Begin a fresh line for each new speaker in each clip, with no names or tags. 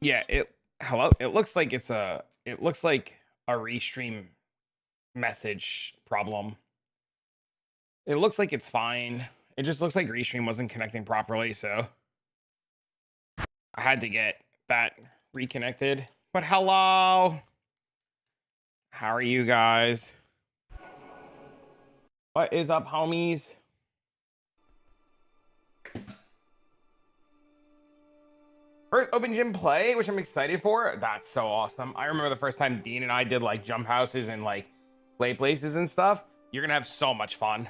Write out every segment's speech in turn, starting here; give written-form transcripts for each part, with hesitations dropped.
Yeah, hello. It looks like a restream message problem. It looks like it's fine. It just looks like restream wasn't connecting properly, so I had to get that reconnected. But hello. How are you guys? What is up, homies? First open gym play, which I'm excited for. That's so awesome. I remember the first time Dean and I did like jump houses and like play places and stuff. You're gonna have so much fun.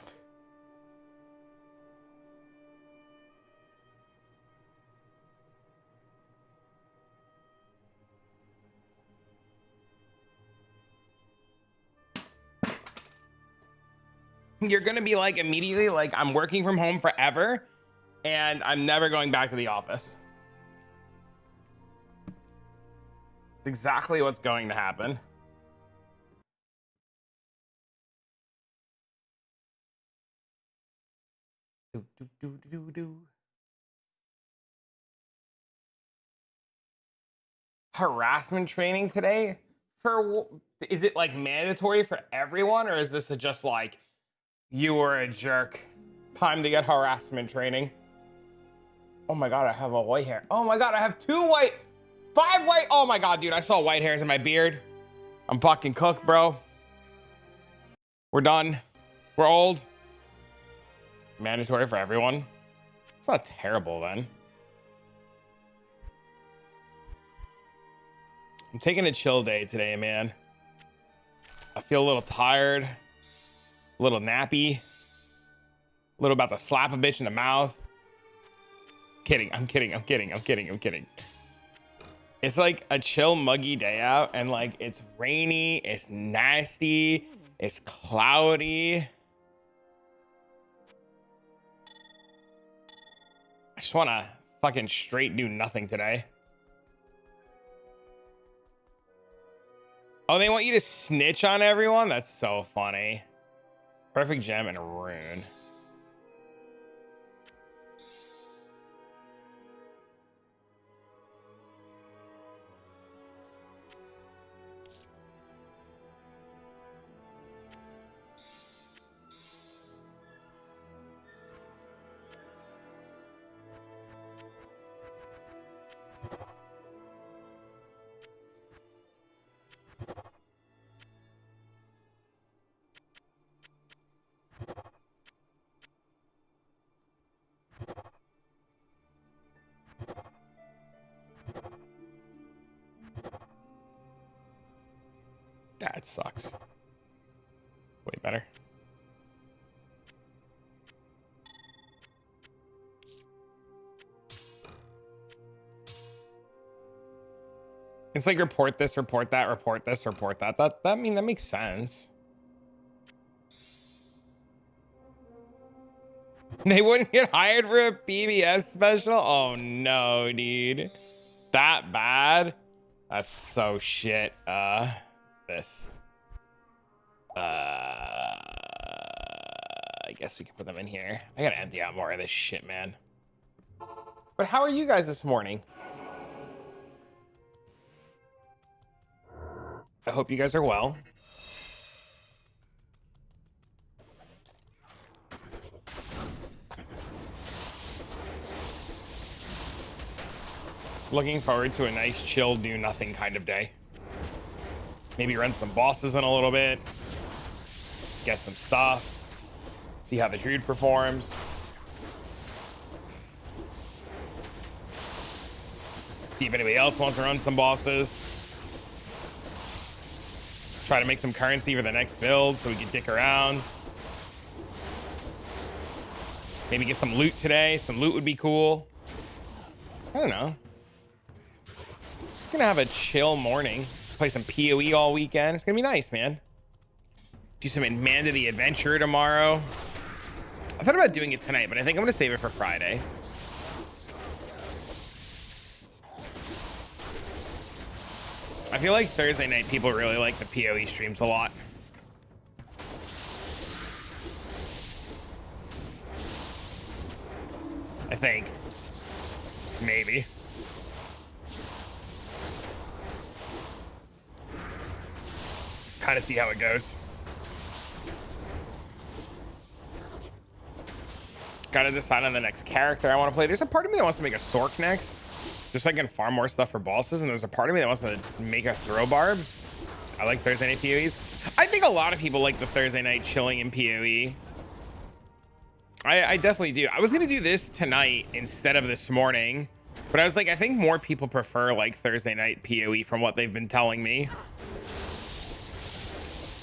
You're gonna be like immediately like, I'm working from home forever and I'm never going back to the office. It's exactly what's going to happen. Harassment training today? Is it like mandatory for everyone, or is this just like, you were a jerk, time to get harassment training? Oh my god, I have a white hair. Oh my god, I have 5 white. Oh my god, dude, I saw white hairs in my beard. I'm fucking cooked, bro. We're done. We're old. Mandatory for everyone. It's not terrible then. I'm taking a chill day today, man. I feel a little tired, a little nappy, a little about to slap a bitch in the mouth. I'm kidding. It's like a chill, muggy day out, and like it's rainy, it's nasty, it's cloudy. I just want to fucking straight do nothing today. Oh, they want you to snitch on everyone? That's so funny. Perfect gem and a rune. That sucks. Way better. It's like report this, report that, report this, report that. I mean, that makes sense. They wouldn't get hired for a PBS special? Oh no, dude. That bad? That's so shit. This. I guess we can put them in here. I gotta empty out more of this shit, man. But how are you guys this morning? I hope you guys are well. Looking forward to a nice, chill, do nothing kind of day. Maybe run some bosses in a little bit. Get some stuff. See how the Druid performs. See if anybody else wants to run some bosses. Try to make some currency for the next build so we can dick around. Maybe get some loot today. Some loot would be cool. I don't know. Just gonna have a chill morning. Play some PoE all weekend. It's gonna be nice, man. Do some Man to the Adventure tomorrow. I thought about doing it tonight, but I think I'm gonna save it for Friday. I feel like Thursday night people really like the PoE streams a lot. I think. Maybe. kind of see how it goes. Gotta decide on the next character I want to play. There's a part of me that wants to make a Sork next, just so I can farm more stuff for bosses. And there's a part of me that wants to make a throw barb. I like Thursday night PoEs. I think a lot of people like the Thursday night chilling in PoE. I definitely do. I was gonna do this tonight instead of this morning, but I was like, I think more people prefer like Thursday night PoE from what they've been telling me.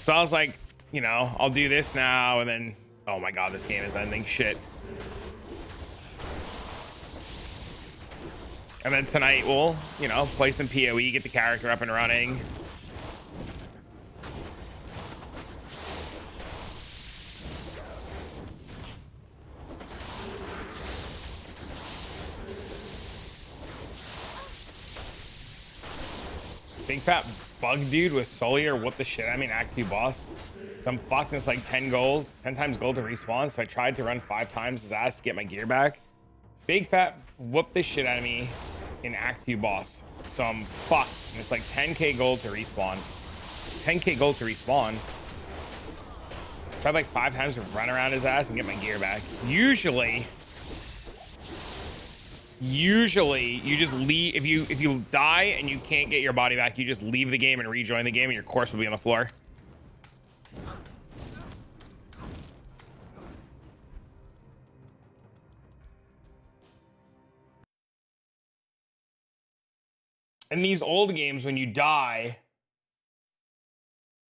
So I was like, you know, I'll do this now, and then, oh my god, this game is ending shit. And then tonight we'll, you know, play some PoE, get the character up and running. Big fat bug dude with Solier, what the shit? I mean, Act 2 boss. I'm fucked, it's like 10 gold, 10 times gold to respawn. So I tried to run 5 times his ass to get my gear back. Big fat whoop the shit out of me in Act 2 boss. So I'm fucked. And it's like 10k gold to respawn. 10k gold to respawn. Tried like 5 times to run around his ass and get my gear back. Usually you just leave. If you die and you can't get your body back, you just leave the game and rejoin the game, and your corpse will be on the floor. In these old games, when you die,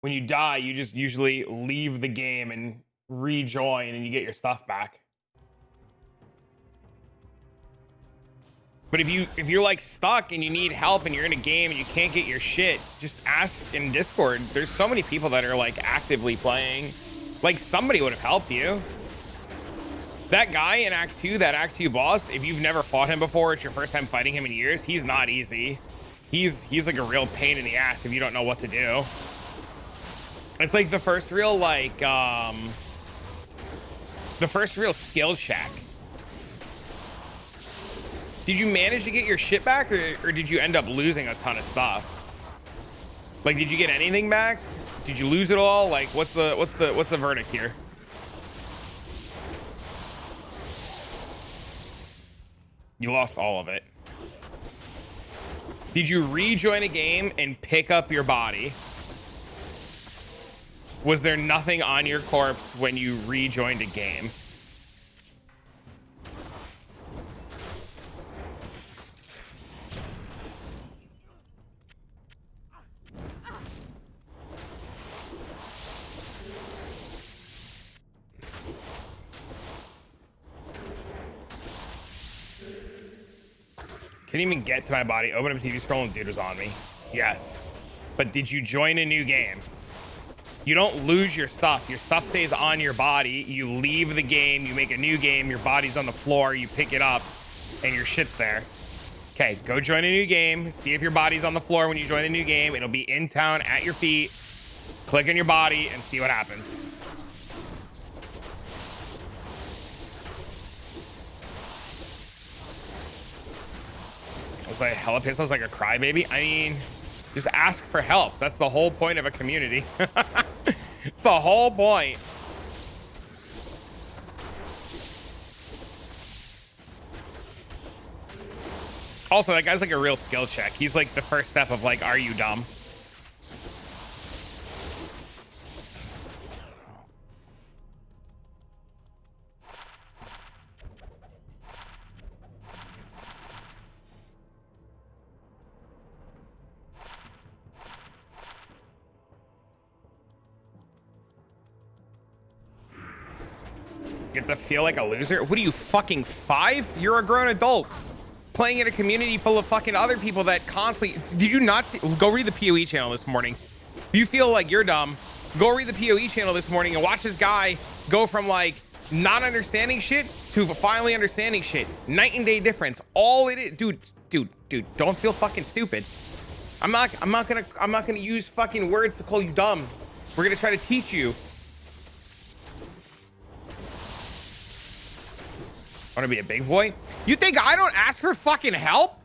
you just usually leave the game and rejoin, and you get your stuff back. But if you're like stuck and you need help and you're in a game and you can't get your shit, just ask in Discord. There's so many people that are like actively playing. Like somebody would have helped you. That guy in Act 2, that Act 2 boss, if you've never fought him before, it's your first time fighting him in years, he's not easy. He's like a real pain in the ass if you don't know what to do. It's like the first real like the first real skill check. Did you manage to get your shit back, or did you end up losing a ton of stuff? Like, did you get anything back? Did you lose it all? Like, what's the verdict here? You lost all of it. Did you rejoin a game and pick up your body? Was there nothing on your corpse when you rejoined a game? Couldn't even get to my body. Open up TV scroll and dude was on me. Yes. But did you join a new game? You don't lose your stuff. Your stuff stays on your body. You leave the game. You make a new game. Your body's on the floor. You pick it up and your shit's there. Okay, go join a new game. See if your body's on the floor when you join the new game. It'll be in town at your feet. Click on your body and see what happens. I was like hella pissed. I was like a crybaby. I mean, just ask for help. That's the whole point of a community. It's the whole point. Also, that guy's like a real skill check. He's like the first step of like, are you dumb? You have to feel like a loser? What are you, fucking 5? You're a grown adult playing in a community full of fucking other people that constantly... Did you not see... Go read the PoE channel this morning. If you feel like you're dumb, go read the PoE channel this morning and watch this guy go from like not understanding shit to finally understanding shit. Night and day difference. All it is... Dude, don't feel fucking stupid. I'm not gonna use fucking words to call you dumb. We're gonna try to teach you. Want to be a big boy? You think I don't ask for fucking help?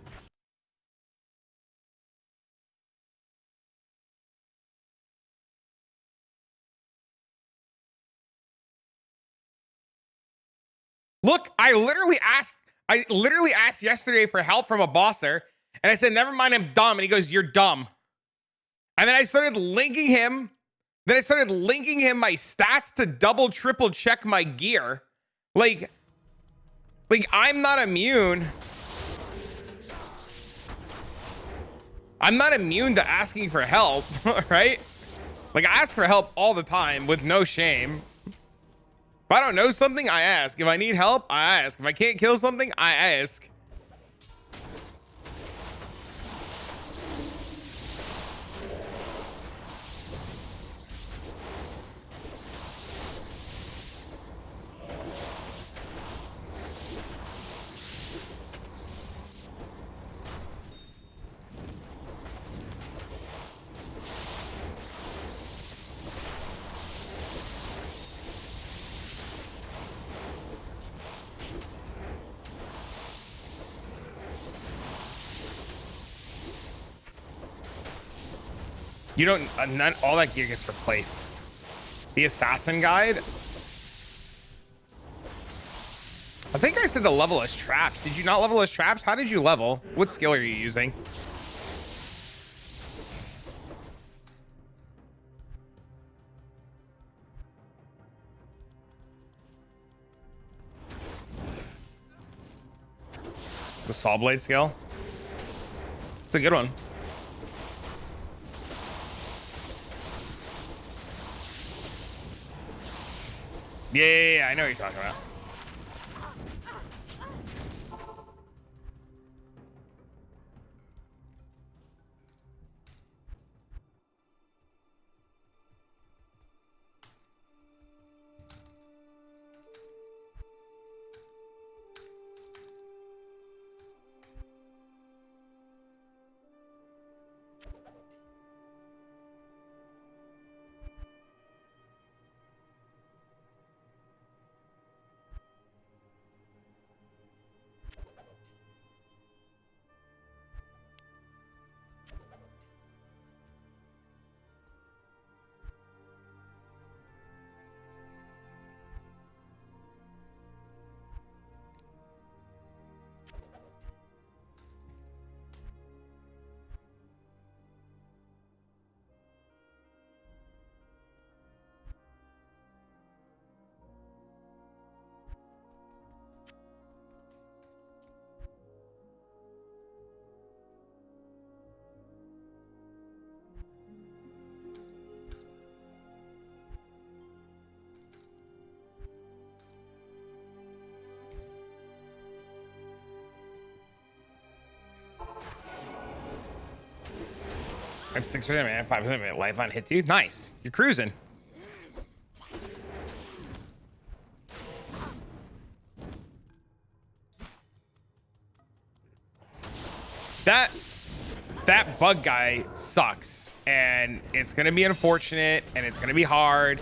Look, I literally asked yesterday for help from a bosser, and I said, never mind, I'm dumb. And he goes, you're dumb. And then I started linking him. Then I started linking him my stats to double, triple check my gear. Like I'm not immune. I'm not immune to asking for help, right? Like, I ask for help all the time with no shame. If I don't know something, I ask. If I need help, I ask. If I can't kill something, I ask. You don't, none, all that gear gets replaced. The assassin guide. I think I said the level as traps. Did you not level as traps? How did you level? What skill are you using? The saw blade skill. It's a good one. Yeah, I know what you're talking about. I have 6% man, 5% life on hit you. Nice. You're cruising. That bug guy sucks, and it's gonna be unfortunate, and it's gonna be hard,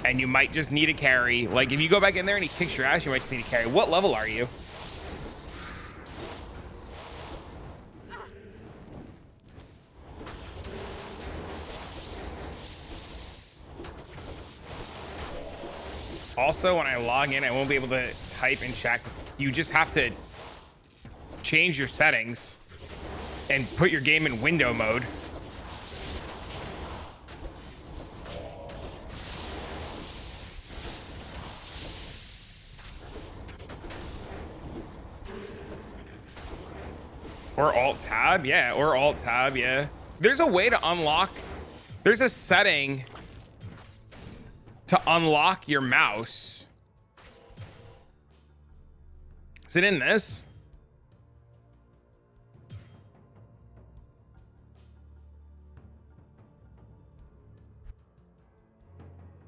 and you might just need a carry. Like, if you go back in there and he kicks your ass, you might just need a carry. What level are you? Also, when I log in, I won't be able to type and check. You just have to change your settings and put your game in window mode. Or alt tab, yeah, or alt tab, yeah. There's a way to unlock, there's a setting to unlock your mouse. Is it in this?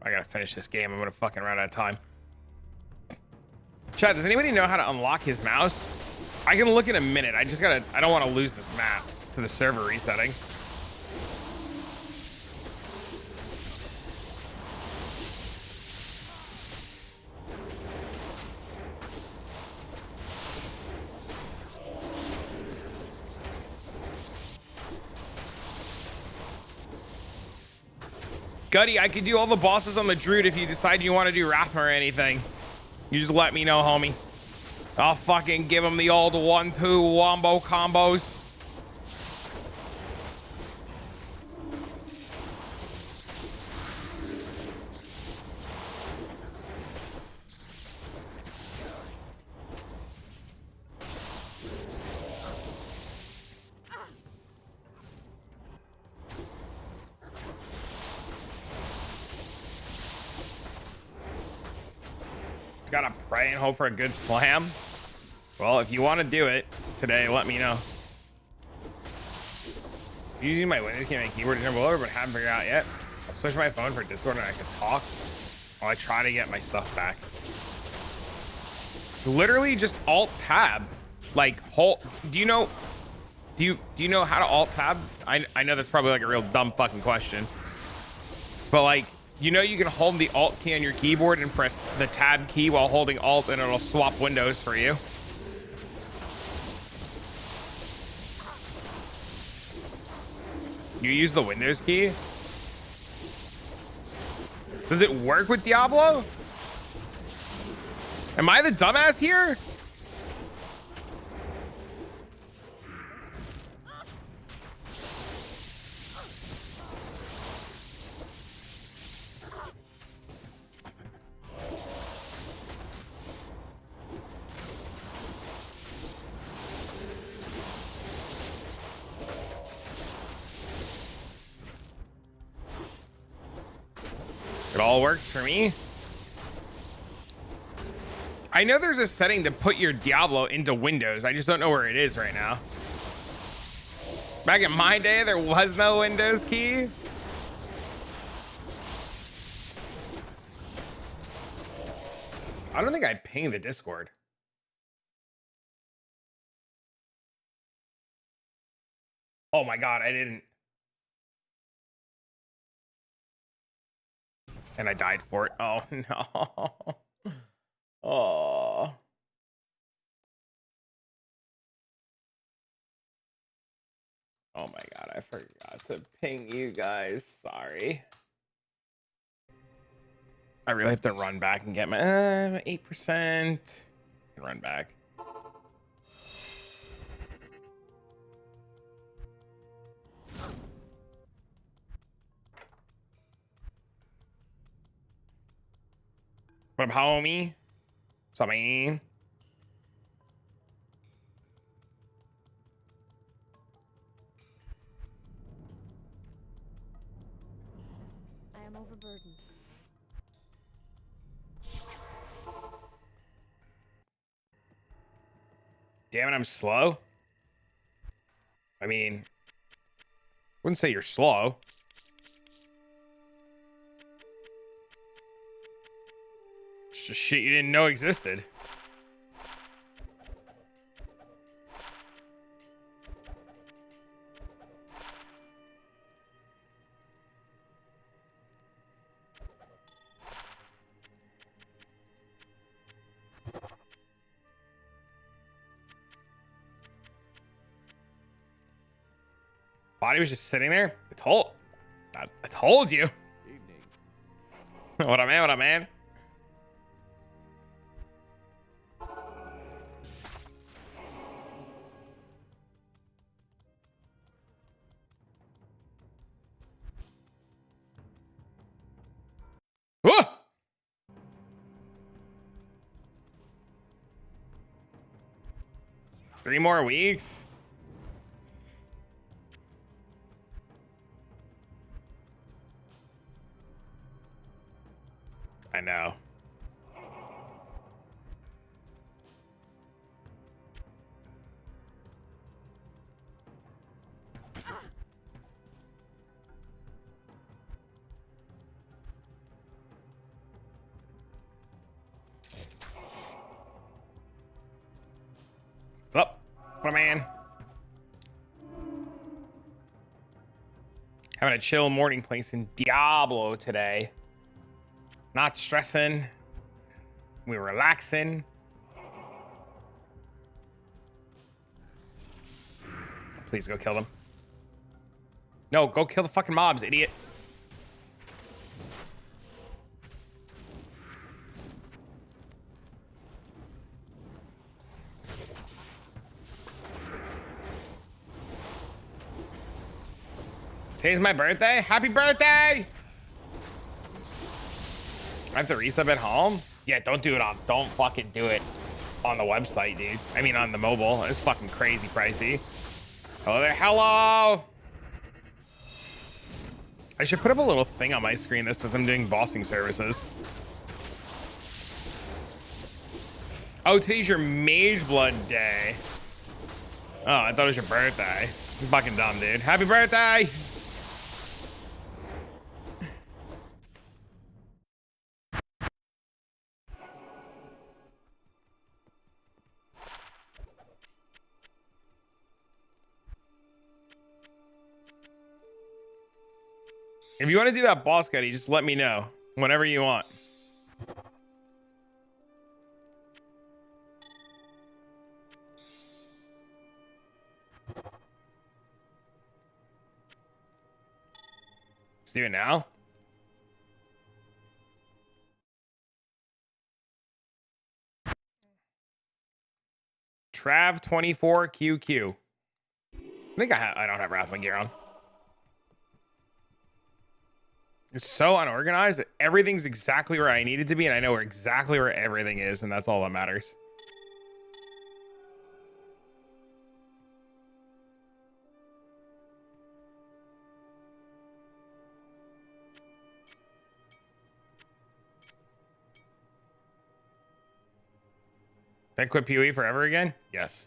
I gotta finish this game. I'm gonna fucking run out of time. Chat, does anybody know how to unlock his mouse? I can look in a minute. I don't want to lose this map to the server resetting. Gutty, I could do all the bosses on the Druid if you decide you want to do Rathma or anything. You just let me know, homie. I'll fucking give him the old 1-2 wombo combos. Gotta pray and hope for a good slam. Well, if you want to do it today, let me know. Using my Windows key and my keyboard to jump over, but haven't figured out yet. I'll switch my phone for Discord and I can talk while I try to get my stuff back. Literally just alt tab. Like hold. Do you know how to alt tab? I know that's probably like a real dumb fucking question. But like, you know, you can hold the alt key on your keyboard and press the tab key while holding alt and it'll swap windows for you. You use the Windows key? Does it work with Diablo? Am I the dumbass here? It all works for me. I know there's a setting to put your Diablo into Windows. I just don't know where it is right now. Back in my day, there was no Windows key. I don't think I pinged the Discord. Oh my God, I didn't. And I died for it. Oh no. Oh. Oh my God, I forgot to ping you guys. Sorry. I really have to run back and get my 8%. And run back. What up, homie? What's up, man?
I am overburdened.
Damn it, I'm slow. I mean, wouldn't say you're slow. It's just shit you didn't know existed. Body was just sitting there. I told you.
Evening.
What up, man? What up, man? Whoa! 3 more weeks. I know. What's up? What a man. Having a chill morning place in Diablo today. Not stressing. We're relaxing. Please go kill them. No, go kill the fucking mobs, idiot. Today's my birthday. Happy birthday! I have to resub at home? Yeah, don't fucking do it on the website, dude. I mean, on the mobile. It's fucking crazy pricey. Hello there. Hello! I should put up a little thing on my screen that says I'm doing bossing services. Oh, today's your Mage Blood Day. Oh, I thought it was your birthday. You're fucking dumb, dude. Happy birthday! If you want to do that boss cutty, just let me know whenever you want. Let's do it now. Trav24QQ. I think I don't have Wrathman gear on. It's so unorganized that everything's exactly where I need it to be, and I know exactly where everything is, and that's all that matters. That quit PoE forever again? Yes.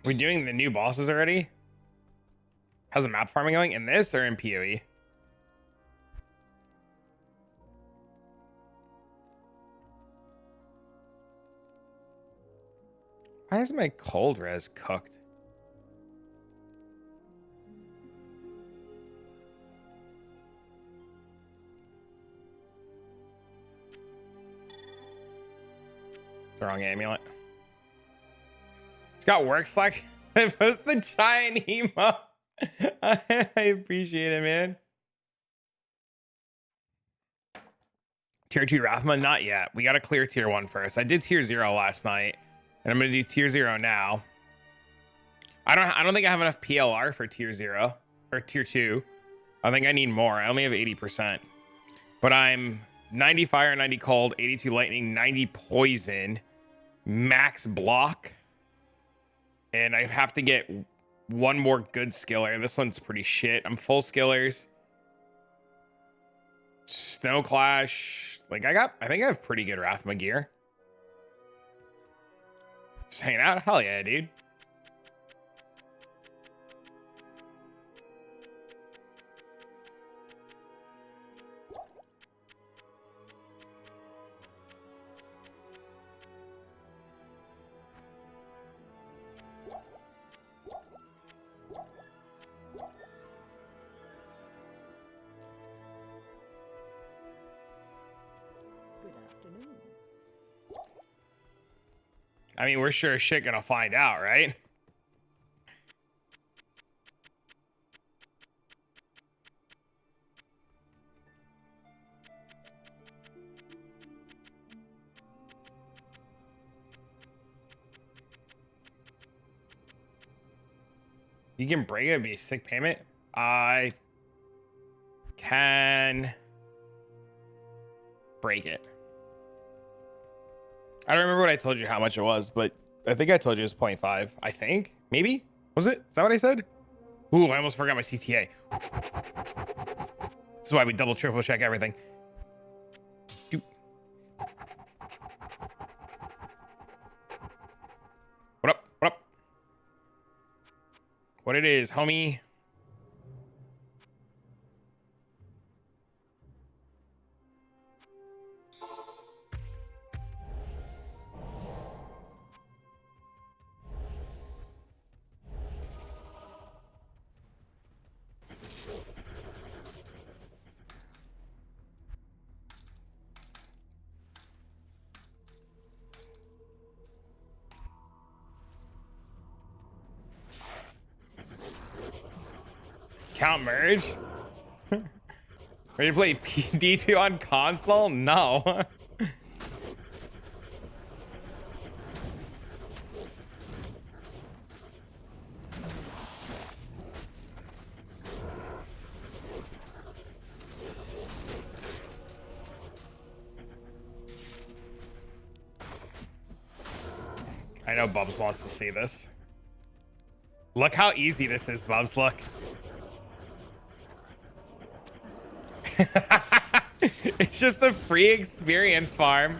We're doing the new bosses already? How's the map farming going? In this or in PoE? Why is my cold res cooked? It's the wrong amulet. It's got work slack. It was the giant emo. I appreciate it, man. Tier 2 Rathma? Not yet. We got to clear tier 1 first. I did tier 0 last night, and I'm going to do tier 0 now. I don't think I have enough PLR for tier 0 or tier 2. I think I need more. I only have 80%. But I'm 90 fire, 90 cold, 82 lightning, 90 poison, max block. And I have to get one more good skiller. This one's pretty shit. I'm full skillers. Snow Clash. Like I think I have pretty good Rathma gear. Just hanging out. Hell yeah, dude. I mean, we're sure as shit gonna find out, right? You can break it, it'd be a sick payment. I can break it. I don't remember what I told you how much it was, but I think I told you it was 0.5. I think, maybe. Was it? Is that what I said? Ooh, I almost forgot my CTA. This is why we double, triple check everything. What up? What up? What it is, homie? account merge? Ready to play pd2 on console? No. I know Bubs wants to see this. Look how easy this is, Bubs. Look. It's just a free experience farm.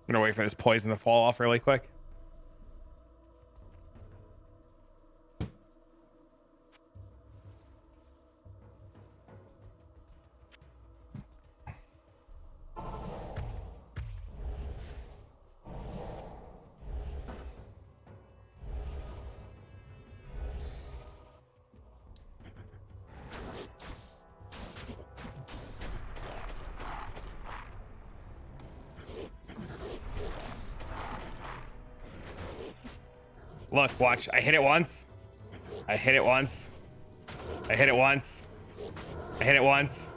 I'm gonna wait for this poison to fall off really quick. Look, watch. I hit it once. I hit it once. I hit it once. I hit it once.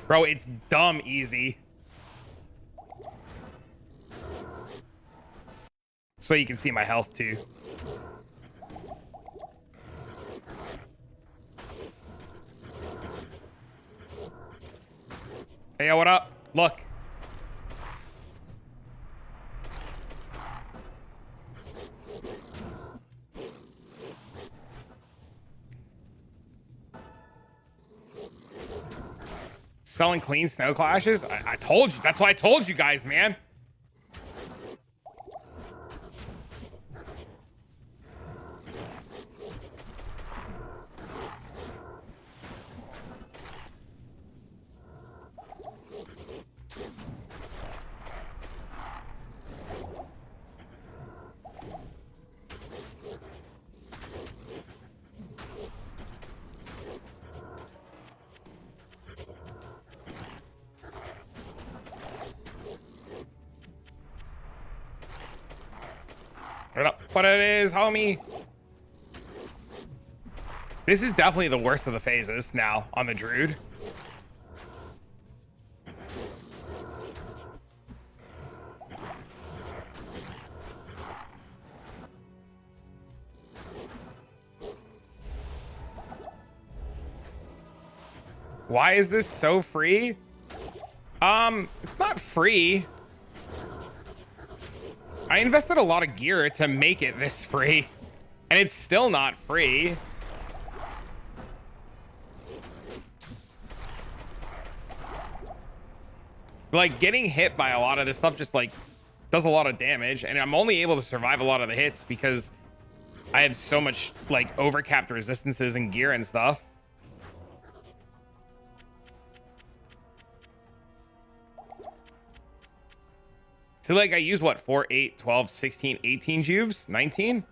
Bro, it's dumb easy. So you can see my health too. Hey, what up? Look. Selling clean snow clashes? I told you. That's why I told you guys, man. What it is, homie. This is definitely the worst of the phases now on the Druid. Why is this so free? It's not free. I invested a lot of gear to make it this free, and it's still not free. Like, getting hit by a lot of this stuff just, like, does a lot of damage, and I'm only able to survive a lot of the hits because I have so much, like, overcapped resistances and gear and stuff. So, like, I use, what, 4, 8, 12, 16, 18 juves? 19?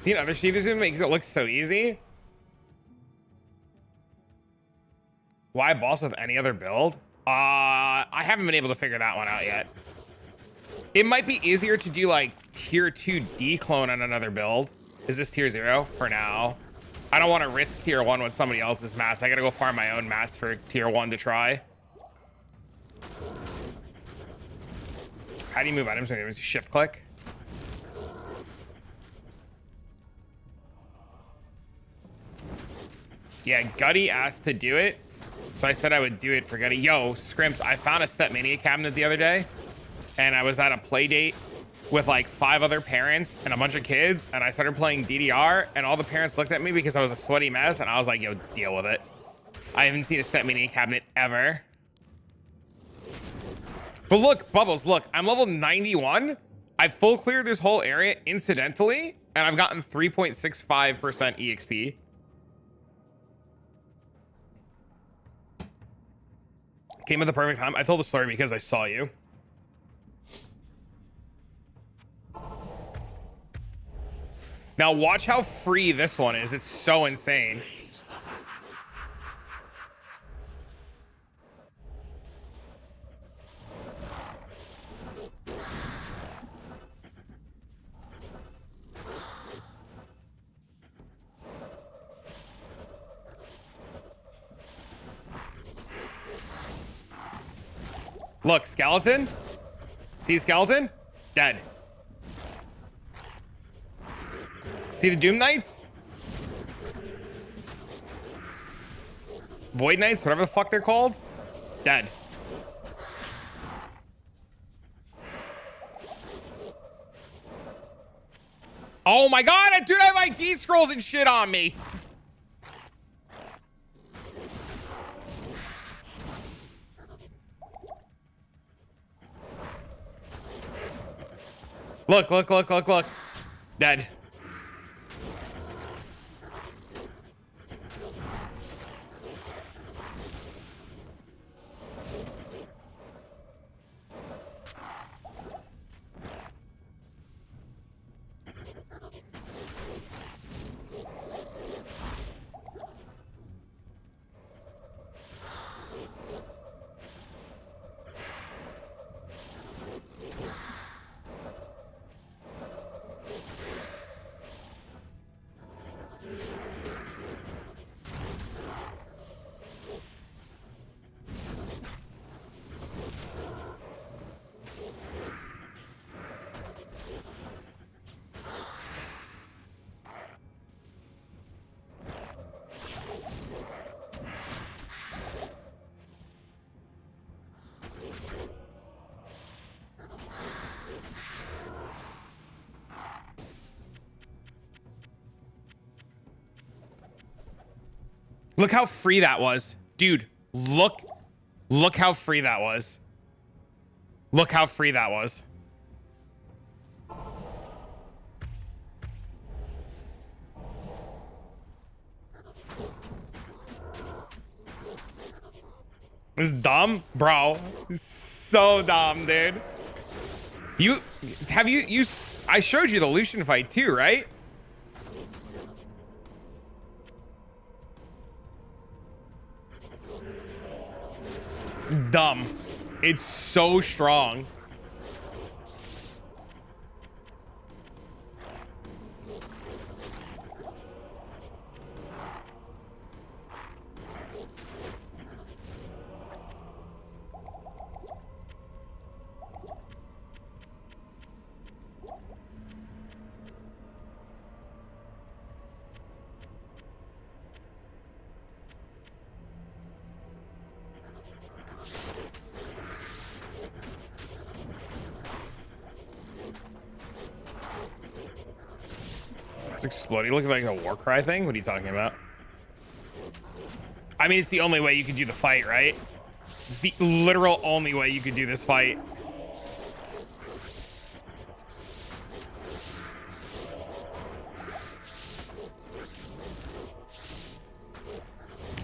See, other sheathers makes it look so easy. Why boss with any other build? I haven't been able to figure that one out yet. It might be easier to do like tier 2 declone on another build. Is this tier 0 for now? I don't want to risk tier 1 with somebody else's mats. I gotta go farm my own mats for tier 1 to try. How do you move items? Shift click. Yeah, Gutty asked to do it, so I said I would do it for Gutty. Yo, Scrimps, I found a Stepmania cabinet the other day, and I was at a play date with like 5 other parents and a bunch of kids, and I started playing DDR, and all the parents looked at me because I was a sweaty mess, and I was like, yo, deal with it. I haven't seen a Stepmania cabinet ever. But look, Bubbles, look, I'm level 91. I've full cleared this whole area incidentally, and I've gotten 3.65% EXP. Came at the perfect time. I told the story because I saw you. Now watch how free this one is. It's so insane. Look, skeleton. See skeleton? Dead. See the Doom Knights? Void Knights, whatever the fuck they're called. Dead. Oh my god, dude, I have ID scrolls and shit on me. Look, look, look, look, look. Dead. Look how free that was. Dude, look how free that was. Look how free that was. This is dumb, bro. So dumb, dude. I showed you the Lucian fight too, right? Dumb. It's so strong. It's exploding. Looking like a war cry thing. What are you talking about? I mean, it's the only way you could do the fight, right? It's the literal only way you could do this fight.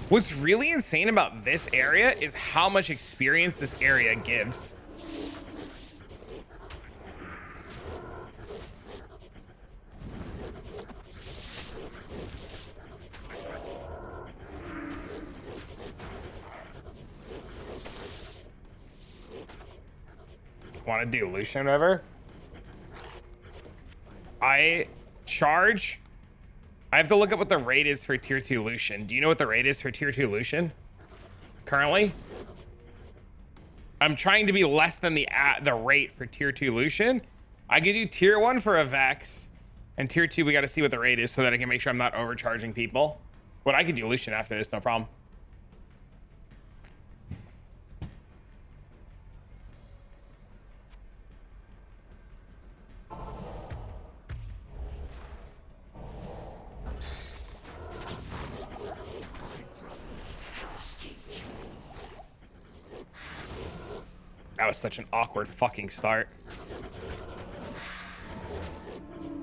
What's really insane about this area is how much experience this area gives. Want to do Lucian or whatever? I have to look up what the rate is for tier 2 Lucian. Do you know what the rate is for tier 2 Lucian currently? I'm trying to be less than the rate for tier 2 Lucian. I could do tier 1 for a Vex, and tier 2 we got to see what the rate is so that I can make sure I'm not overcharging people But I could do Lucian after this, no problem. That was such an awkward fucking start.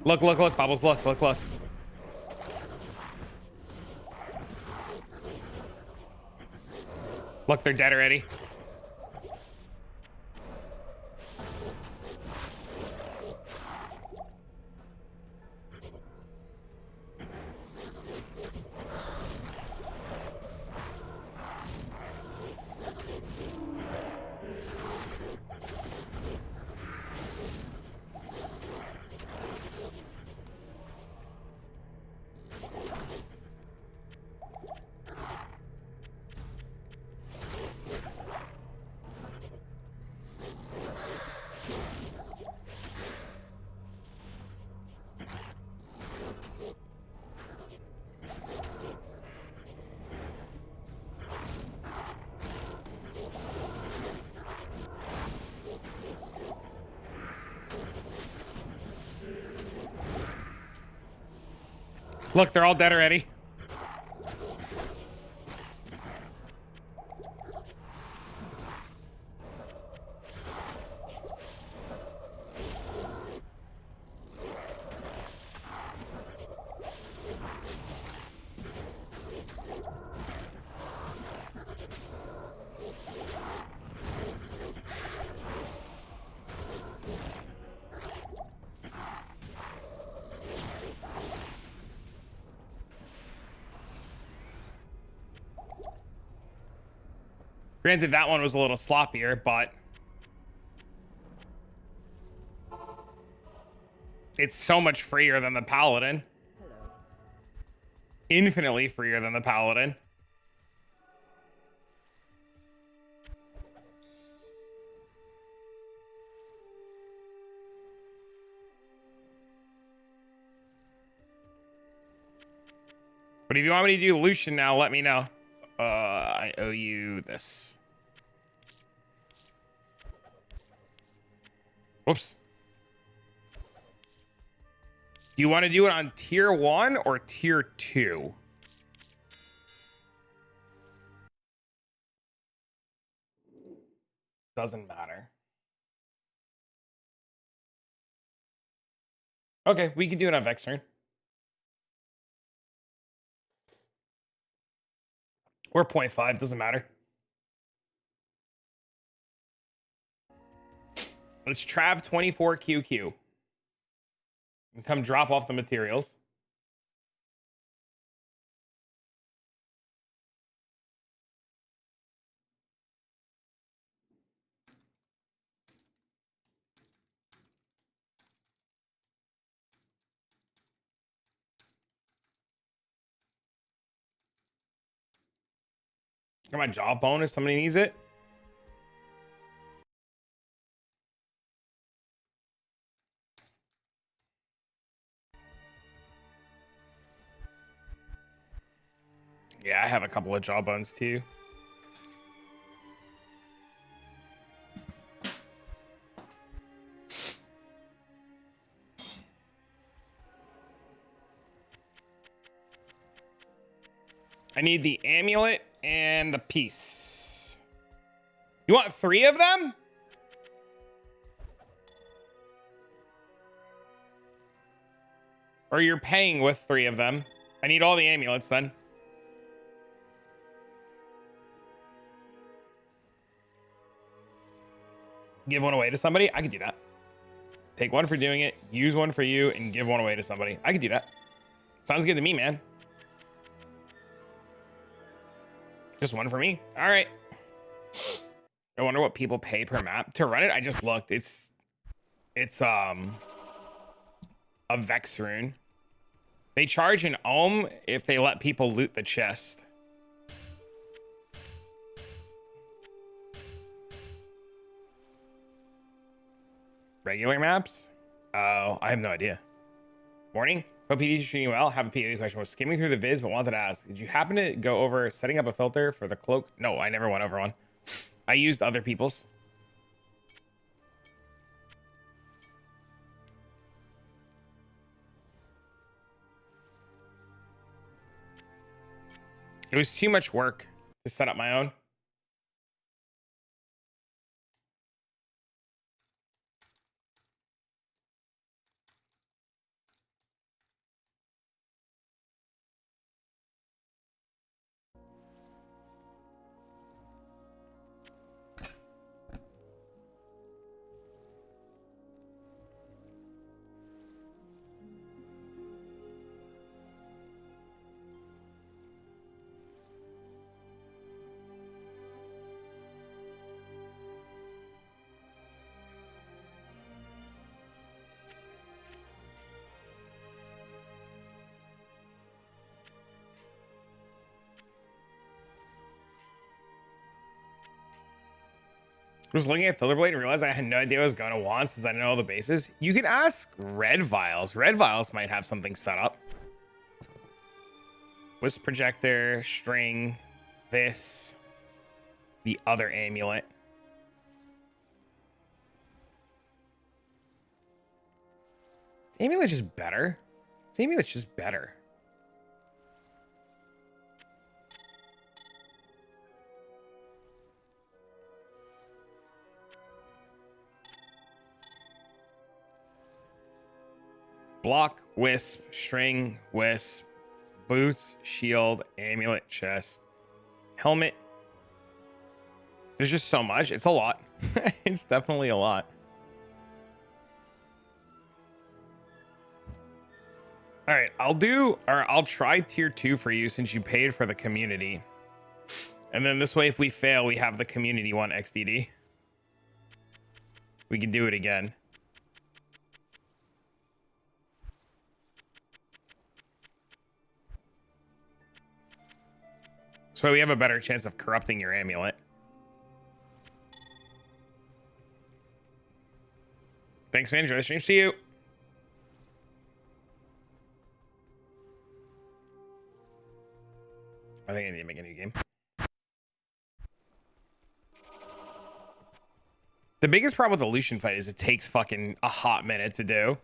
Look, look, look, Bubbles, look, look, look. Look, they're dead already. Look, they're all dead already. Granted, that one was a little sloppier, but it's so much freer than the Paladin.
Hello.
Infinitely freer than the Paladin. But if you want me to do Lucian now, let me know. I owe you this. Whoops. Do you want to do it on tier 1 or tier 2? Doesn't matter. Okay, we can do it on Vex turn. Or 0.5, doesn't matter. Let's Trav 24 QQ. And come drop off the materials. Got my job bonus. Somebody needs it. Yeah, I have a couple of jawbones too. I need the amulet and the piece. You want 3 of them? Or you're paying with 3 of them. I need all the amulets then. Give one away to somebody? I could do that. Take one for doing it, use one for you, and give one away to somebody. I could do that. Sounds good to me, man. Just one for me. All right. I wonder what people pay per map to run it. I just looked. It's a Vex rune. They charge an ohm if they let people loot the chest. Regular maps? Oh, I have no idea. Morning? Hope PD is treating you well. Have a PD question. Was skimming through the vids, but wanted to ask, did you happen to go over setting up a filter for the cloak? No, I never went over one. I used other people's. It was too much work to set up my own. I was looking at Filterblade and realized I had no idea what I was going to want since I didn't know all the bases. You can ask Red Vials. Red Vials might have something set up. Wisp Projector, String, this, the other amulet. The amulet's just better. The amulet's just better. Block, wisp, string, wisp, boots, shield, amulet, chest, helmet. There's just so much. It's a lot. It's definitely a lot. All right, I'll try tier 2 for you since you paid for the community. And then this way, if we fail, we have the community one XDD. We can do it again. So we have a better chance of corrupting your amulet. Thanks, man. Enjoy the stream. See you. I think I need to make a new game. The biggest problem with the Lucian fight is it takes fucking a hot minute to do.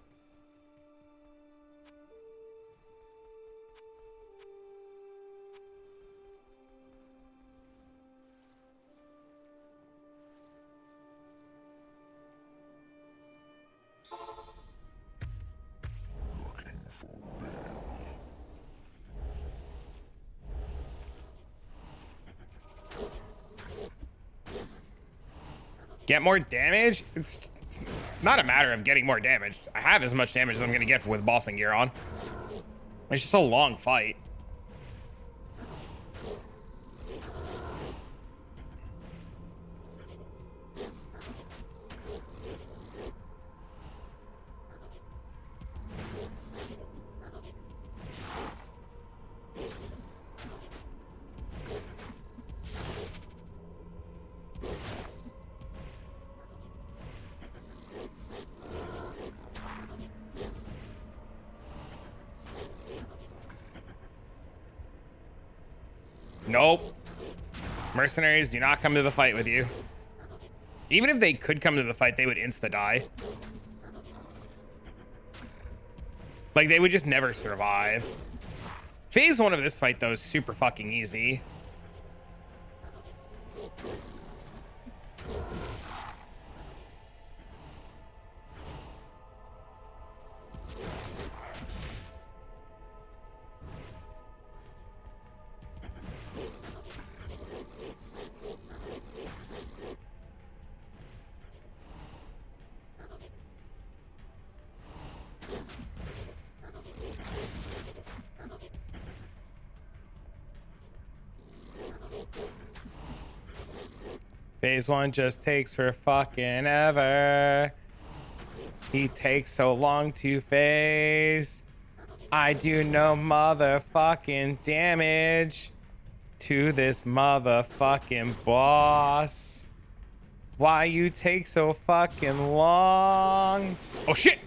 Get more damage? It's not a matter of getting more damage. I have as much damage as I'm going to get with bossing gear on. It's just a long fight. Nope. Mercenaries do not come to the fight with you. Even if they could come to the fight, they would insta-die. Like, they would just never survive. Phase 1 of this fight, though, is super fucking easy. Phase 1 just takes for fucking ever. He takes so long to phase. I do no motherfucking damage to this motherfucking boss. Why you take so fucking long? Oh shit!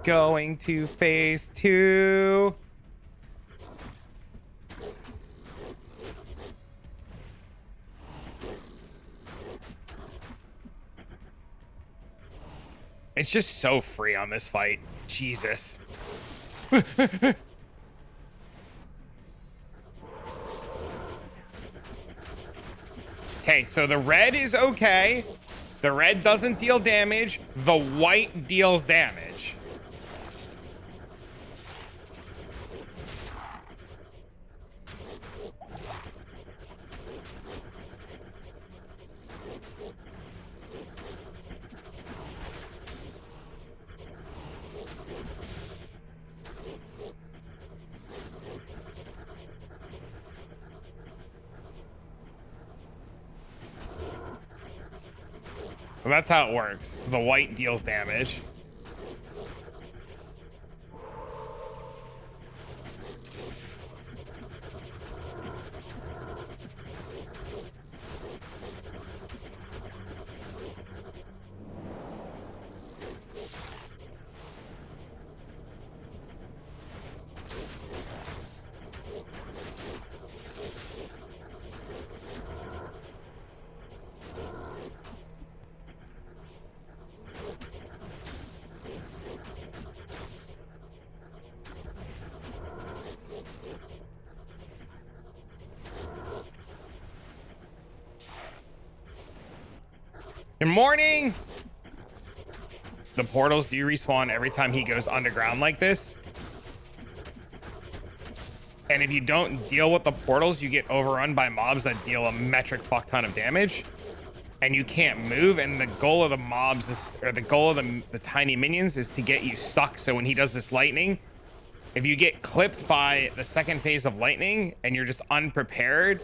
going to phase 2. It's just so free on this fight. Jesus. Okay, so the red is okay. The red doesn't deal damage. The white deals damage. So that's how it works. The white deals damage. Good morning. The portals do respawn every time he goes underground like this. And if you don't deal with the portals, you get overrun by mobs that deal a metric fuck ton of damage. And you can't move. And the goal of the mobs is, or the goal of the tiny minions is to get you stuck. So when he does this lightning, if you get clipped by the second phase of lightning and you're just unprepared,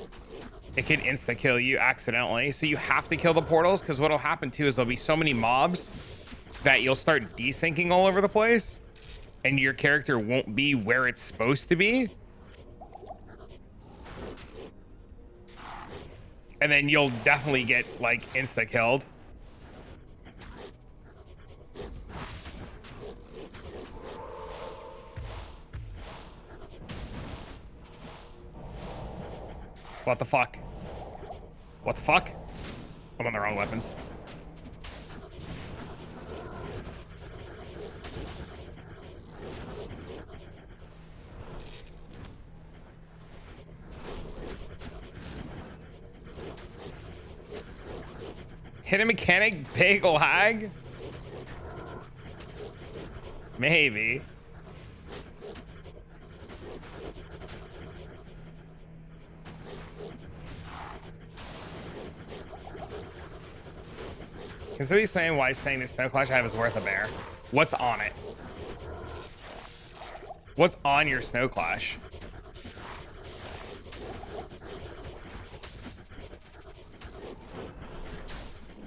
it can insta kill you accidentally. So you have to kill the portals, because what'll happen too is there'll be so many mobs that you'll start desyncing all over the place and your character won't be where it's supposed to be. And then you'll definitely get like insta killed. What the fuck? What the fuck? I'm on the wrong weapons. Hit a mechanic, big lag? Maybe. Can somebody explain why saying the snow clash I have is worth a bear? What's on it? What's on your snow clash?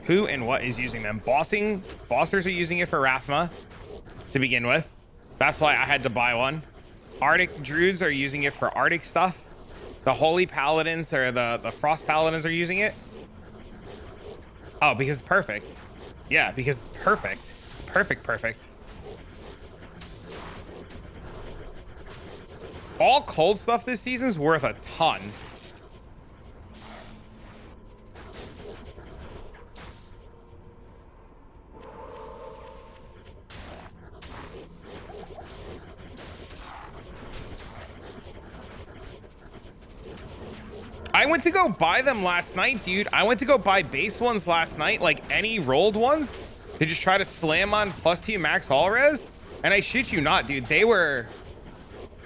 Who and what is using them? Bossers are using it for Rathma to begin with. That's why I had to buy one. Arctic Druids are using it for Arctic stuff. The Holy Paladins or the Frost Paladins are using it. Oh, because it's perfect. Yeah, because it's perfect. It's perfect. All cold stuff this season is worth a ton. I went to go buy them last night, dude. I went to go buy base ones last night, like any rolled ones, to just try to slam on +2 max all res. And I shit you not, dude. They were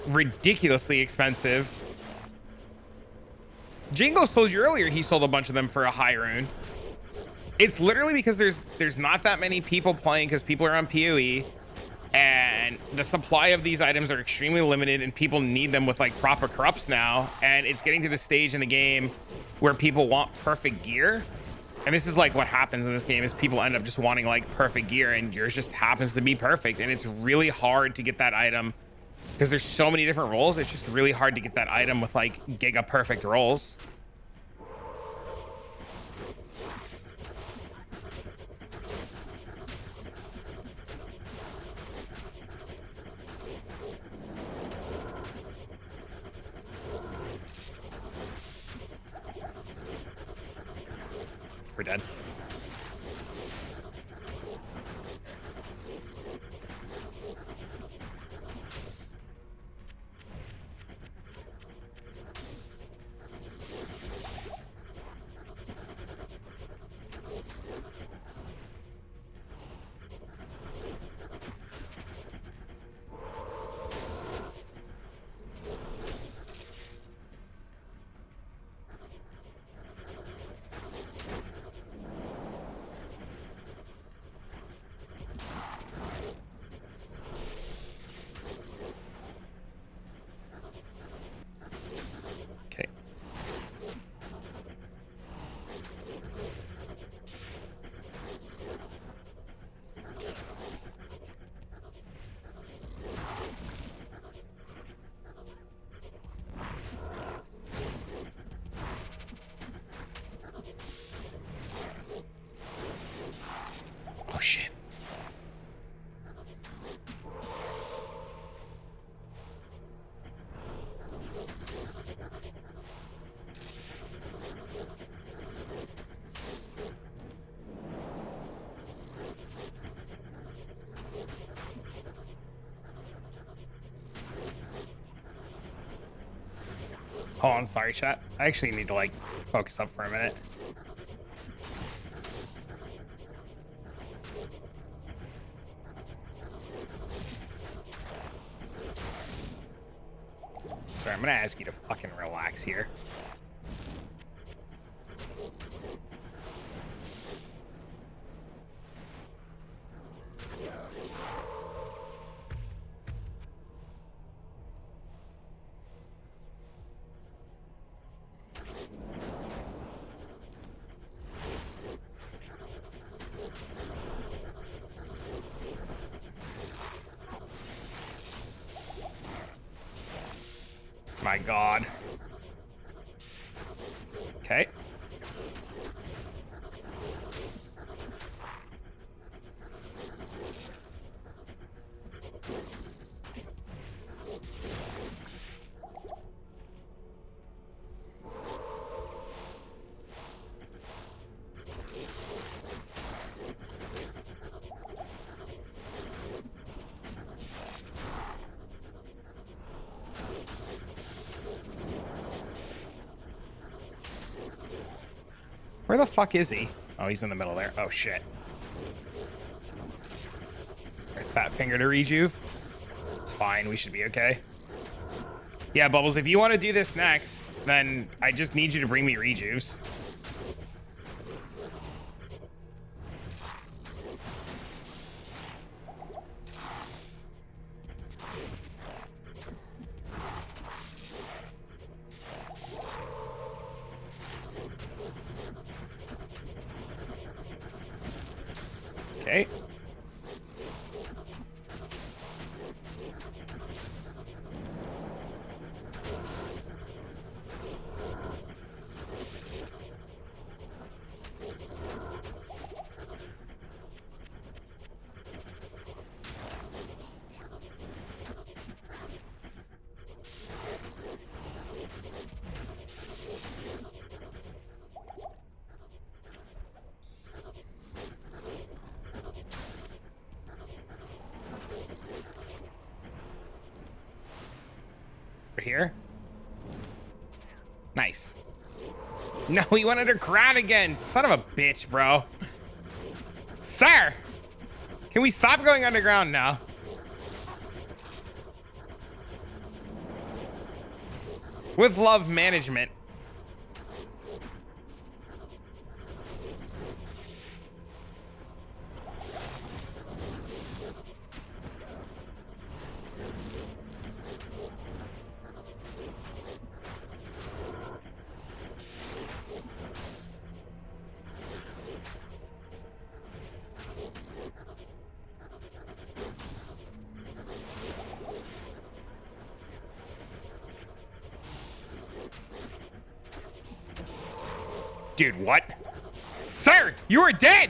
ridiculously expensive. Jingles told you earlier he sold a bunch of them for a high rune. It's literally because there's not that many people playing because people are on PoE. And the supply of these items are extremely limited and people need them with like proper corrupts now. And it's getting to the stage in the game where people want perfect gear. And this is like what happens in this game is people end up just wanting like perfect gear, and yours just happens to be perfect. And it's really hard to get that item because there's so many different roles. It's just really hard to get that item with like giga perfect rolls. we're dead. Okay. Oh shit. Hold on, sorry, chat. I actually need to, like, focus up for a minute. Sorry, I'm gonna ask you to fucking relax here. My God. Okay. Where the fuck is he? Oh, he's in the middle there. Oh, shit. Fat finger to rejuve. It's fine. We should be okay. Yeah, Bubbles, if you want to do this next, then I just need you to bring me rejuves. Okay. Here. Nice. No, he went underground again. Son of a bitch, bro. Sir, can we stop going underground now? With love management. Dude, what? Sir, you are dead!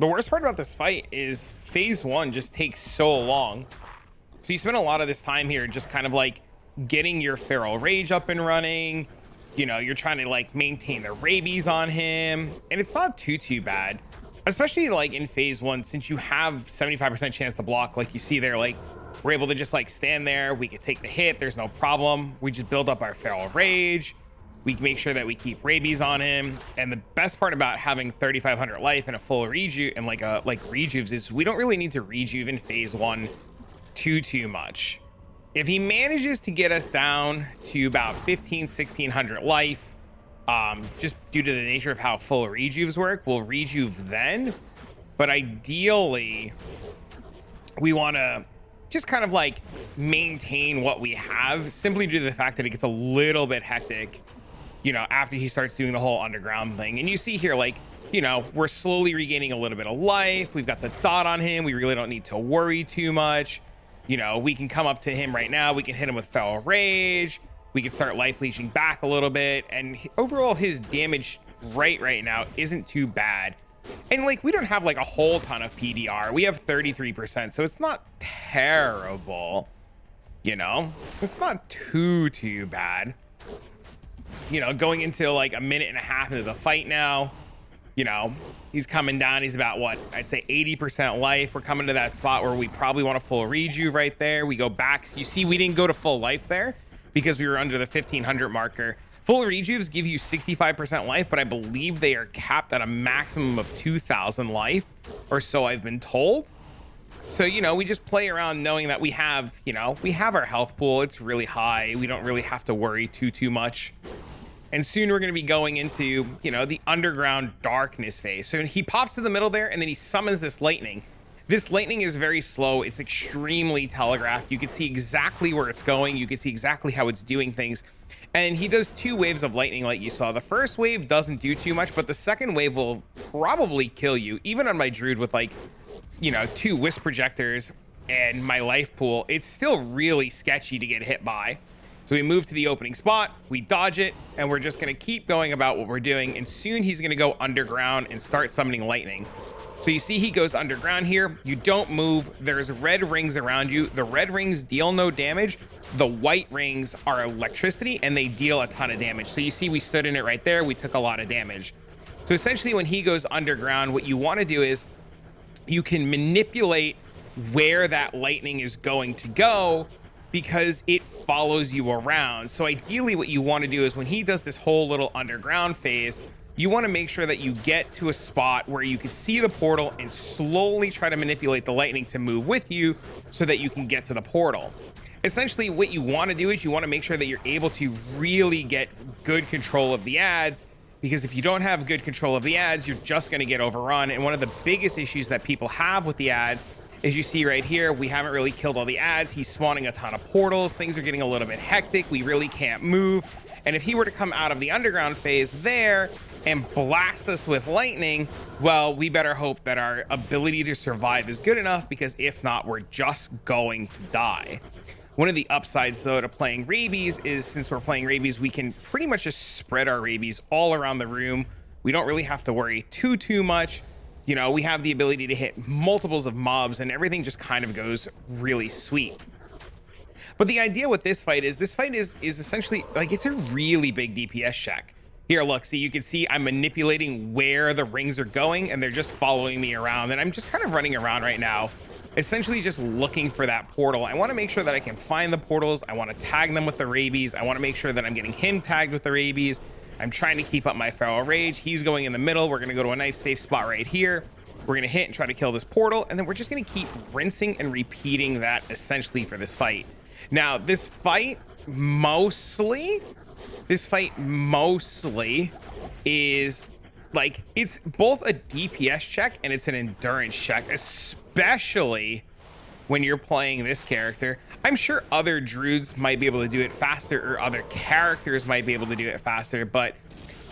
The worst part about this fight is phase one just takes so long. So you spend a lot of this time here just kind of like getting your feral rage up and running. You know, you're trying to like maintain the rabies on him, and it's not too bad, especially like in phase one, since you have 75% chance to block. Like you see there, like we're able to just like stand there, we could take the hit, there's no problem. We just build up our feral rage, we can make sure that we keep rabies on him. And the best part about having 3,500 life and a full rejuve and like rejuves is we don't really need to rejuve in phase one too much. If he manages to get us down to about 1,600 life, just due to the nature of how full rejuves work, we'll rejuve then. But ideally, we want to just kind of like maintain what we have, simply due to the fact that it gets a little bit hectic, you know, after he starts doing the whole underground thing. And you see here, like, you know, we're slowly regaining a little bit of life. We've got the dot on him. We really don't need to worry too much. You know, we can come up to him right now. We can hit him with feral rage. We can start life leeching back a little bit. And overall, his damage right now isn't too bad. And like, we don't have like a whole ton of PDR. We have 33%, so it's not terrible. You know, it's not too bad. You know, going into like a minute and a half into the fight now, you know, he's coming down. He's about, what, I'd say 80% life. We're coming to that spot where we probably want a full rejuve right there. We go back. You see, we didn't go to full life there because we were under the 1,500 marker. Full rejuves give you 65% life, but I believe they are capped at a maximum of 2,000 life, or so I've been told. So, you know, we just play around knowing that we have, you know, we have our health pool. It's really high. We don't really have to worry too much. And soon we're going to be going into, you know, the underground darkness phase. So he pops to the middle there, and then he summons this lightning. This lightning is very slow. It's extremely telegraphed. You can see exactly where it's going. You can see exactly how it's doing things. And he does 2 waves of lightning like you saw. The first wave doesn't do too much, but the second wave will probably kill you. Even on my Druid with like, you know, 2 wisp projectors and my life pool, it's still really sketchy to get hit by. So we move to the opening spot, we dodge it, and we're just going to keep going about what we're doing. And soon he's going to go underground and start summoning lightning. So you see he goes underground here. You don't move. There's red rings around you. The red rings deal no damage. The white rings are electricity, and they deal a ton of damage. So you see we stood in it right there. We took a lot of damage. So essentially when he goes underground, what you want to do is you can manipulate where that lightning is going to go, because it follows you around. So ideally what you want to do is when he does this whole little underground phase, you want to make sure that you get to a spot where you can see the portal and slowly try to manipulate the lightning to move with you so that you can get to the portal. Essentially what you want to do is you want to make sure that you're able to really get good control of the ads, because if you don't have good control of the ads, you're just going to get overrun. And one of the biggest issues that people have with the ads, as you see right here, we haven't really killed all the ads. He's spawning a ton of portals. Things are getting a little bit hectic. We really can't move. And if he were to come out of the underground phase there and blast us with lightning, well, we better hope that our ability to survive is good enough, because if not, we're just going to die. One of the upsides, though, to playing rabies is, since we're playing rabies, we can pretty much just spread our rabies all around the room. We don't really have to worry too much. You know, we have the ability to hit multiples of mobs, and everything just kind of goes really sweet. But the idea with this fight is essentially like, it's a really big DPS check. Here, look, see, you can see I'm manipulating where the rings are going, and they're just following me around. And I'm just kind of running around right now, essentially just looking for that portal. I want to make sure that I can find the portals. I want to tag them with the rabies. I want to make sure that I'm getting him tagged with the rabies. I'm trying to keep up my feral rage. He's going in the middle. We're going to go to a nice safe spot right here. We're going to hit and try to kill this portal, and then we're just going to keep rinsing and repeating that essentially for this fight. Now, this fight mostly is like, it's both a DPS check and it's an endurance check, especially when you're playing this character. I'm sure other druids might be able to do it faster, or other characters might be able to do it faster, but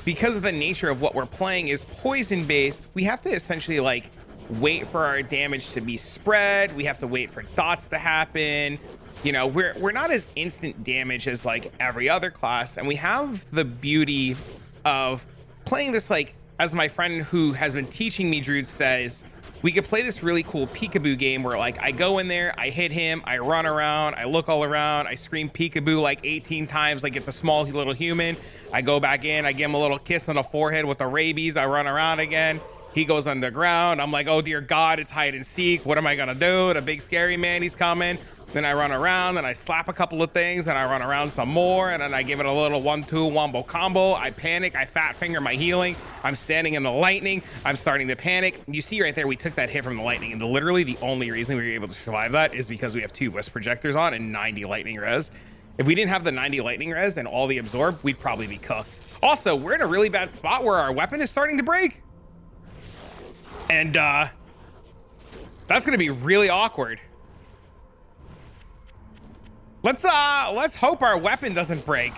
because of the nature of what we're playing is poison based, we have to essentially like wait for our damage to be spread. We have to wait for dots to happen. You know, we're not as instant damage as like every other class, and we have the beauty of playing this, like, as my friend who has been teaching me Druid says, we could play this really cool peekaboo game where like I go in there, I hit him, I run around, I look all around, I scream peekaboo like 18 times like it's a small little human. I go back in, I give him a little kiss on the forehead with the rabies, I run around again. He goes underground. I'm like, oh dear God, it's hide and seek. What am I gonna do? The big scary man, he's coming. Then I run around and I slap a couple of things and I run around some more and then I give it a little 1-2 wombo combo. I panic, I fat finger my healing. I'm standing in the lightning. I'm starting to panic. You see right there, we took that hit from the lightning, and literally the only reason we were able to survive that is because we have 2 wisp projectors on and 90 lightning res. If we didn't have the 90 lightning res and all the absorb, we'd probably be cooked. Also, we're in a really bad spot where our weapon is starting to break. And that's gonna be really awkward. Let's hope our weapon doesn't break.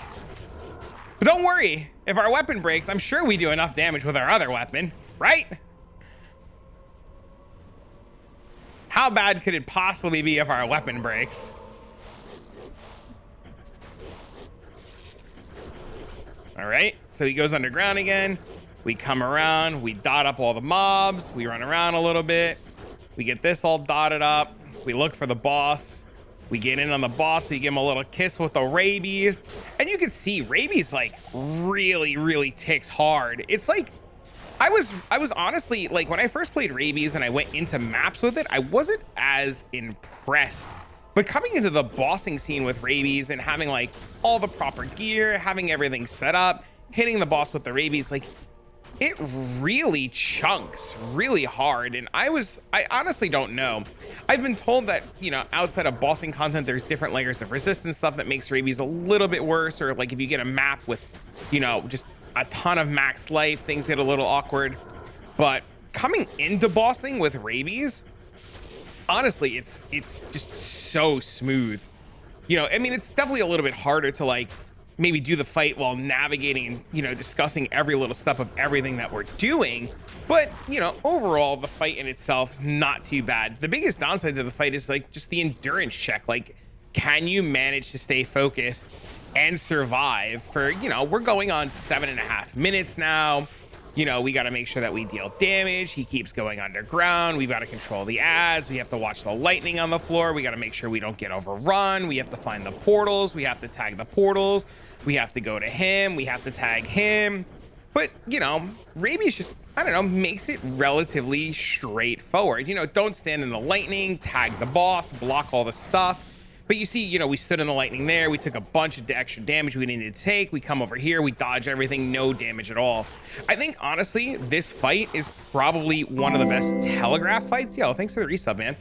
But don't worry, if our weapon breaks, I'm sure we do enough damage with our other weapon, right? How bad could it possibly be if our weapon breaks? All right, so he goes underground again. We come around, we dot up all the mobs, we run around a little bit, we get this all dotted up, we look for the boss, we get in on the boss, we give him a little kiss with the rabies, and you can see rabies like really ticks hard. It's like, I was honestly, like when I first played rabies and I went into maps with it, I wasn't as impressed. But coming into the bossing scene with rabies and having like all the proper gear, having everything set up, hitting the boss with the rabies, like it really chunks really hard. And I honestly don't know. I've been told that, you know, outside of bossing content, there's different layers of resistance stuff that makes rabies a little bit worse. Or like if you get a map with, you know, just a ton of max life, things get a little awkward. But coming into bossing with rabies, honestly, it's just so smooth. You know, I mean, it's definitely a little bit harder to like maybe do the fight while navigating and, you know, discussing every little step of everything that we're doing. But, you know, overall, the fight in itself is not too bad. The biggest downside to the fight is like just the endurance check. Like, can you manage to stay focused and survive for, you know, we're going on 7.5 minutes now. You know, we got to make sure that we deal damage. He keeps going underground. We've got to control the ads. We have to watch the lightning on the floor. We got to make sure we don't get overrun. We have to find the portals. We have to tag the portals. We have to go to him. We have to tag him. But, you know, rabies just, I don't know, makes it relatively straightforward. You know, don't stand in the lightning, tag the boss, block all the stuff. But you see, you know, we stood in the lightning there. We took a bunch of extra damage we needed to take. We come over here, we dodge everything, no damage at all. I think, honestly, this fight is probably one of the best telegraph fights. Yo, thanks for the resub, man.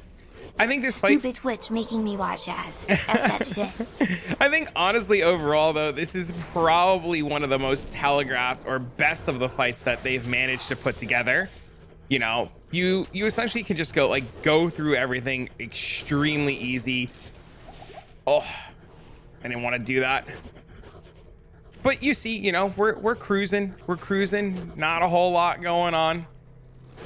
I think this fight...
Stupid Twitch making me watch ads. F that shit.
I think, honestly, overall, though, this is probably one of the most telegraphed or best of the fights that they've managed to put together. You know, you essentially can just go through everything extremely easy. Oh, I didn't want to do that. But you see, you know, we're cruising. We're cruising. Not a whole lot going on.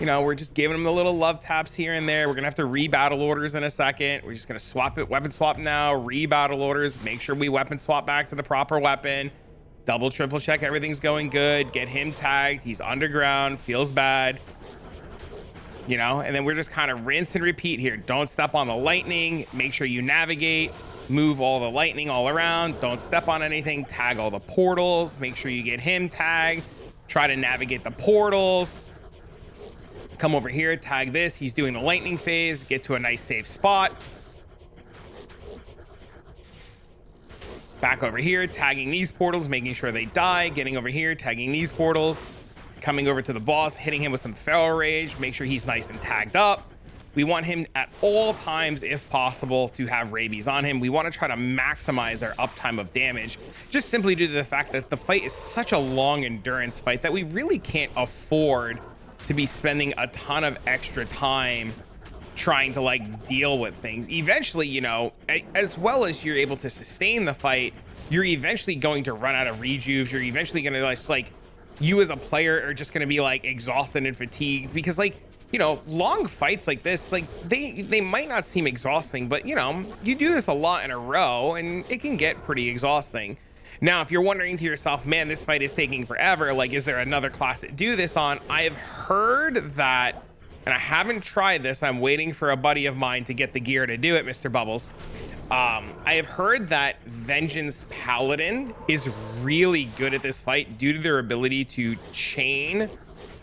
You know, we're just giving them the little love taps here and there. We're going to have to re-battle orders in a second. We're just going to swap it, weapon swap now, re-battle orders, make sure we weapon swap back to the proper weapon. Double, triple check everything's going good. Get him tagged. He's underground. Feels bad. You know, and then we're just kind of rinse and repeat here. Don't step on the lightning. Make sure you navigate. Move all the lightning all around. Don't step on anything. Tag all the portals. Make sure you get him tagged. Try to navigate the portals. Come over here, tag this. He's doing the lightning phase. Get to a nice safe spot. Back over here, tagging these portals, making sure they die. Getting over here, tagging these portals. Coming over to the boss, hitting him with some feral rage. Make sure he's nice and tagged up. We want him at all times, if possible, to have rabies on him. We want to try to maximize our uptime of damage, just simply due to the fact that the fight is such a long endurance fight that we really can't afford to be spending a ton of extra time trying to like deal with things. Eventually, you know, as well as you're able to sustain the fight, you're eventually going to run out of rejuves. You're eventually going to like you as a player are just going to be like exhausted and fatigued, because like, you know, long fights like this, like they might not seem exhausting, but you know, you do this a lot in a row and it can get pretty exhausting. Now, if you're wondering to yourself, man, this fight is taking forever, like, is there another class to do this on? I have heard that and I haven't tried this. I'm waiting for a buddy of mine to get the gear to do it, Mr. Bubbles. I have heard that Vengeance Paladin is really good at this fight due to their ability to chain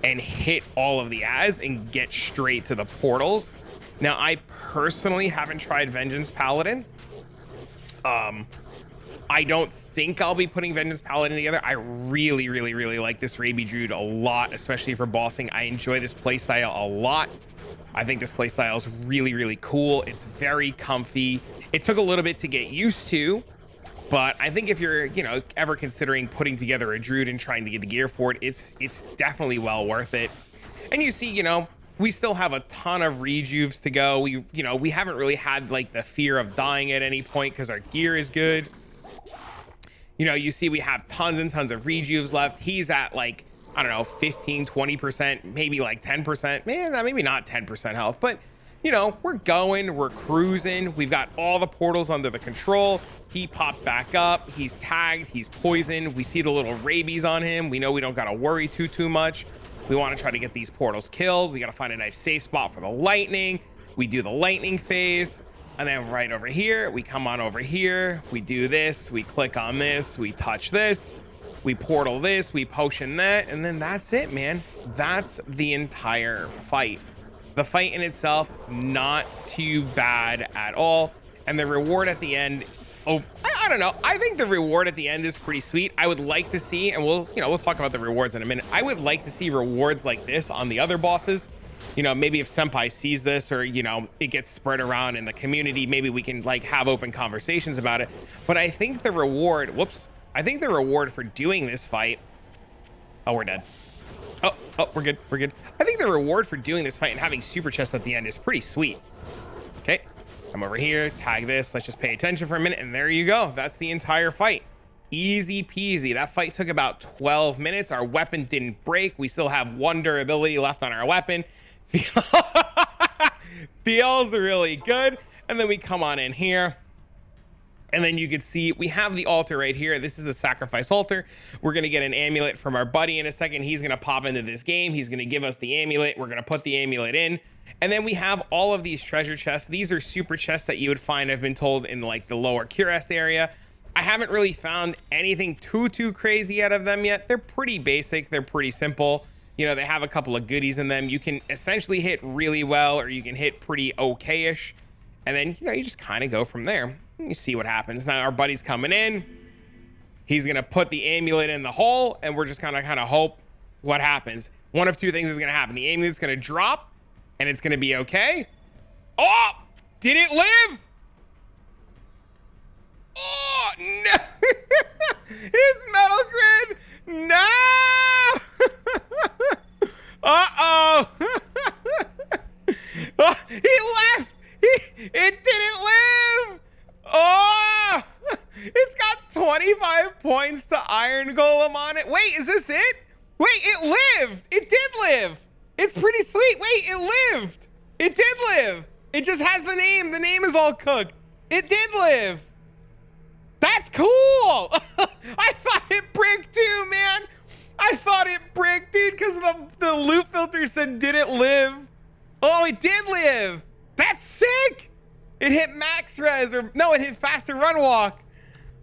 and hit all of the ads and get straight to the portals. Now, I personally haven't tried Vengeance Paladin. I don't think I'll be putting Vengeance Paladin together. I really, really, really like this Raby Druid a lot, especially for bossing. I enjoy this playstyle a lot. I think this playstyle is really, really cool. It's very comfy. It took a little bit to get used to, but I think if you're, you know, ever considering putting together a Druid and trying to get the gear for it, it's definitely well worth it. And you see, you know, we still have a ton of rejuves to go. We haven't really had like the fear of dying at any point because our gear is good. You know, you see we have tons and tons of rejuves left. He's at like, I don't know, 15, 20%, maybe like 10%. Man, maybe not 10% health, but you know, we're cruising. We've got all the portals under the control. He popped back up. He's tagged. He's poisoned. We see the little rabies on him. We know we don't got to worry too much. We want to try to get these portals killed. We got to find a nice safe spot for the lightning. We do the lightning phase. And then right over here, we come on over here. We do this. We click on this. We touch this. We portal this. We potion that. And then that's it, man. That's the entire fight. The fight in itself, not too bad at all. And the reward at the end, oh, I don't know. I think the reward at the end is pretty sweet. I would like to see, and we'll talk about the rewards in a minute. I would like to see rewards like this on the other bosses. You know, maybe if Senpai sees this, or, you know, it gets spread around in the community, maybe we can like have open conversations about it. But I think the reward, I think the reward for doing this fight, oh, we're dead. Oh, we're good. I think the reward for doing this fight and having super chests at the end is pretty sweet. Okay, come over here, tag this. Let's just pay attention for a minute, and there you go. That's the entire fight. Easy peasy. That fight took about 12 minutes. Our weapon didn't break. We still have 1 durability left on our weapon. Feels really good. And then we come on in here, and then you can see we have the altar right here. This is a sacrifice altar. We're going to get an amulet from our buddy in a second. He's going to pop into this game. He's going to give us the amulet. We're going to put the amulet in. And then we have all of these treasure chests. These are super chests that you would find, I've been told, in like the lower Curest area. I haven't really found anything too crazy out of them yet. They're pretty basic. They're pretty simple. You know, they have a couple of goodies in them. You can essentially hit really well, or you can hit pretty okay-ish. And then, you know, you just kind of go from there. You see what happens. Now our buddy's coming in. He's going to put the amulet in the hole, and we're just kind of hope what happens. One of two things is going to happen. The amulet's going to drop, and it's going to be okay. Oh, did it live? Oh, no. His metal grid. No. Uh-oh. Oh, he left. It didn't live. Oh, it's got 25 points to Iron Golem on it. Wait, is this it? Wait, it lived. It did live. It's pretty sweet. Wait, it lived. It did live. It just has the name. The name is all cooked. It did live. That's cool. I thought it bricked too, man. I thought it bricked, dude, because the loot filter said didn't live. Oh, it did live. That's sick. It hit max res, or no, it hit faster run walk.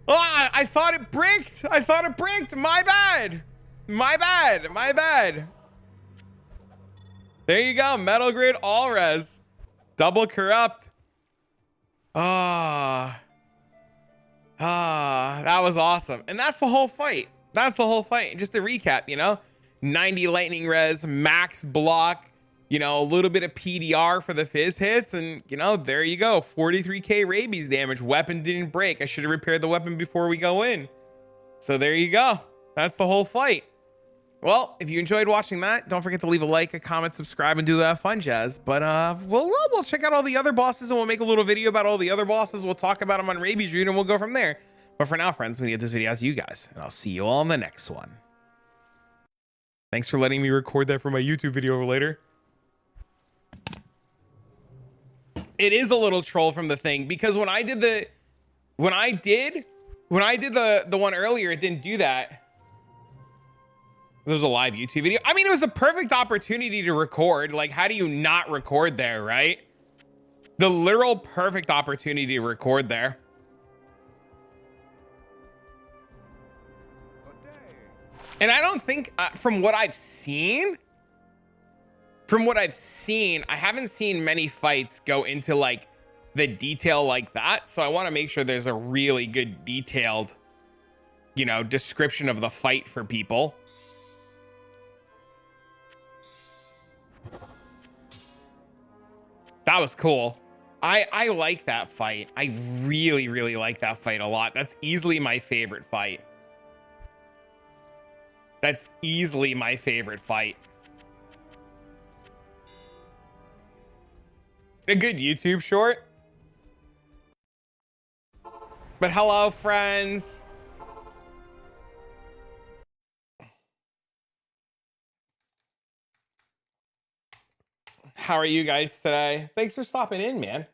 Oh, I thought it bricked. I thought it bricked. My bad. My bad. There you go. Metal Grid all res. Double corrupt. That was awesome. And that's the whole fight. Just to recap, you know, 90 lightning res, max block, you know, a little bit of PDR for the fizz hits, and, you know, there you go. 43k rabies damage. Weapon didn't break. I should have repaired the weapon before we go in. So there you go. That's the whole fight. Well, if you enjoyed watching that, don't forget to leave a like, a comment, subscribe, and do that fun jazz. But we'll check out all the other bosses, and we'll make a little video about all the other bosses. We'll talk about them on Raby Druid, and we'll go from there. But for now, friends, I'm gonna get this video out to you guys, and I'll see you all in the next one. Thanks for letting me record that for my YouTube video later. It is a little troll from the thing, because when I did the one earlier, it didn't do that. was a live YouTube video. I mean, it was the perfect opportunity to record. Like, how do you not record there, right? The literal perfect opportunity to record there.
Good day.
And I don't think, from what I've seen, I haven't seen many fights go into like the detail like that. So I want to make sure there's a really good detailed, you know, description of the fight for people. That was cool. I like that fight. I really, really like that fight a lot. That's easily my favorite fight. That's easily my favorite fight. A good YouTube short. But hello, friends. How are you guys today? Thanks for stopping in, man.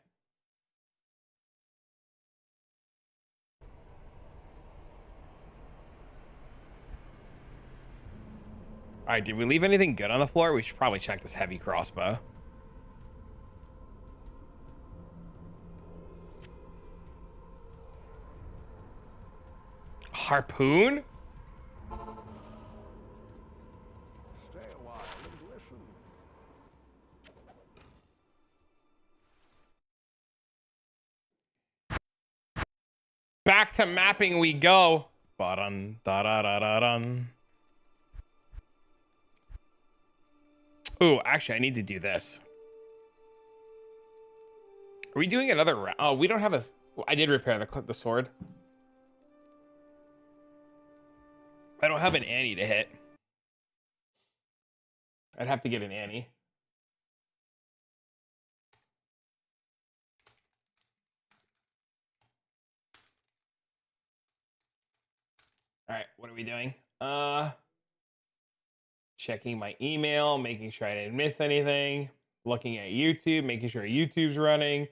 All right, did we leave anything good on the floor? We should probably check this heavy crossbow. Harpoon?
Stay a while and listen.
Back to mapping we go. Ba-dun, da-da-da-da-dun. Ooh, actually, I need to do this. Are we doing another round? Oh, we don't have a... I did repair the sword. I don't have an Annie to hit. I'd have to get an Annie. All right, what are we doing? Checking my email, making sure I didn't miss anything, looking at YouTube, making sure YouTube's running,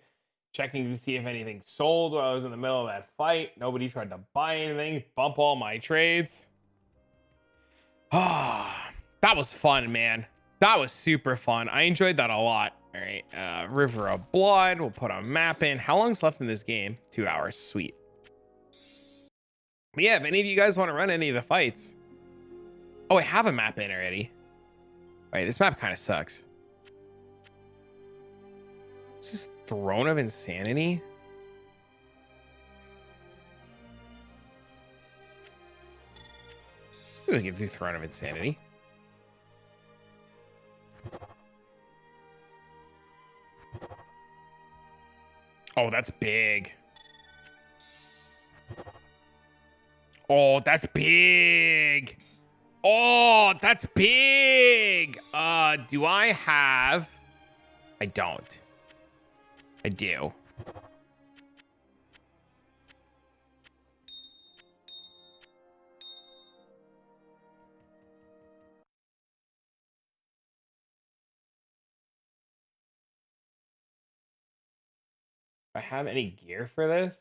checking to see if anything sold while I was in the middle of that fight. Nobody tried to buy anything, bump all my trades. Ah, that was fun, man. That was super fun. I enjoyed that a lot. All right, River of Blood. We'll put a map in. How long's left in this game? 2 hours. Sweet. But yeah, if any of you guys want to run any of the fights. Oh, I have a map in already. Wait, this map kind of sucks. Is this Throne of Insanity? We can do Throne of Insanity. Oh, that's big. Oh, that's big. Oh, that's big. Do I have... I don't. I do. Do I have any gear for this?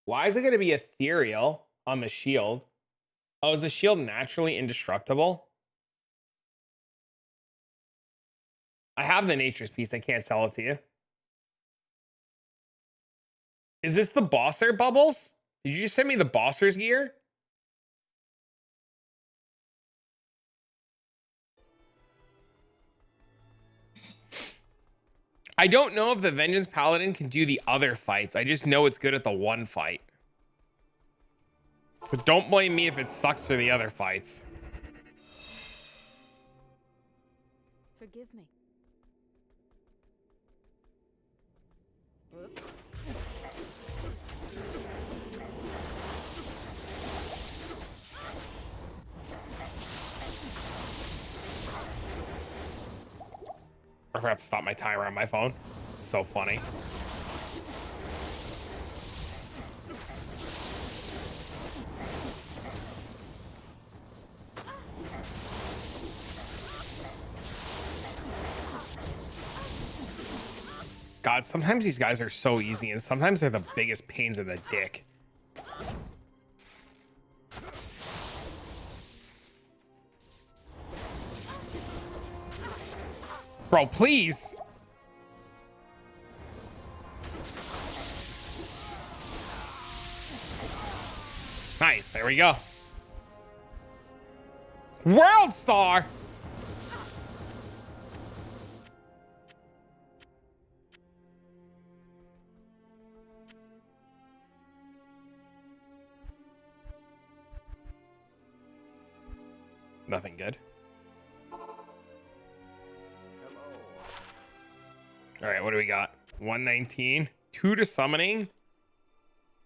Why is it going to be ethereal on the shield? Oh, is the shield naturally indestructible? I have the nature's piece. I can't sell it to you. Is this the Bosser bubbles? Did you just send me the Bosser's gear? I don't know if the Vengeance Paladin can do the other fights. I just know it's good at the one fight. But don't blame me if it sucks for the other fights.
Forgive me. Oops.
I forgot to stop my timer on my phone. It's so funny. God, sometimes these guys are so easy and sometimes they're the biggest pains in the dick. Bro, please. Nice, there we go. World Star. Nothing good. All right, what do we got? 119, 2 to summoning.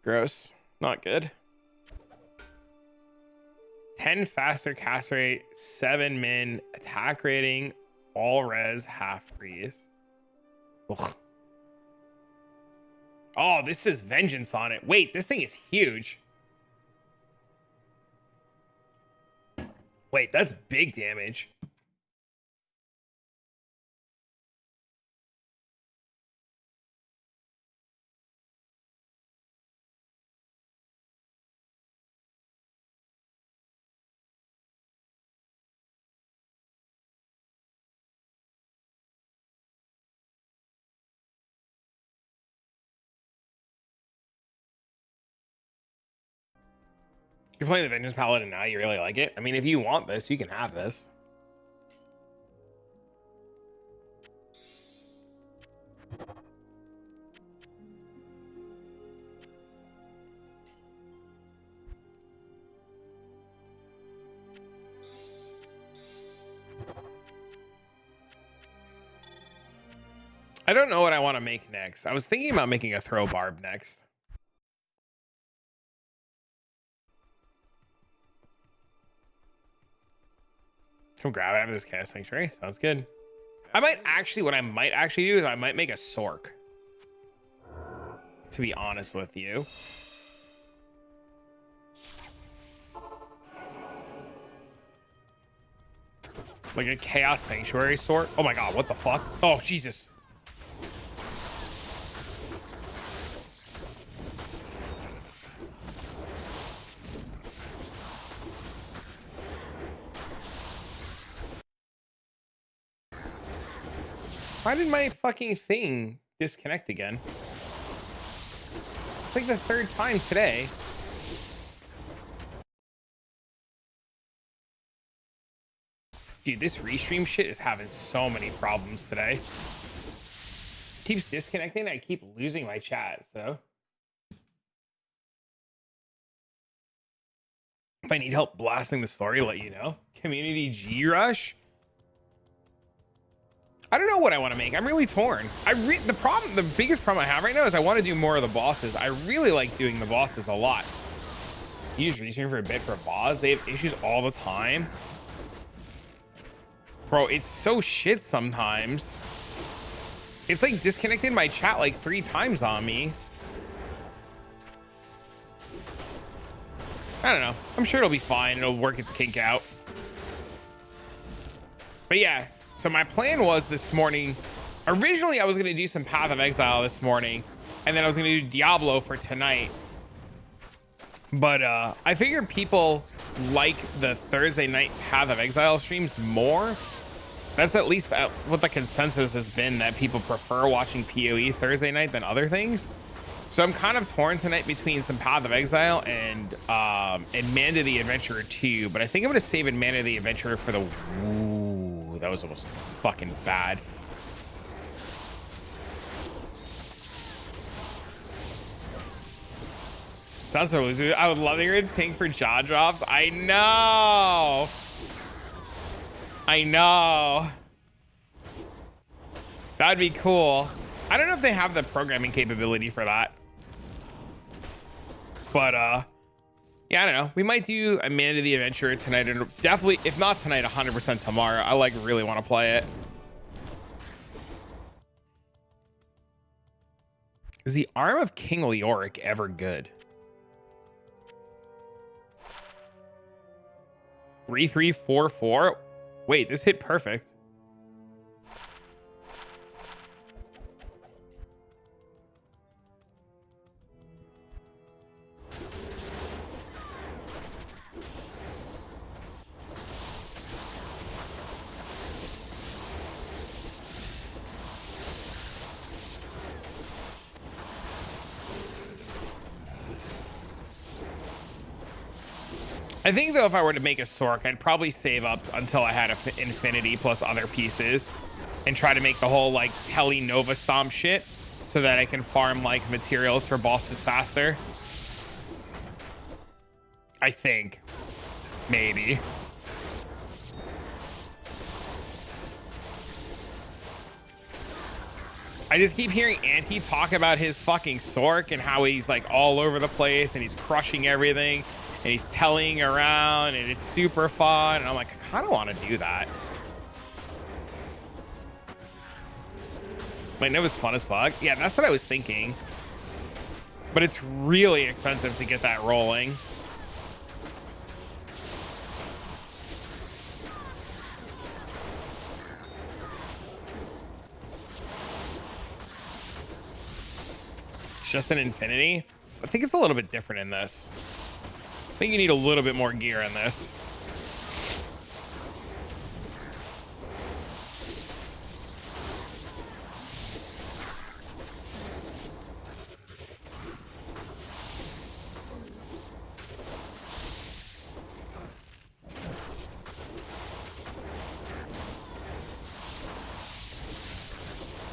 Gross, not good. 10 faster cast rate, 7 min, attack rating, all res, half freeze. Ugh. Oh, this is vengeance on it. Wait, this thing is huge. Wait, that's big damage. You're playing the Vengeance Paladin now, you really like it? I mean, if you want this, you can have this. I don't know what I want to make next. I was thinking about making a throw barb next. Come grab it out of this Chaos Sanctuary. Sounds good. I might actually, what I might actually do is I might make a Sork. To be honest with you. Like a Chaos Sanctuary Sork. Oh my god, what the fuck? Oh, Jesus. Why did my fucking thing disconnect again? It's like the 3rd time today. Dude, this restream shit is having so many problems today. It keeps disconnecting. I keep losing my chat, so. If I need help blasting the story, let you know. Community G Rush. I don't know what I want to make. I'm really torn. The biggest problem I have right now is I want to do more of the bosses. I really like doing the bosses a lot. Use restream for a bit for a boss. They have issues all the time. Bro, it's so shit sometimes. It's like disconnected my chat like 3 times on me. I don't know. I'm sure it'll be fine. It'll work its kink out. But yeah. So my plan was this morning, originally I was going to do some Path of Exile this morning, and then I was going to do Diablo for tonight. But I figured people like the Thursday night Path of Exile streams more. That's at least what the consensus has been, that people prefer watching PoE Thursday night than other things. So I'm kind of torn tonight between some Path of Exile and Manda the Adventurer 2, but I think I'm going to save Manda the Adventurer for the... Ooh, that was almost fucking bad. Sounds so loser. I would love to hear a tank for jaw drops. I know. I know. That'd be cool. I don't know if they have the programming capability for that. But yeah, I don't know. We might do Amanda the Adventurer tonight, and definitely, if not tonight, 100% tomorrow. I like really want to play it. Is the Arm of King Leoric ever good? 3344. Wait, this hit perfect. I think though, if I were to make a Sork, I'd probably save up until I had a Infinity plus other pieces and try to make the whole like Tele Nova Stomp shit so that I can farm like materials for bosses faster. I think. Maybe. I just keep hearing Auntie talk about his fucking Sork and how he's like all over the place and he's crushing everything and he's telling around and it's super fun. And I'm like, I kind of want to do that. Like, it was fun as fuck. Yeah, that's what I was thinking. But it's really expensive to get that rolling. Just an Infinity. I think it's a little bit different in this. I think you need a little bit more gear in this.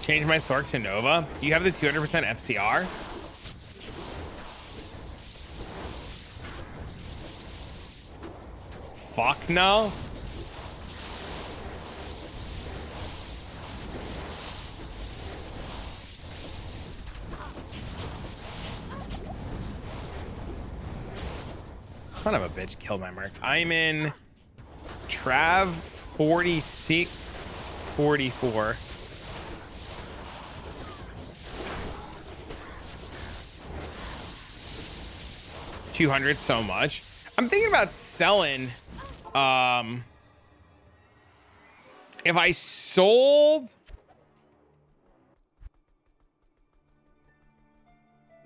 Change my Sork to Nova. You have the 200% FCR. Fuck no. Son of a bitch killed my mark. I'm in Trav 46, 44. 200 so much. I'm thinking about selling. If I sold,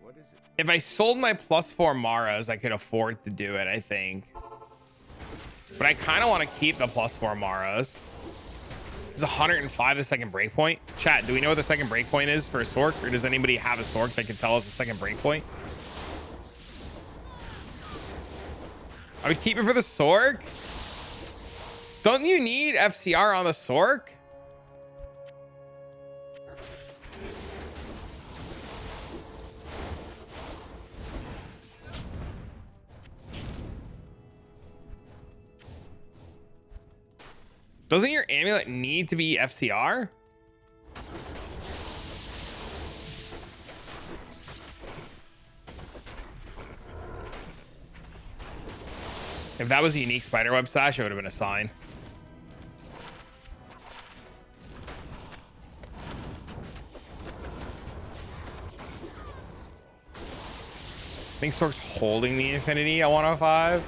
What is it?
if I sold my +4 Maras, I could afford to do it, I think. But I kind of want to keep the +4 Maras. It's 105 the second breakpoint. Chat, do we know what the second breakpoint is for a Sork, or does anybody have a Sork that can tell us the second breakpoint? I would keep it for the Sork. Don't you need FCR on the Sork? Doesn't your amulet need to be FCR? If that was a unique spiderweb sash, it would have been a sign. I think Sork's holding the Infinity at 105.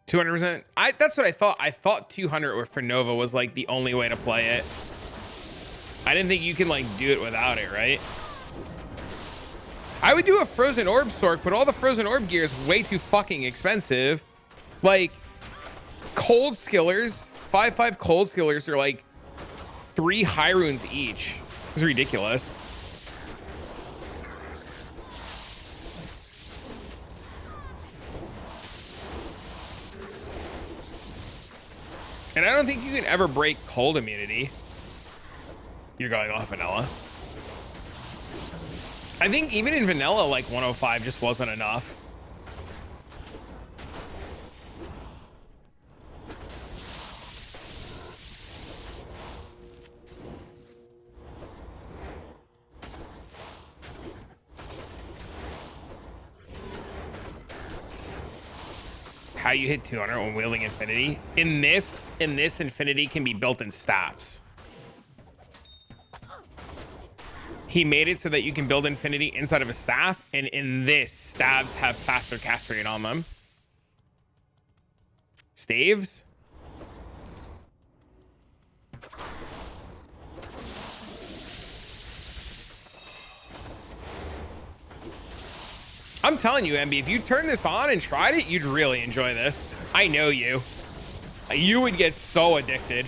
$200%. That's what I thought. I thought 200 for Nova was like the only way to play it. I didn't think you can like do it without it, right? I would do a Frozen Orb Sork, but all the Frozen Orb gear is way too fucking expensive. Like, Cold Skillers, 5/5 Cold Skillers are like 3 high runes each. It's ridiculous. And I don't think you can ever break cold immunity. You're going off vanilla. I think even in vanilla, like 105 just wasn't enough. How you hit 200 when wielding Infinity. In this Infinity can be built in staffs. He made it so that you can build Infinity inside of a staff, and in this, staves have faster cast rate on them. Staves? I'm telling you, MB, if you turn this on and tried it, you'd really enjoy this. I know you. You would get so addicted.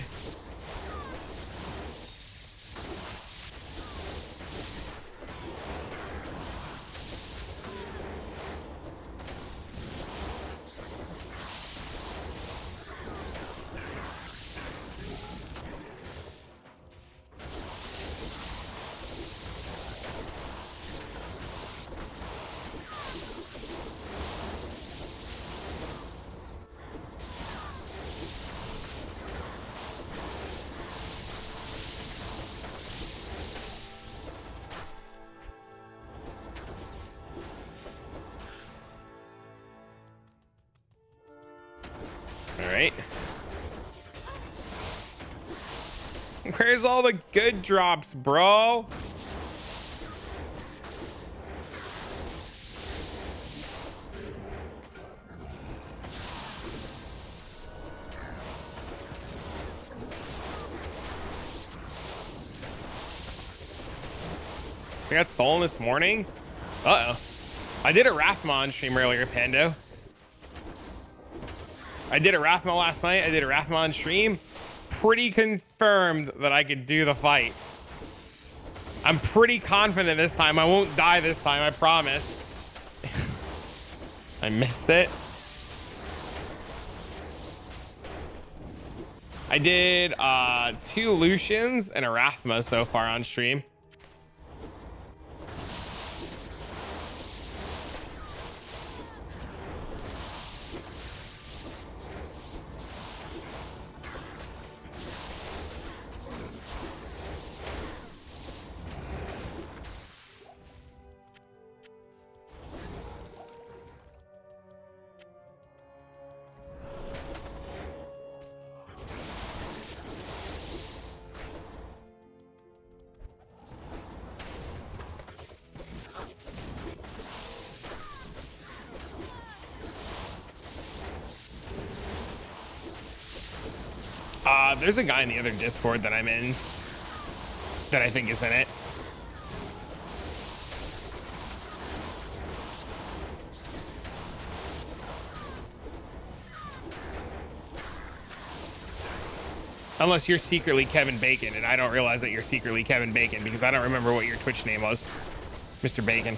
All right. Where's all the good drops, bro? I got stolen this morning. Uh-oh. I did a Rathmon stream earlier, Pando. I did a Rathmon last night. I did a Rathmon stream. Pretty confirmed that I could do the fight. I'm pretty confident this time. I won't die this time, I promise. I missed it. I did 2 Lucians and a Rathma so far on stream. There's a guy in the other Discord that I'm in that I think is in it. Unless you're secretly Kevin Bacon, and I don't realize that you're secretly Kevin Bacon because I don't remember what your Twitch name was, Mr. Bacon.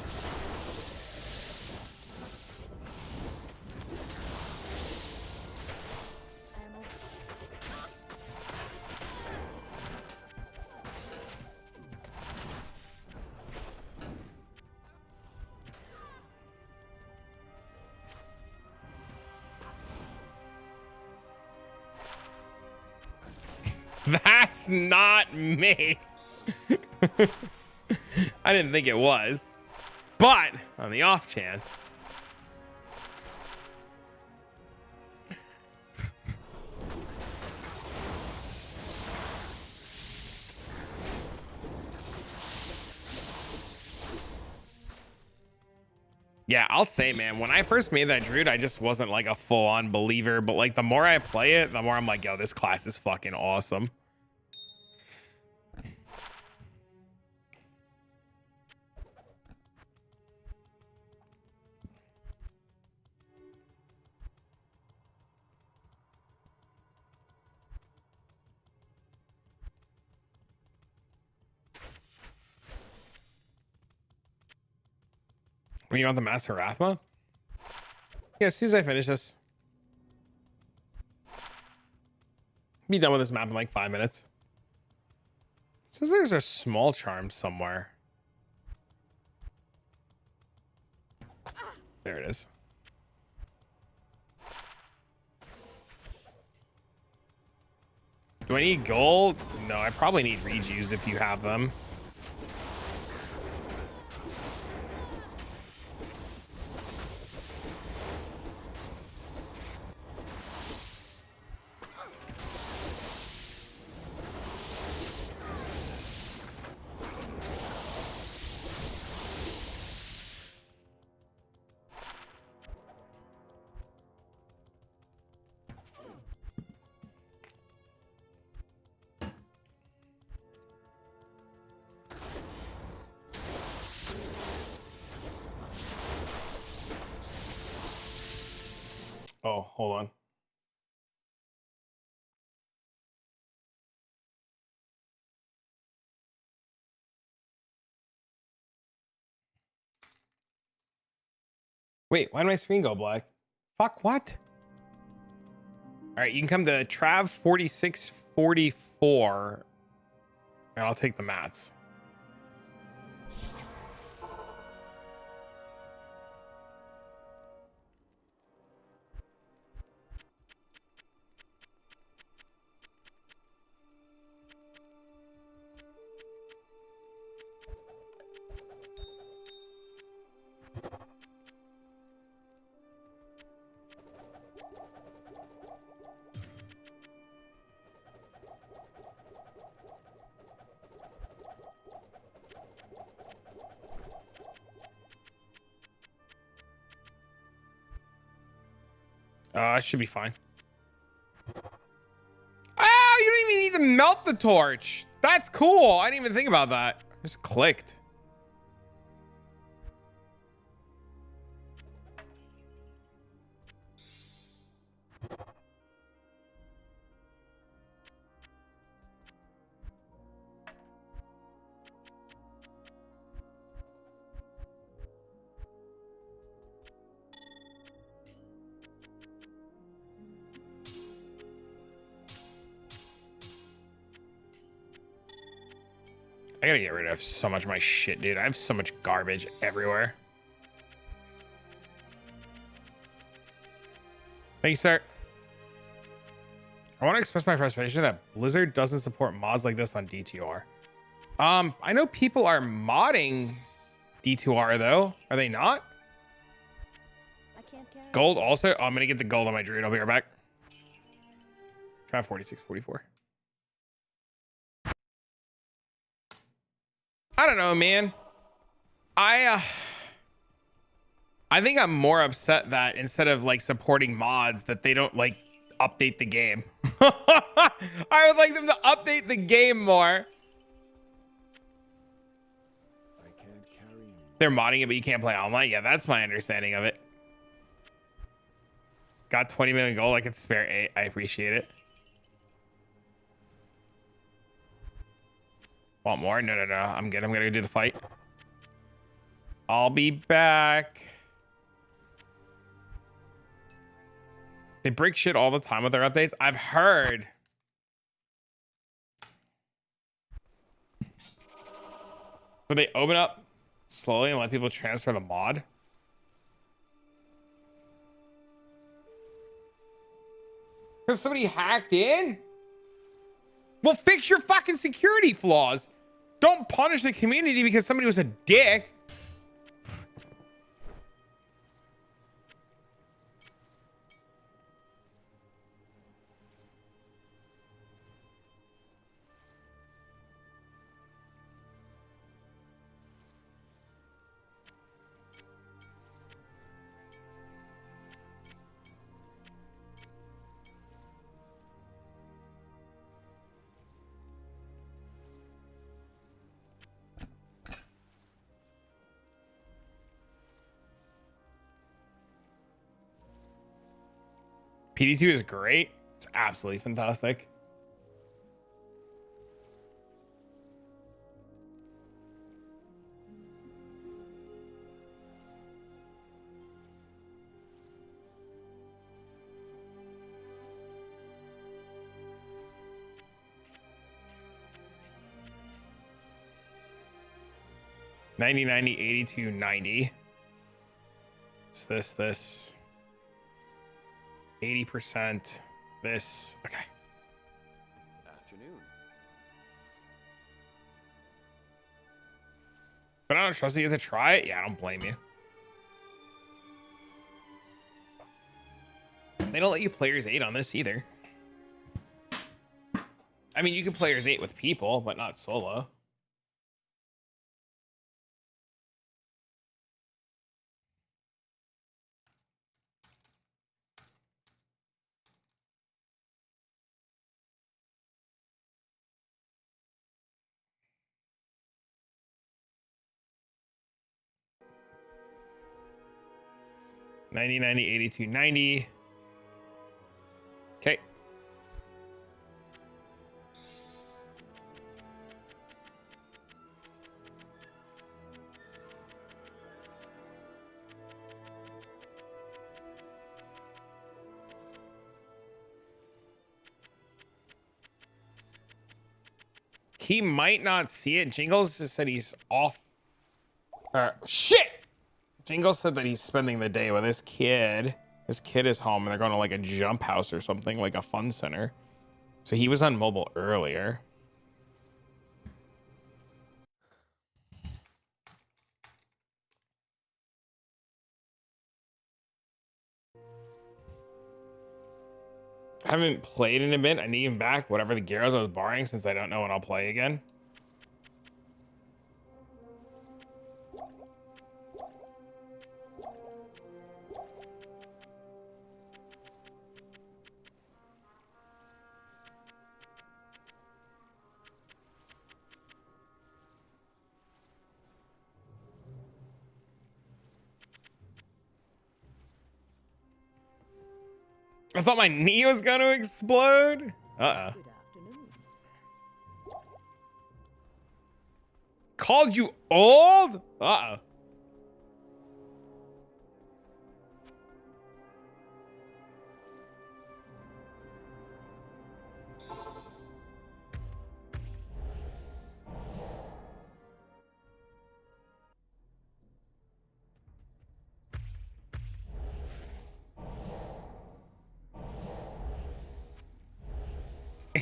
That's not me. I didn't think it was, but on the off chance. Yeah, I'll say, man, when I first made that Druid, I just wasn't like a full-on believer, but like the more I play it, the more I'm like, yo, this class is fucking awesome. When you want the Master Rathma? Yeah, as soon as I finish this. Be done with this map in like 5 minutes. Says there's a small charm somewhere. There it is. Do I need gold? No, I probably need rejuice if you have them. Oh, hold on. Wait, why did my screen go black? Fuck, what? All right, you can come to Trav 4644, and I'll take the mats. It should be fine. Oh, you don't even need to melt the torch. That's cool. I didn't even think about that. Just clicked. I gotta get rid of so much of my shit, dude. I have so much garbage everywhere. Thank you, sir. I want to express my frustration that Blizzard doesn't support mods like this on D2R. I know people are modding D2R though. Are they not?
I can't carry
Gold also? Oh, I'm gonna get the gold on my druid. I'll be right back. Try 4644. I don't know, man. I think I'm more upset that instead of like supporting mods that they don't like update the game. I would like them to update the game more.
I can't carry you.
They're modding it, but you can't play online. Yeah, that's my understanding of it. Got 20 million gold. I could spare 8. I appreciate it. Want more? No. I'm good. I'm gonna go do the fight. I'll be back. They break shit all the time with their updates. I've heard. Would they open up slowly and let people transfer the mod? Because somebody hacked in? Well, fix your fucking security flaws. Don't punish the community because somebody was a dick. pd2 is great. It's absolutely fantastic. $90, $90, $82, $90. It's this 80%. This. Okay.
Afternoon.
But I don't trust you to try it. Yeah, I don't blame you. They don't let you players 8 on this either. I mean, you can players 8 with people, but not solo. $90, $90, $82, $90. Okay. He might not see it. Jingles just said he's off. Shit! Jingles said that he's spending the day with his kid. His kid is home and they're going to like a jump house or something, like a fun center. So he was on mobile earlier. I haven't played in a bit. I need him back. Whatever the Gyros I was borrowing, since I don't know when I'll play again. I thought my knee was going to explode. Uh-oh.
Good afternoon.
Called you old? Uh-oh.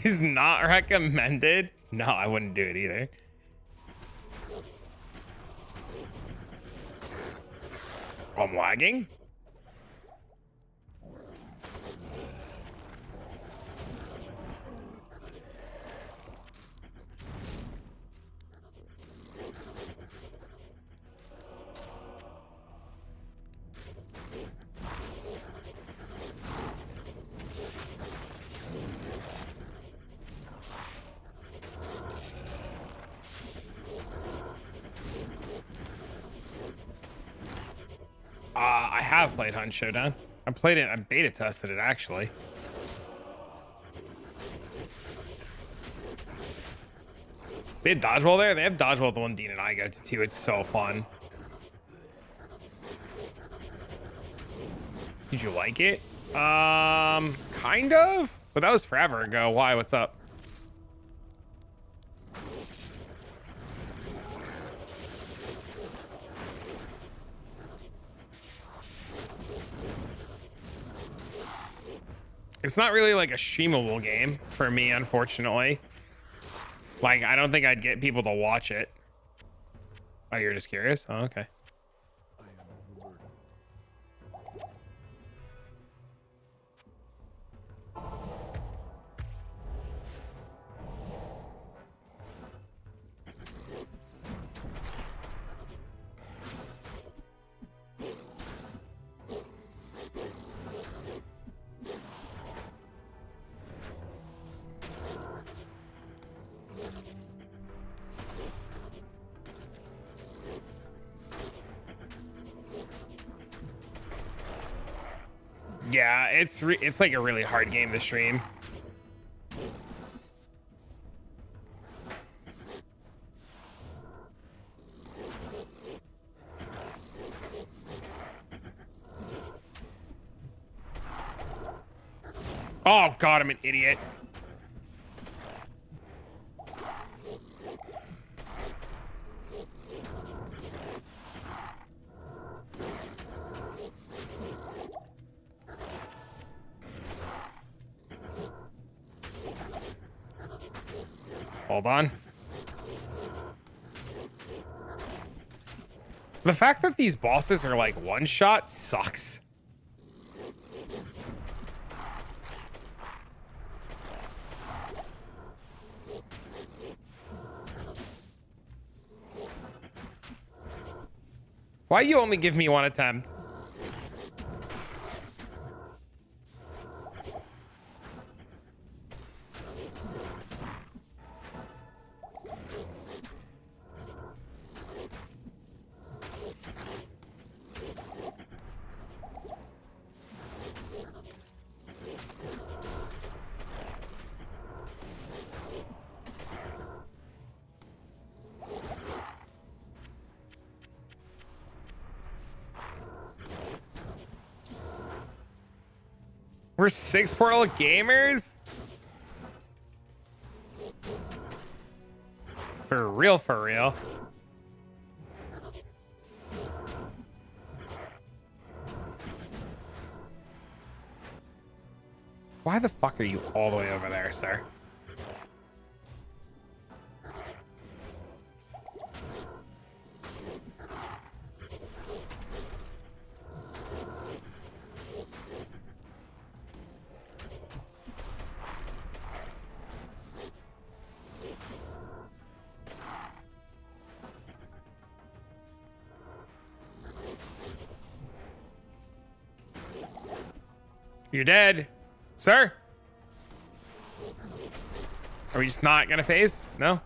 Is not recommended. No, I wouldn't do it either. I'm lagging. I have played Hunt Showdown. I played it. I beta tested it actually. They had dodgeball there. They have dodgeball the one Dean and I go to too. It's so fun. Did you like it? Kind of. But that was forever ago. Why? What's up? It's not really like a streamable game for me, unfortunately. Like, I don't think I'd get people to watch it. Oh, you're just curious? Oh, okay.
I am overburdened.
Yeah, it's like a really hard game to stream. Oh God, I'm an idiot. Hold on. The fact that these bosses are like one shot sucks. Why you only give me one attempt? We're 6 Portal gamers? For real, for real. Why the fuck are you all the way over there, sir? You're dead, sir. Are we just not gonna phase? No.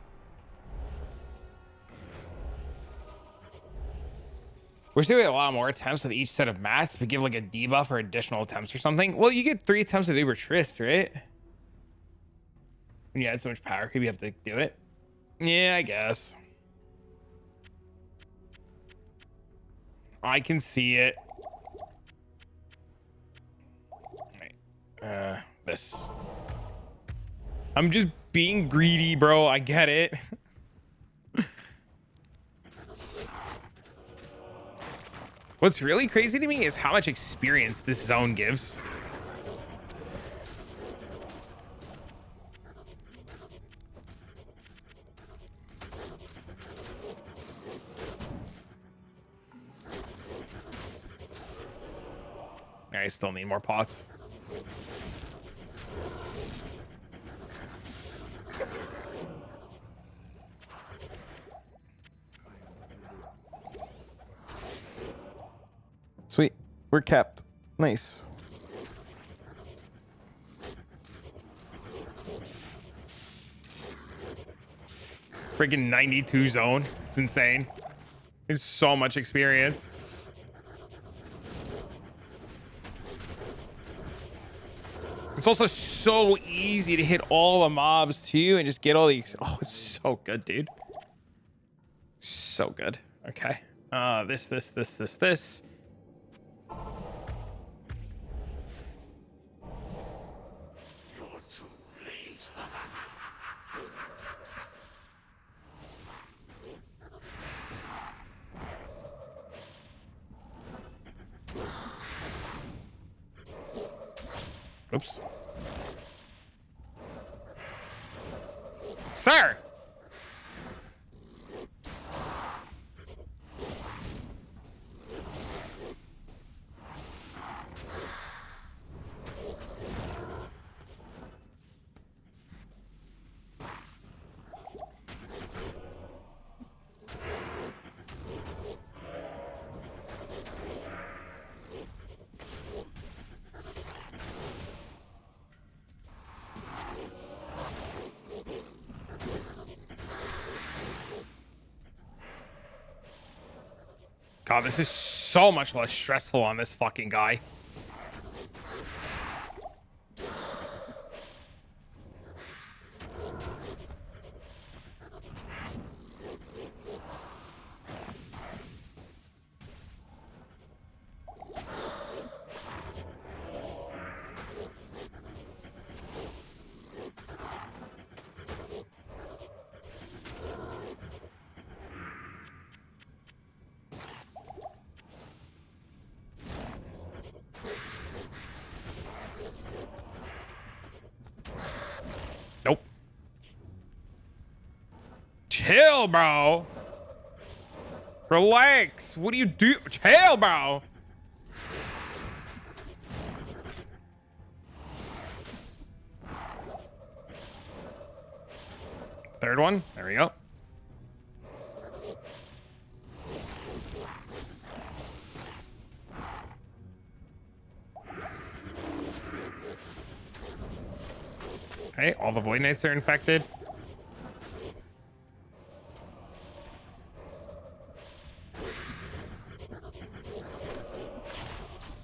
Wish there were a lot more attempts with each set of mats, but give like a debuff or additional attempts or something. Well, you get 3 attempts with Uber Trist, right? When you add so much power creep, you have to do it. Yeah, I guess. I can see it. This. I'm just being greedy, bro. I get it. What's really crazy to me is how much experience this zone gives. I still need more pots. Sweet. We're capped. Nice. Freaking 92 zone. It's insane. It's so much experience. It's also so easy to hit all the mobs too and just get all these. Oh, it's so good, dude. So good. Okay. This. Oops. Sir! God, this is so much less stressful on this fucking guy. Nope. Chill, bro. Relax. What do you do? Chill, bro. Third one. There we go. Okay, all the Void Knights are infected.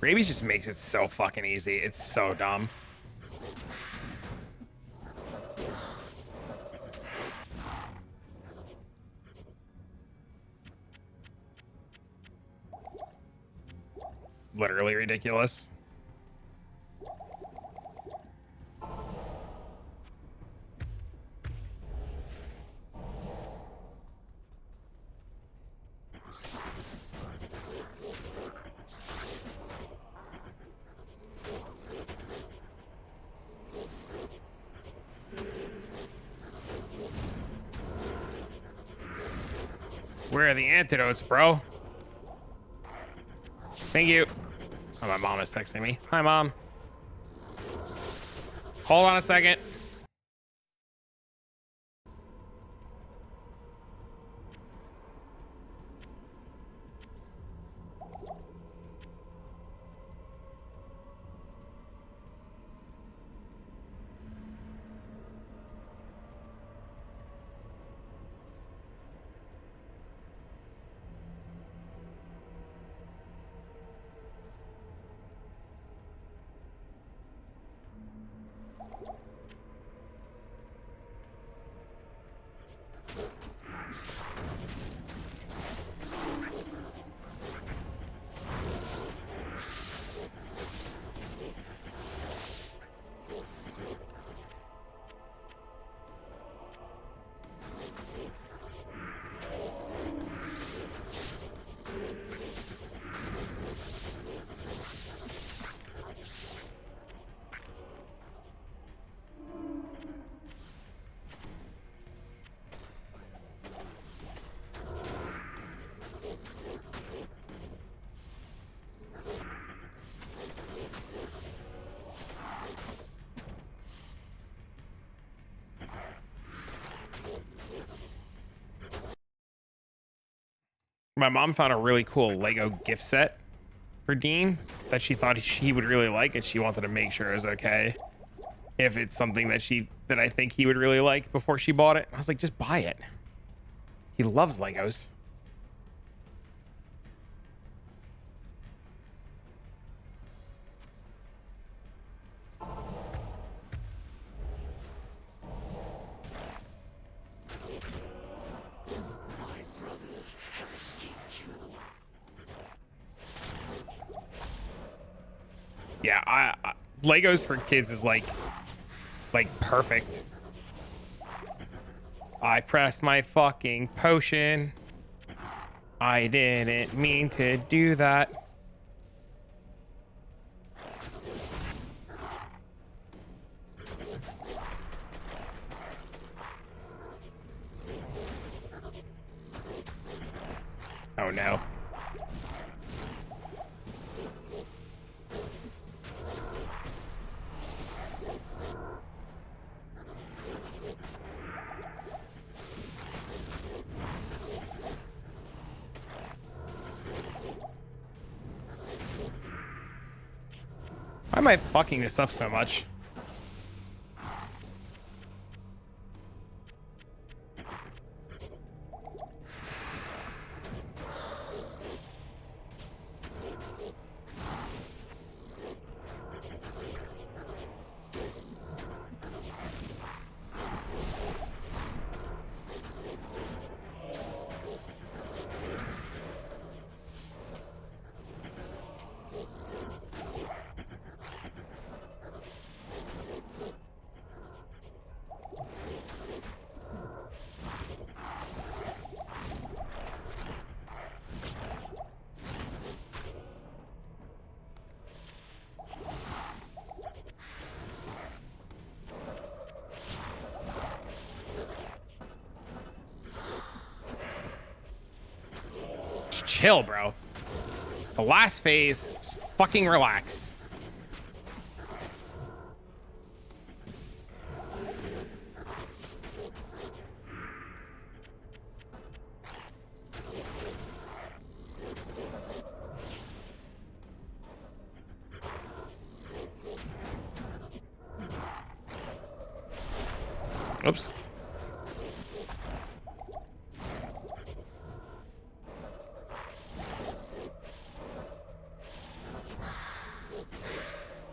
Rabies just makes it so fucking easy. It's so dumb. Literally ridiculous. Where are the antidotes, bro? Thank you. Oh, my mom is texting me. Hi, Mom. Hold on a second. My mom found a really cool Lego gift set for Dean that she thought he would really like, and she wanted to make sure it was okay if it's something that I think he would really like before she bought it. I was like, just buy it. He loves Legos. Yeah, I Legos for kids is like perfect. I pressed my fucking potion. I didn't mean to do that. Oh no. Why am I fucking this up so much? Chill, bro. The last phase, just fucking relax. Oops.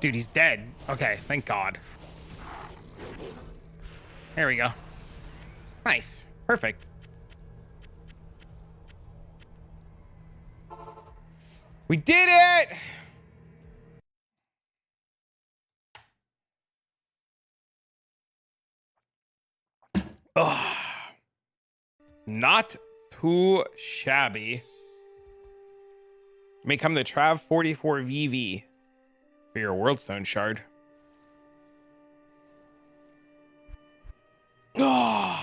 Dude, he's dead. Okay, thank God. There we go. Nice. Perfect. We did it! Ugh. Not too shabby. You may come to Trav 44 VV for your Worldstone shard. Oh,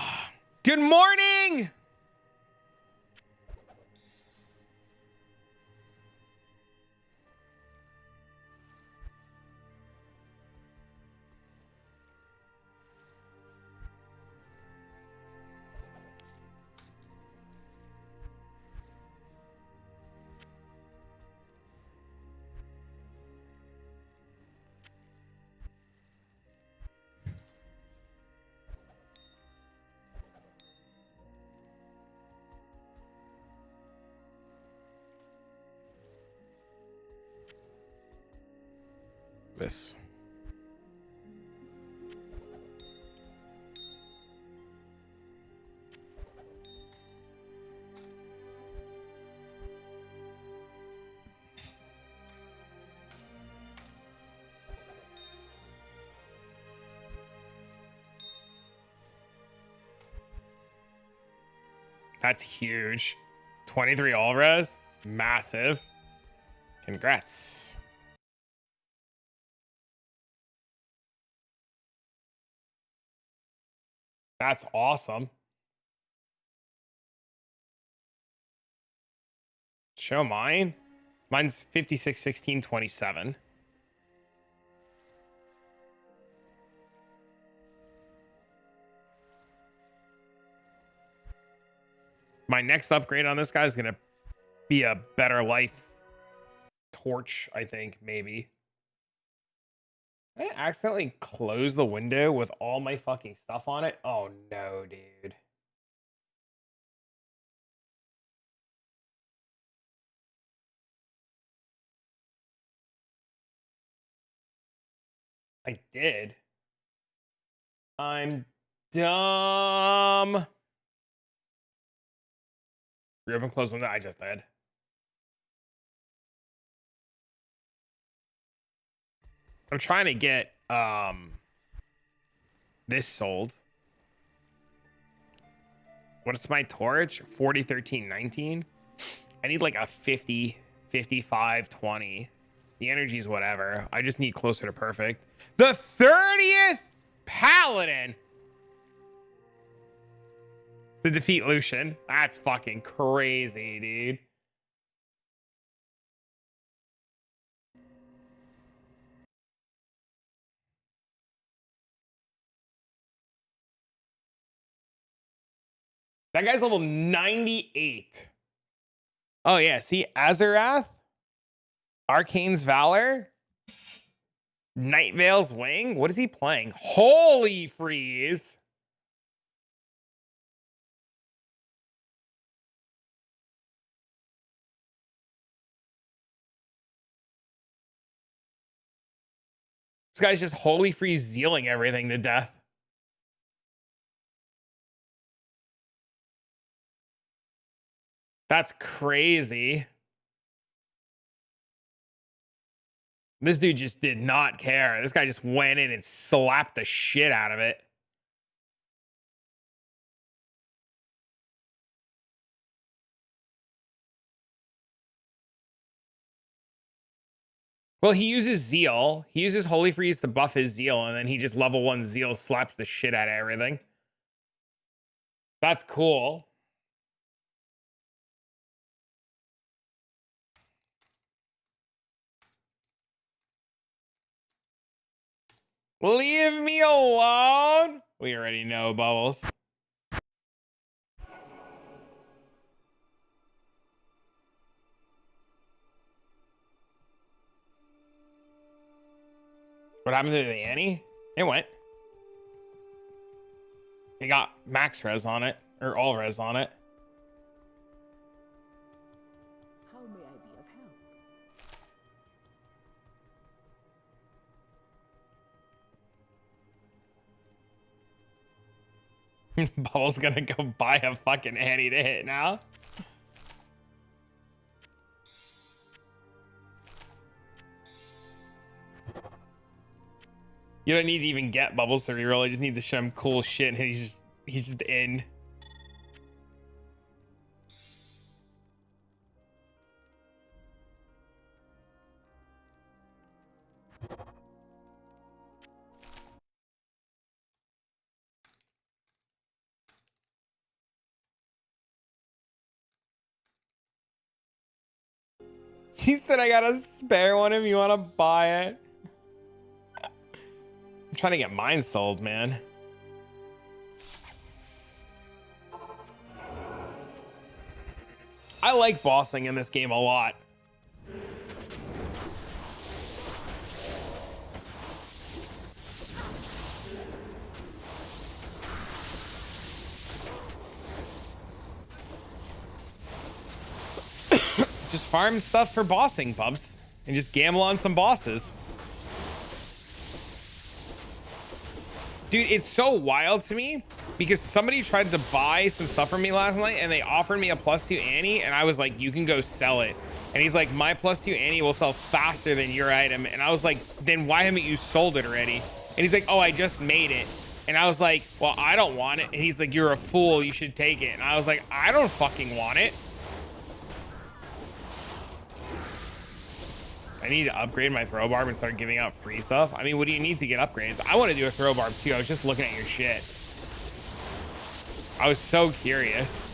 good morning! this. That's huge. 23 all res, massive. Congrats. That's awesome. Show mine. Mine's 56, 16, 27. My next upgrade on this guy is gonna be a better life torch, I think, maybe. Did I accidentally close the window with all my fucking stuff on it? Oh no, dude. I did. I'm dumb. Reopen, close window. I just did. I'm trying to get this sold. What's my torch? 40, 13, 19. I need like a 50, 55, 20. The energy's whatever. I just need closer to perfect. The 30th Paladin to defeat Lucian. That's fucking crazy, dude. That guy's level 98. Oh, yeah. See, Azarath, Arcane's Valor, Night Veil's Wing. What is he playing? Holy freeze. This guy's just holy freeze zealing everything to death. That's crazy. This dude just did not care. This guy just went in and slapped the shit out of it. Well, he uses Zeal. He uses Holy Freeze to buff his Zeal, and then he just level 1 Zeal slaps the shit out of everything. That's cool. Leave me alone. We already know, Bubbles. What happened to the Annie? It went. It got max res on it, or all res on it.
How may I be of help?
Bubbles gonna go buy a fucking Annie to hit now. You don't need to even get Bubbles to reroll. You just need to show him cool shit, and he's just in. He said, I got a spare one if you want to buy it. I'm trying to get mine sold, man. I like bossing in this game a lot. Just farm stuff for bossing, Bubs, and just gamble on some bosses. Dude, it's so wild to me because somebody tried to buy some stuff from me last night and they offered me a +2 Annie, and I was like, you can go sell it. And he's like, my +2 Annie will sell faster than your item. And I was like, then why haven't you sold it already? And he's like, oh, I just made it. And I was like, well, I don't want it. And he's like, you're a fool, you should take it. And I was like, I don't fucking want it. I need to upgrade my throw barb and start giving out free stuff. I mean, what do you need to get upgrades? I want to do a throw barb too. I was just looking at your shit. I was so curious.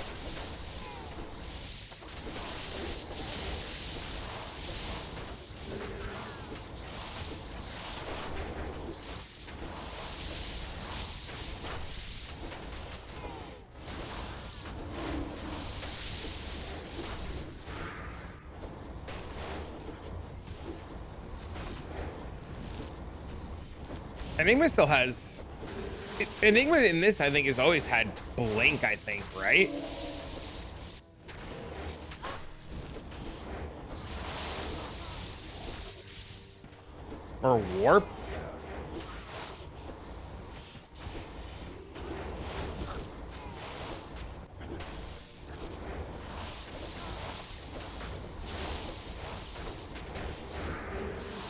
Enigma still has... Enigma in this, I think, has always had blink, I think, right? Or warp?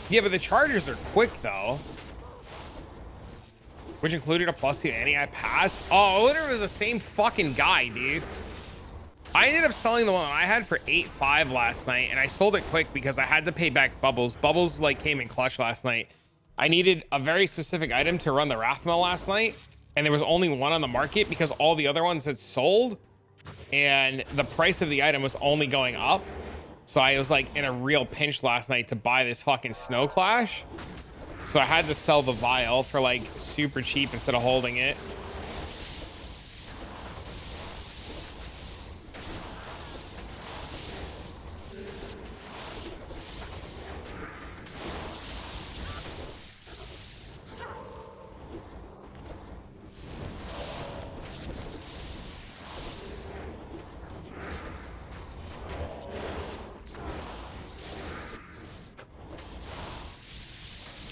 Yeah, but the chargers are quick, though. Which included a +2 Annie. I passed. Oh, I wonder if it was the same fucking guy, dude. I ended up selling the one I had for 8.5 last night, and I sold it quick because I had to pay back Bubbles. Bubbles like came in clutch last night. I needed a very specific item to run the Wrathmill last night, and there was only one on the market because all the other ones had sold, and the price of the item was only going up. So I was like in a real pinch last night to buy this fucking Snow Clash. So I had to sell the vial for like super cheap instead of holding it.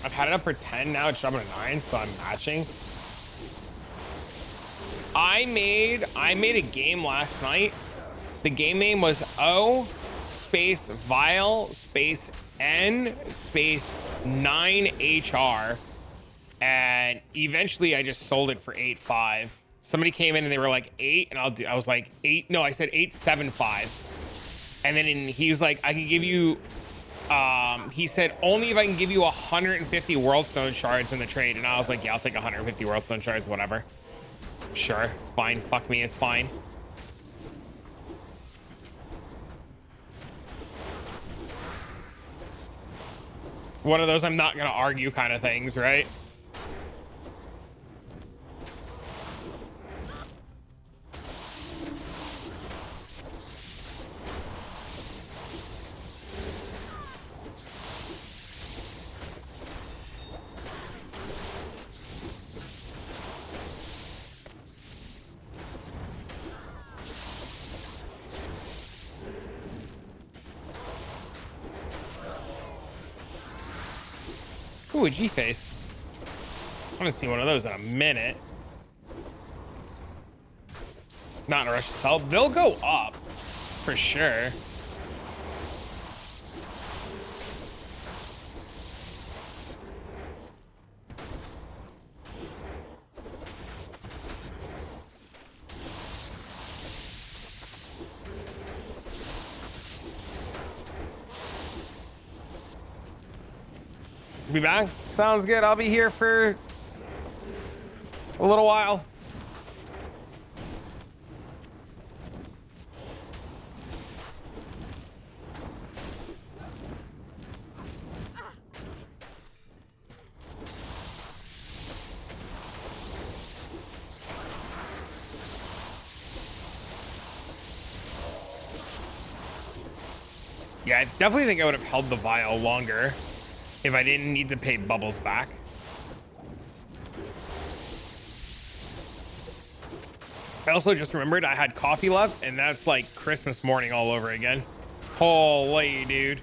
I've had it up for 10 now. It's dropping to 9, so I'm matching. I made a game last night. The game name was O space vial space N space 9HR, and eventually I just sold it for 8.5. Somebody came in and they were like 8, and I was like 8. No, I said 8.75, and then he was like, I can give you. He said only if I can give you 150 Worldstone shards in the trade, and I was like, yeah, I'll take 150 Worldstone shards, whatever. Sure, fine, fuck me, it's fine. One of those I'm not gonna argue kind of things, right? Ooh, a G-face. I haven't seen one of those in a minute. Not in a rush to sell. They'll go up, for sure. Be back. Sounds good. I'll be here for a little while. Yeah, I definitely think I would have held the vial longer if I didn't need to pay Bubbles back. I also just remembered I had coffee left, and that's like Christmas morning all over again. Holy dude.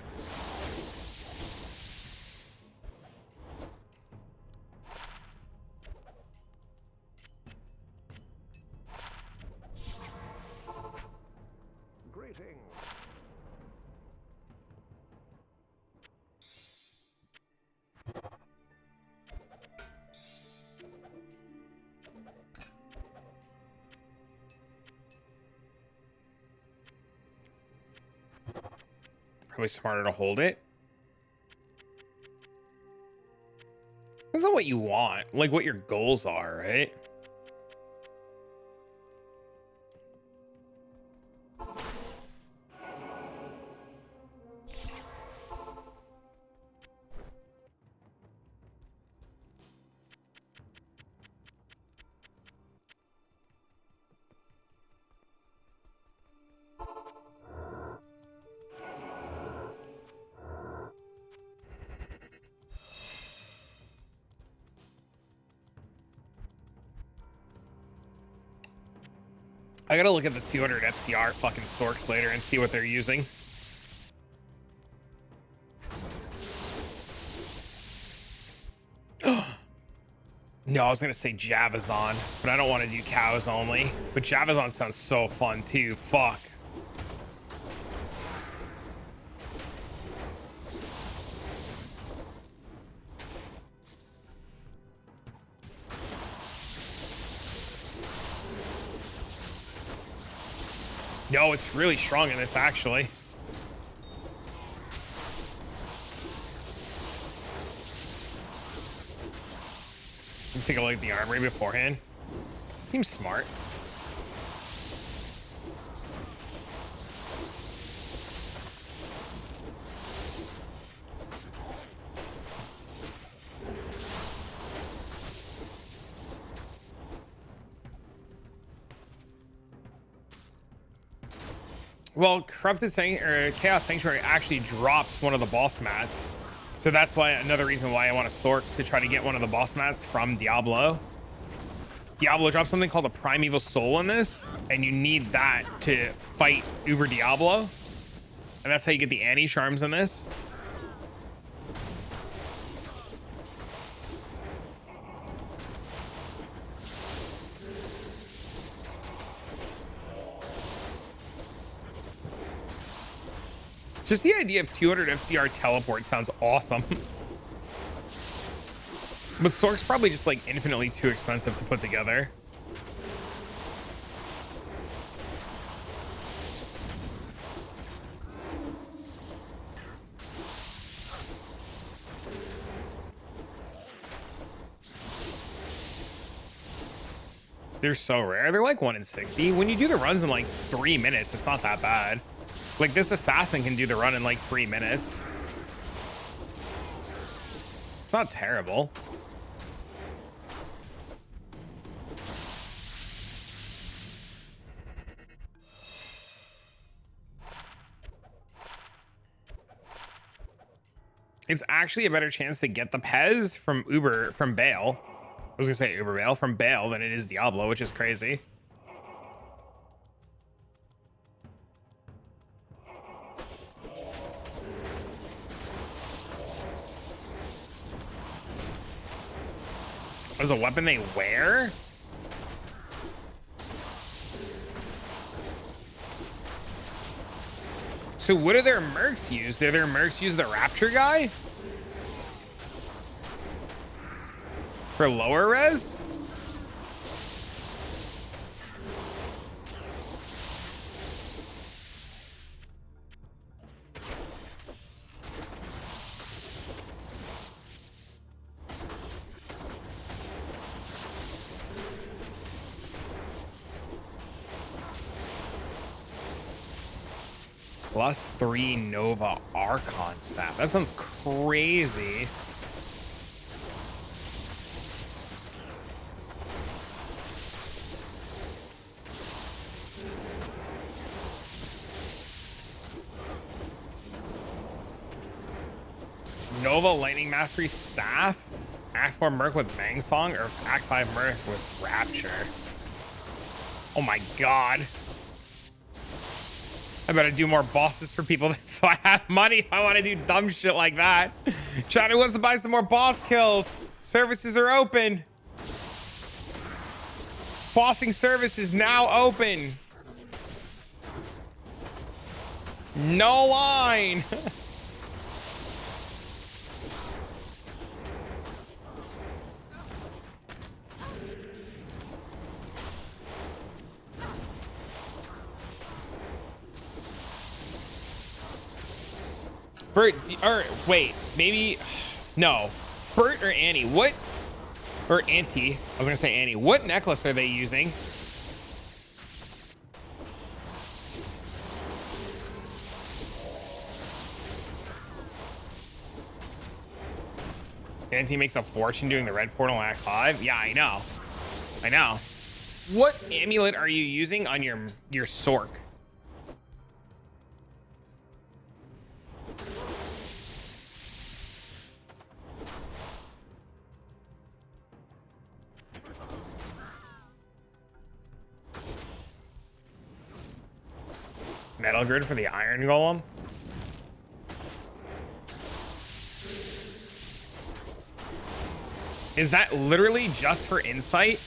Probably smarter to hold it. Depends on what you want, like what your goals are, right? I gotta look at the 200 FCR fucking Sorks later and see what they're using. No, I was gonna say Javazon, but I don't want to do cows only. But Javazon sounds so fun too. Fuck. No, it's really strong in this actually. Let me take a look at the armory beforehand. Seems smart. Well, Chaos Sanctuary actually drops one of the boss mats. So that's why another reason why I want to Sork to try to get one of the boss mats from Diablo. Diablo drops something called a Primeval Soul in this, and you need that to fight Uber Diablo. And that's how you get the anti-charms in this. Just the idea of 200 FCR teleport sounds awesome. But Sork's probably just like infinitely too expensive to put together. They're so rare. They're like 1 in 60. When you do the runs in like 3 minutes, it's not that bad. Like this assassin can do the run in like 3 minutes. It's not terrible. It's actually a better chance to get the Pez from Bale. I was gonna say Uber Bale from Bale than it is Diablo, which is crazy. There's a weapon they wear? So what do their mercs use? Do their mercs use the Rapture guy? For lower res? +3 Nova Archon staff. That sounds crazy. Nova Lightning Mastery staff? Act 4 Merc with Bang Song or Act 5 Merc with Rapture? Oh my god. I better do more bosses for people so I have money if I want to do dumb shit like that. Chat, who wants to buy some more boss kills? Services are open. Bossing service is now open. No line. Bert, or wait, maybe, no. Bert or Annie, what, or Auntie, I was gonna say Annie, what necklace are they using? Auntie makes a fortune doing the red portal in Act 5? Yeah, I know. I know. What amulet are you using on your Sork? Metal grid for the iron golem? Is that literally just for insight?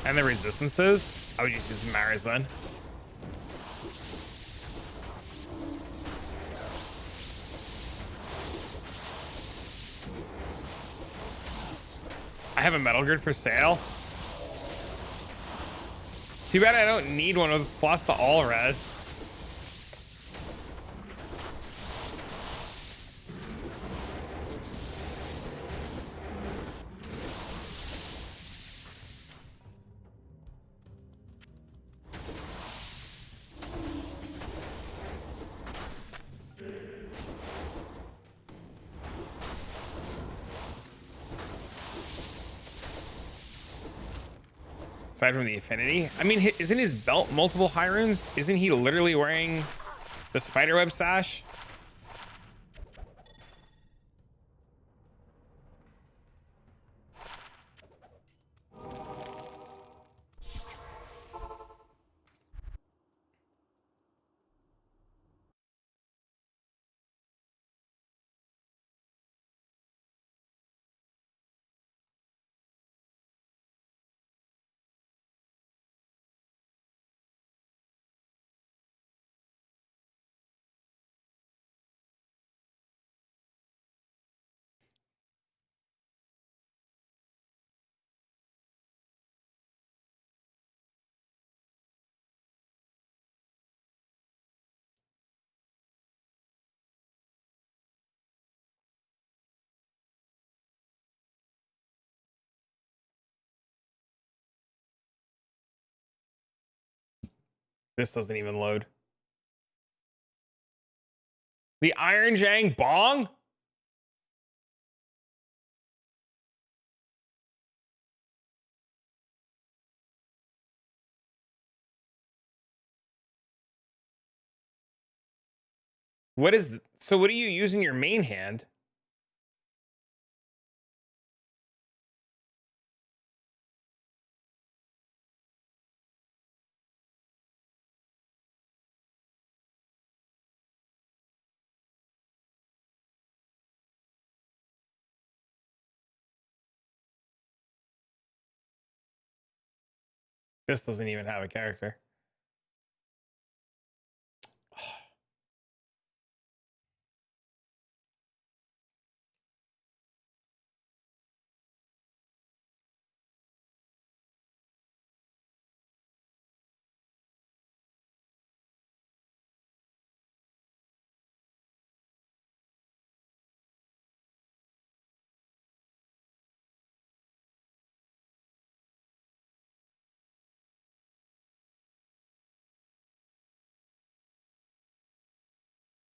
And the resistances? I would just use Maris then. I have a metal grid for sale. Too bad I don't need one with plus the all res. Aside from the affinity, I mean, isn't his belt multiple high runes? Isn't he literally wearing the spiderweb sash? This doesn't even load. The Iron Jang Bong? What is so what do you use in your main hand? This doesn't even have a character.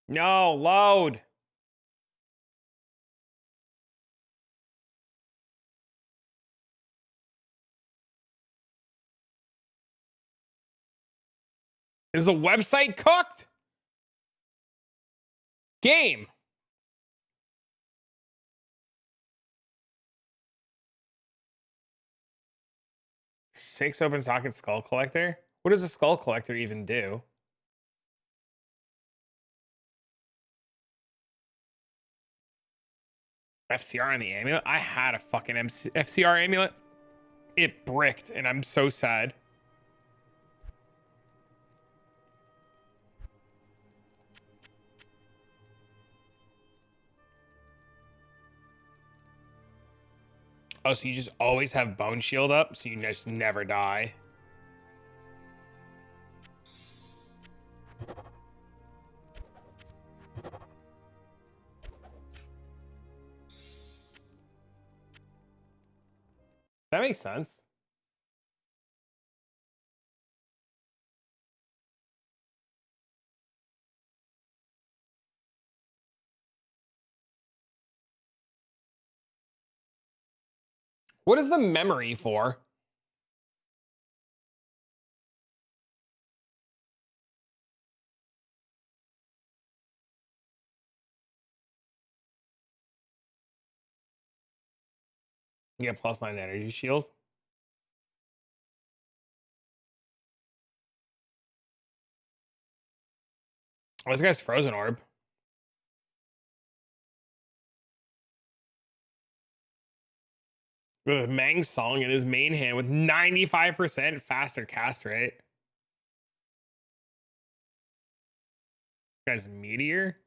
No, load. Is the website cooked? Game. Six open socket skull collector? What does a skull collector even do? FCR on the amulet? I had a fucking FCR amulet. It bricked, and I'm so sad. Oh, so you just always have bone shield up, so you just never die. That makes sense. What is the memory for? You get +9 energy shield. Oh, this guy's frozen orb. With Mang Song in his main hand with 95% faster cast rate. Guy's meteor.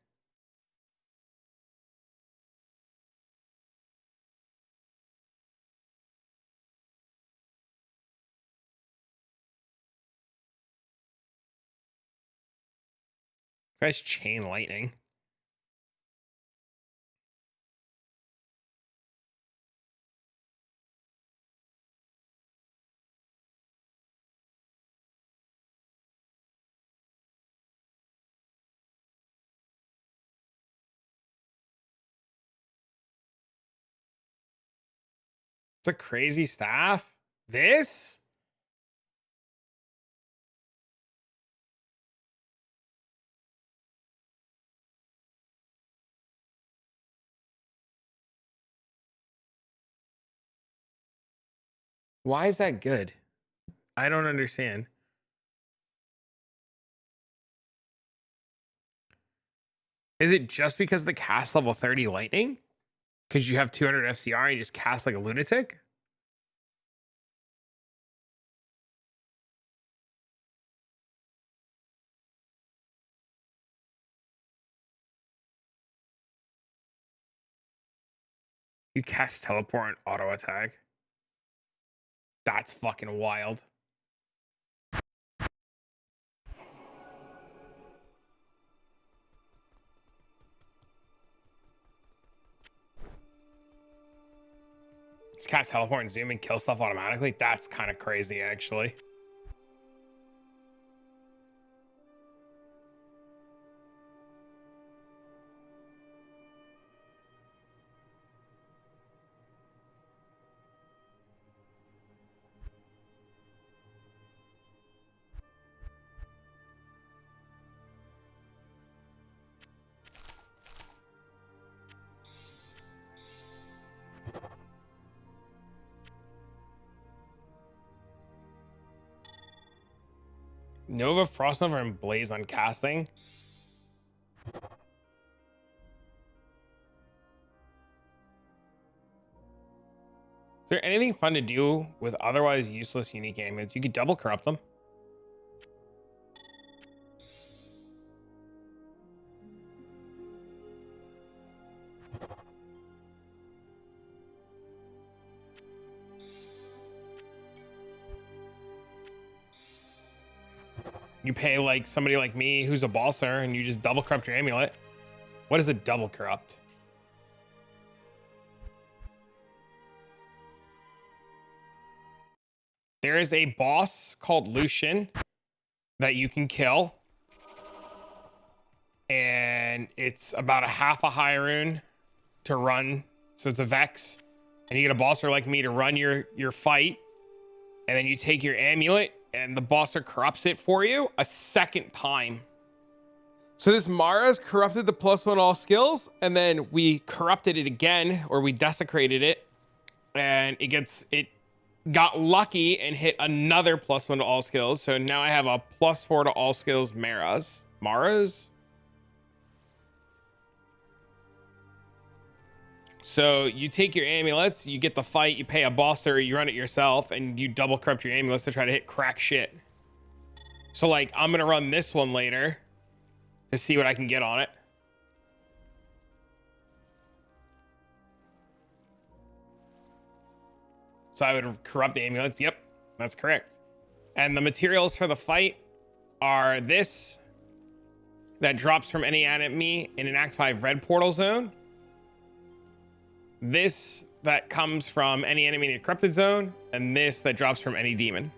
Guy's chain lightning. It's a crazy staff. This? Why is that good? I don't understand. Is it just because the cast level 30 lightning? Because you have 200 FCR and you just cast like a lunatic? You cast teleport and auto attack. That's fucking wild. Just cast teleport and zoom and kill stuff automatically. That's kind of crazy, actually. Nova, Frost Nova, and Blaze on casting. Is there anything fun to do with otherwise useless unique amulets? You could double corrupt them. You pay like somebody like me who's a bosser and you just double corrupt your amulet. What is a double corrupt? There is a boss called Lucian that you can kill. And it's about a half a high rune to run. So it's a Vex. And you get a bosser like me to run your fight. And then you take your amulet and the bosser corrupts it for you a second time. So this Mara's corrupted the +1 all skills, and then we corrupted it again, or we desecrated it, and it got lucky and hit another +1 to all skills. So now I have a +4 to all skills Mara's. So you take your amulets, you get the fight, you pay a bosser, you run it yourself, and you double corrupt your amulets to try to hit crack shit. So like, I'm gonna run this one later to see what I can get on it. So I would corrupt the amulets. Yep, that's correct. And the materials for the fight are this that drops from any enemy in an Act 5 red portal zone. This that comes from any enemy in a corrupted zone, and this that drops from any demon.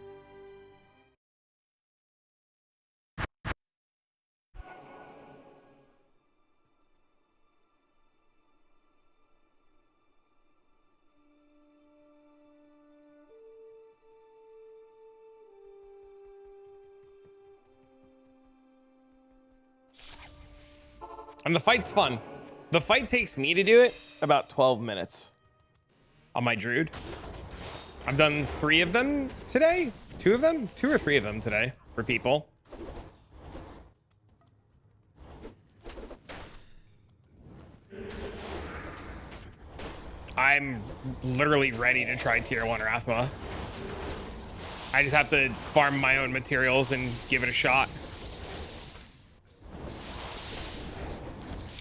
And the fight's fun. The fight takes me to do it about 12 minutes on my Druid. I've done 3 of them today. 2 of them? 2 or 3 of them today for people. I'm literally ready to try tier 1 Rathma. I just have to farm my own materials and give it a shot.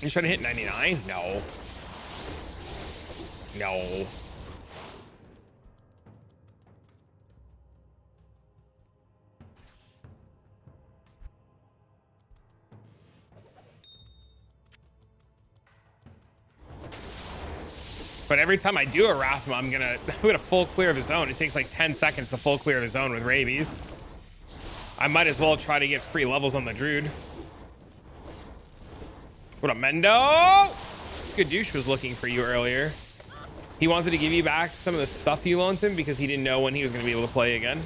You trying to hit 99? No. No. But every time I do a Rathma, I'm gonna full clear the zone. It takes like 10 seconds to full clear the zone with rabies. I might as well try to get free levels on the Druid. What up, Mendo? Skadoosh was looking for you earlier. He wanted to give you back some of the stuff you loaned him because he didn't know when he was going to be able to play again.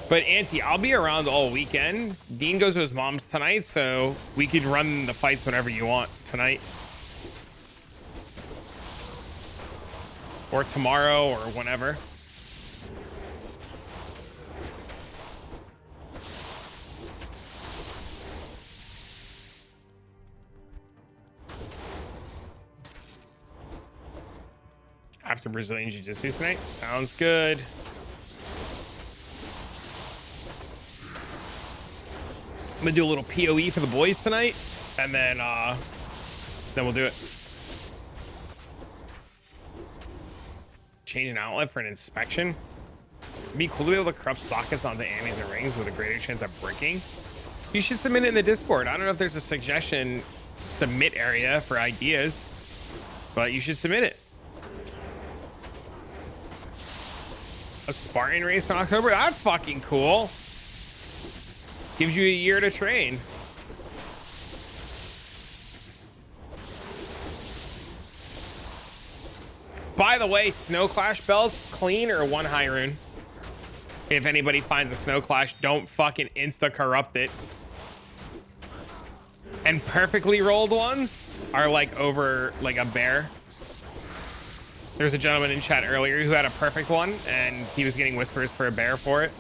But Auntie, I'll be around all weekend. Dean goes to his mom's tonight, so we could run the fights whenever you want tonight. Or tomorrow, or whenever. After Brazilian Jiu-Jitsu tonight? Sounds good. I'm gonna do a little PoE for the boys tonight, and then we'll do it. Change an outlet for an inspection. It'd be cool to be able to corrupt sockets onto ammies and rings with a greater chance of breaking. You should submit it in the Discord. I don't know if there's a suggestion submit area for ideas, but you should submit it. A Spartan race in October? That's fucking cool. Gives you a year to train. By the way, Snow Clash belts, clean or 1 high rune? If anybody finds a Snow Clash, don't fucking insta-corrupt it. And perfectly rolled ones are like over like a bear. There's a gentleman in chat earlier who had a perfect one and he was getting whispers for a bear for it.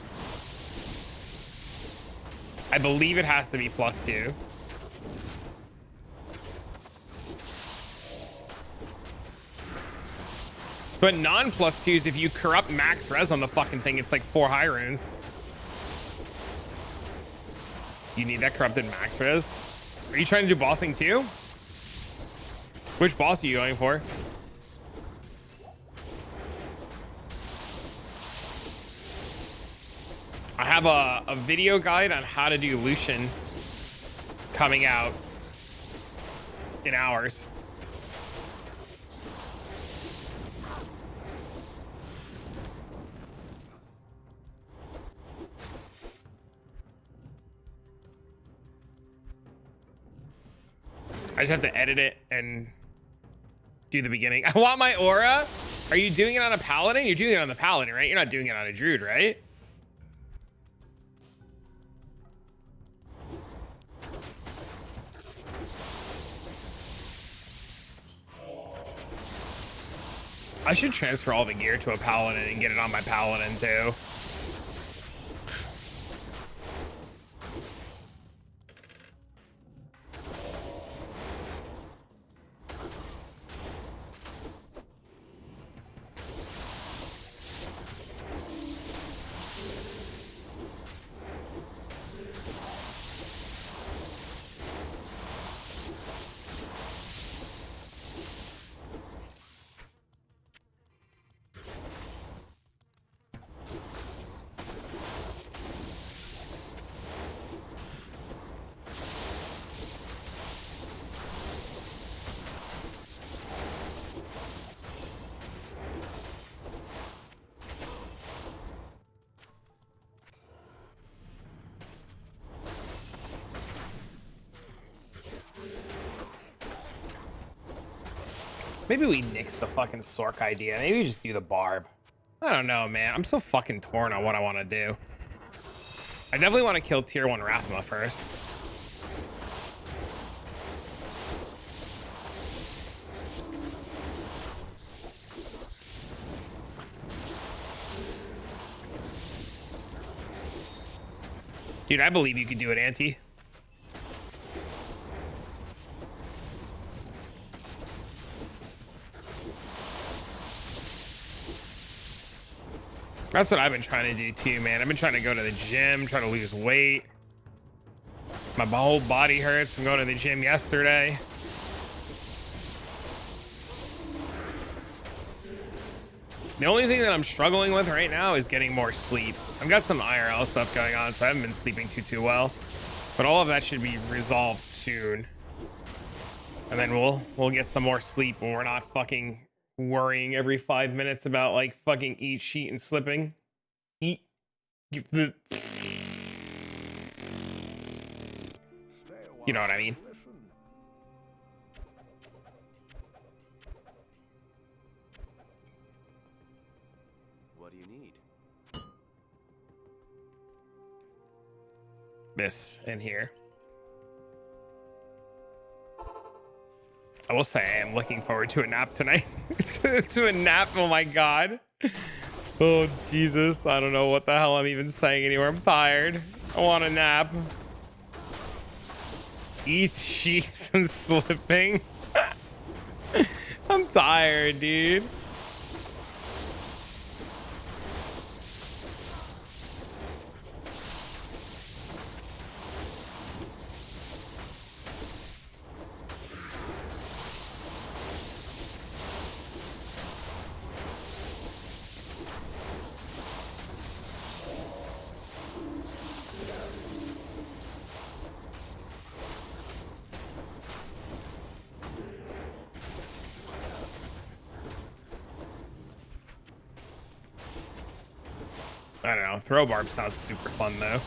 I believe it has to be +2. But non-+2s, if you corrupt max res on the fucking thing, it's like 4 high runes. You need that corrupted max res. Are you trying to do bossing too? Which boss are you going for? I have a video guide on how to do Lucian coming out in hours. I just have to edit it and do the beginning. I want my aura. Are you doing it on a paladin? You're doing it on the paladin, right? You're not doing it on a druid, right? I should transfer all the gear to a paladin and get it on my paladin too. Maybe we nix the fucking Sork idea. Maybe we just do the Barb. I don't know, man. I'm so fucking torn on what I want to do. I definitely want to kill tier 1 Rathma first. Dude, I believe you can do it, Auntie. That's what I've been trying to do too, man. I've been trying to go to the gym, try to lose weight. My whole body hurts from going to the gym yesterday. The only thing that I'm struggling with right now is getting more sleep. I've got some IRL stuff going on, so I haven't been sleeping too well. But all of that should be resolved soon. And then we'll get some more sleep when we're not fucking worrying every 5 minutes about like fucking eat sheet and slipping. Eat. You know what I mean?
What do you need?
This in here. I will say I am looking forward to a nap tonight. to a nap, oh my god. Oh Jesus, I don't know what the hell I'm even saying anymore. I'm tired. I want a nap. Eat sheets and slipping. I'm tired, dude. I don't know. Throw barb sounds super fun though.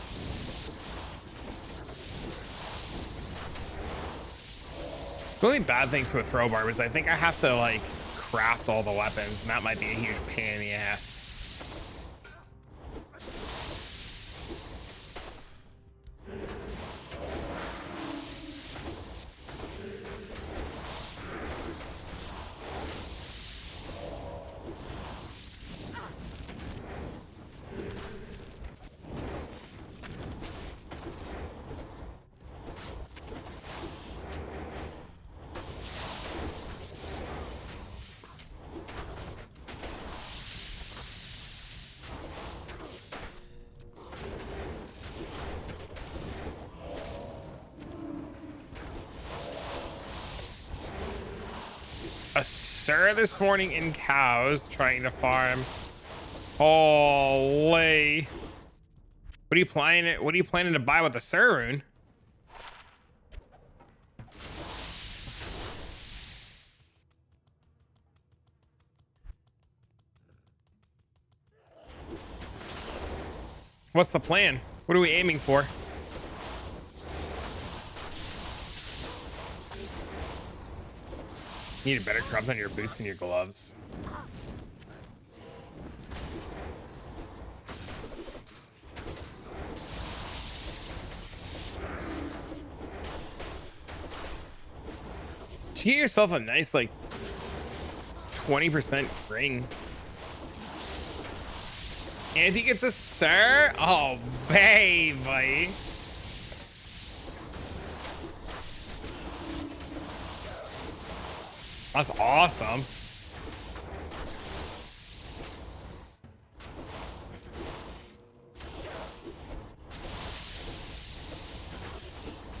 The only bad thing to a throw barb is I think I have to like craft all the weapons, and that might be a huge pain in the ass. A sir this morning in cows trying to farm. Holy. What are you planning to buy with the sir rune? What's the plan? What are we aiming for? You need better crops on your boots and your gloves. Did you get yourself a nice like 20% ring? And he gets a sir? Oh, baby. That's awesome.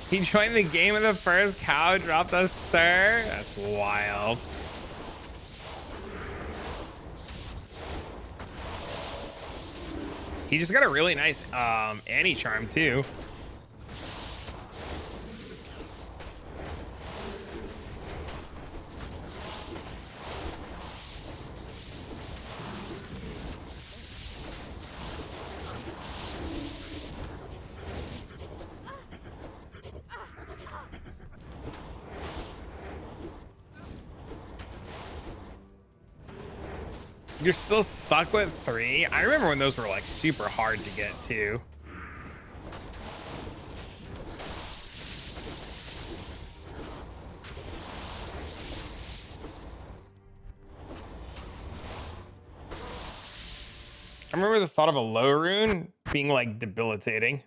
He joined the game with the first cow, dropped a sir. That's wild. He just got a really nice Annie charm too. You're still stuck with 3? I remember when those were like super hard to get to. I remember the thought of a low rune being like debilitating.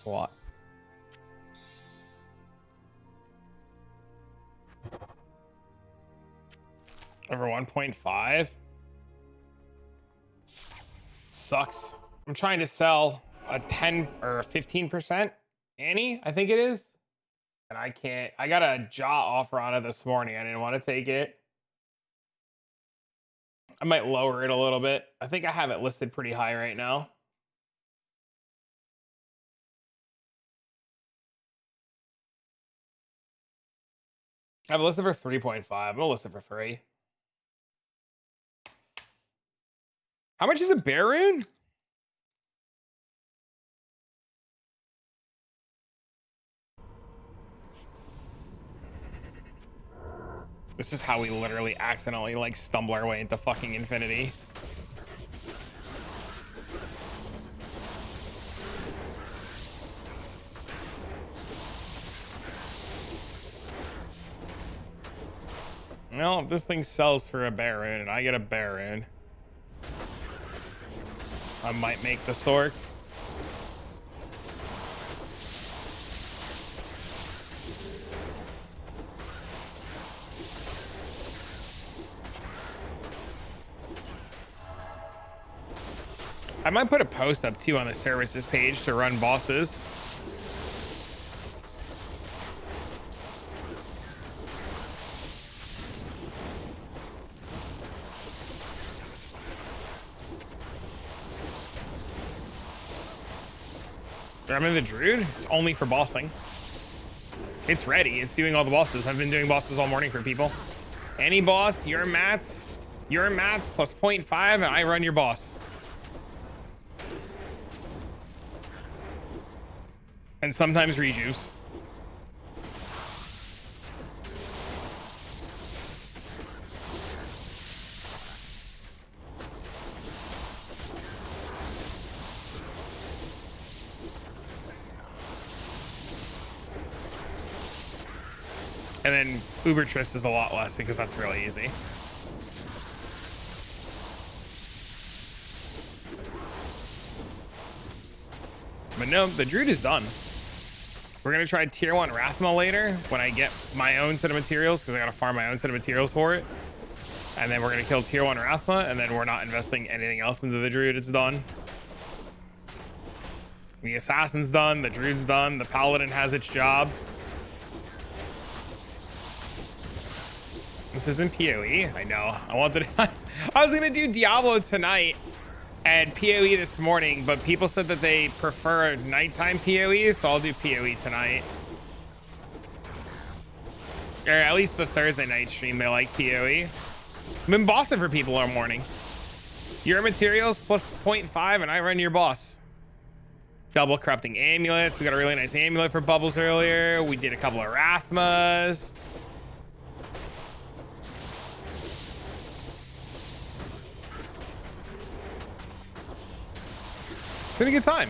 What? Over 1.5? Sucks. I'm trying to sell a 10 or 15% Annie, I think it is. And I can't. I got a jaw offer on it this morning. I didn't want to take it. I might lower it a little bit. I think I have it listed pretty high right now. I have it listed for 3.5. I'm gonna list it for 3. How much is a Baroon? This is how we literally accidentally like stumble our way into fucking infinity. Well, if this thing sells for a Baron and I get a Baron, I might make the Sork. I might put a post up too on the services page to run bosses. I'm in the Druid. It's only for bossing. It's ready. It's doing all the bosses. I've been doing bosses all morning for people. Any boss, your mats plus 0.5, and I run your boss. And sometimes rejuice. And then Uber Trist is a lot less because that's really easy. But no, the Druid is done. We're gonna try tier 1 Rathma later when I get my own set of materials, because I gotta farm my own set of materials for it. And then we're gonna kill tier 1 Rathma, and then we're not investing anything else into the Druid. It's done. The Assassin's done, the Druid's done, the Paladin has its job. This isn't PoE. I know. I wanted to, I was gonna do Diablo tonight and PoE this morning, but people said that they prefer nighttime PoE, so I'll do PoE tonight. Or at least the Thursday night stream, they like PoE. I've been bossing for people all morning. Your materials plus 0.5 and I run your boss. Double corrupting amulets. We got a really nice amulet for Bubbles earlier. We did a couple of Rathmas. It's been a good time.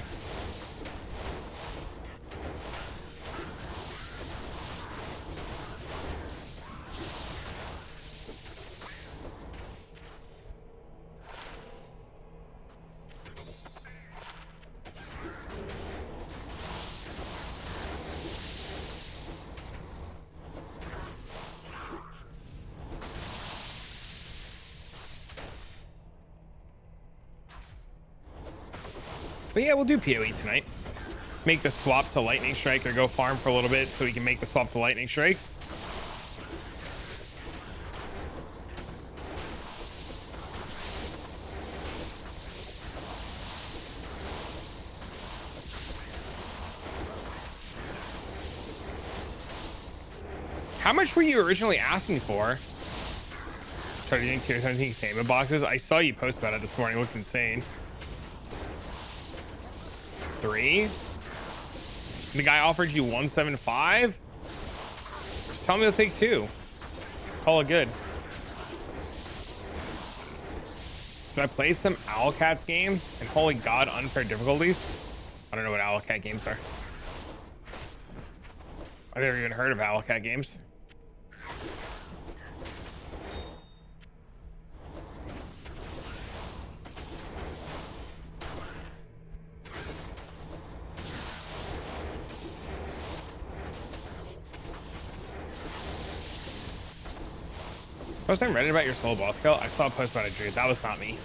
But yeah, we'll do PoE tonight. Make the swap to Lightning Strike or go farm for a little bit so we can make the swap to Lightning Strike. How much were you originally asking for? Targeting tier 17 containment boxes. I saw you post about it this morning. It looked insane. 3? The guy offered you 175? Just tell me he'll take 2. Call it good. So I played some Owlcats games, and holy god, unfair difficulties. I don't know what Owlcat games are. I've never even heard of Owlcat games. Post on Reddit about your solo boss kill. I saw a post about a Druid. That was not me.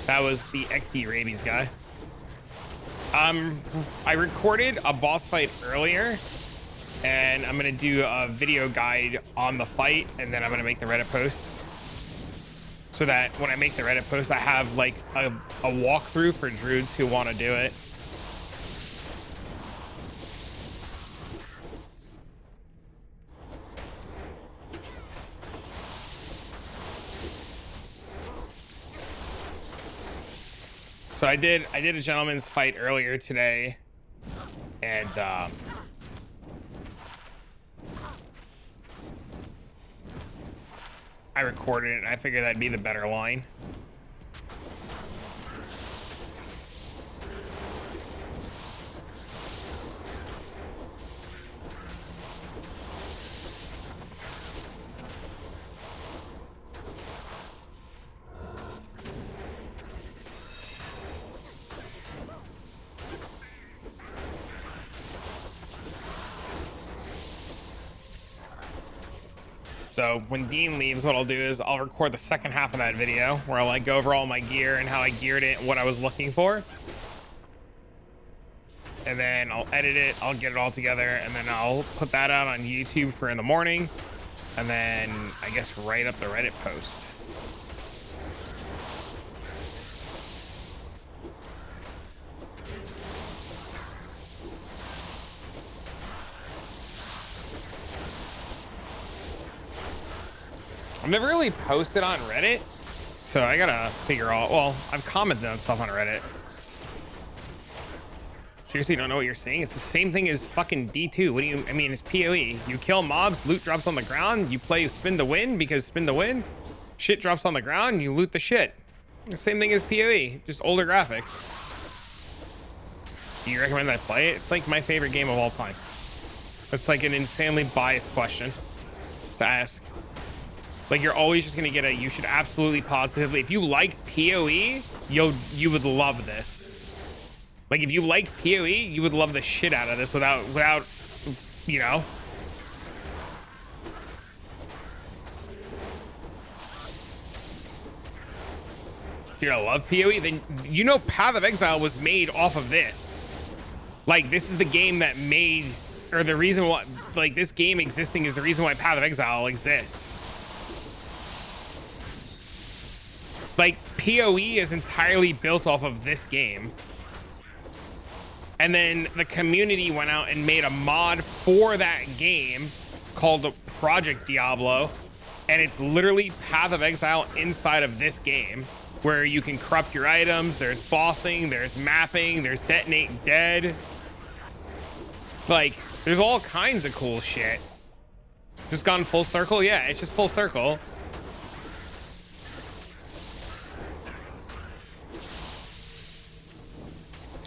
That was the XD Rabies guy. I recorded a boss fight earlier, and I'm gonna do a video guide on the fight, and then I'm gonna make the Reddit post, so that when I make the Reddit post, I have like a walkthrough for Druids who want to do it. So I did a gentleman's fight earlier today, and I recorded it, and I figured that'd be the better line. So when Dean leaves, what I'll do is I'll record the second half of that video where I'll like go over all my gear and how I geared it and what I was looking for. And then I'll edit it, I'll get it all together, and then I'll put that out on YouTube for in the morning. And then I guess write up the Reddit post. I've never really posted on Reddit, so I gotta figure out. Well, I've commented on stuff on Reddit. Seriously, don't know what you're saying? It's the same thing as fucking D2. What do you, I mean, it's PoE. You kill mobs, loot drops on the ground, you play spin to win because spin to win. Shit drops on the ground, you loot the shit. The same thing as PoE, just older graphics. Do you recommend that I play it? It's like my favorite game of all time. It's like an insanely biased question to ask. Like, you're always just gonna get a, you should absolutely positively, if you like PoE, you would love this. Like, if you like PoE, you would love the shit out of this without, you know. You're gonna love PoE, then you know Path of Exile was made off of this. Like, this is the game that made, or the reason why, like, this game existing is the reason why Path of Exile exists. Like, PoE is entirely built off of this game. And then the community went out and made a mod for that game called Project Diablo. And it's literally Path of Exile inside of this game, where you can corrupt your items, there's bossing, there's mapping, there's detonate dead. Like, there's all kinds of cool shit. Just gone full circle? Yeah, it's just full circle.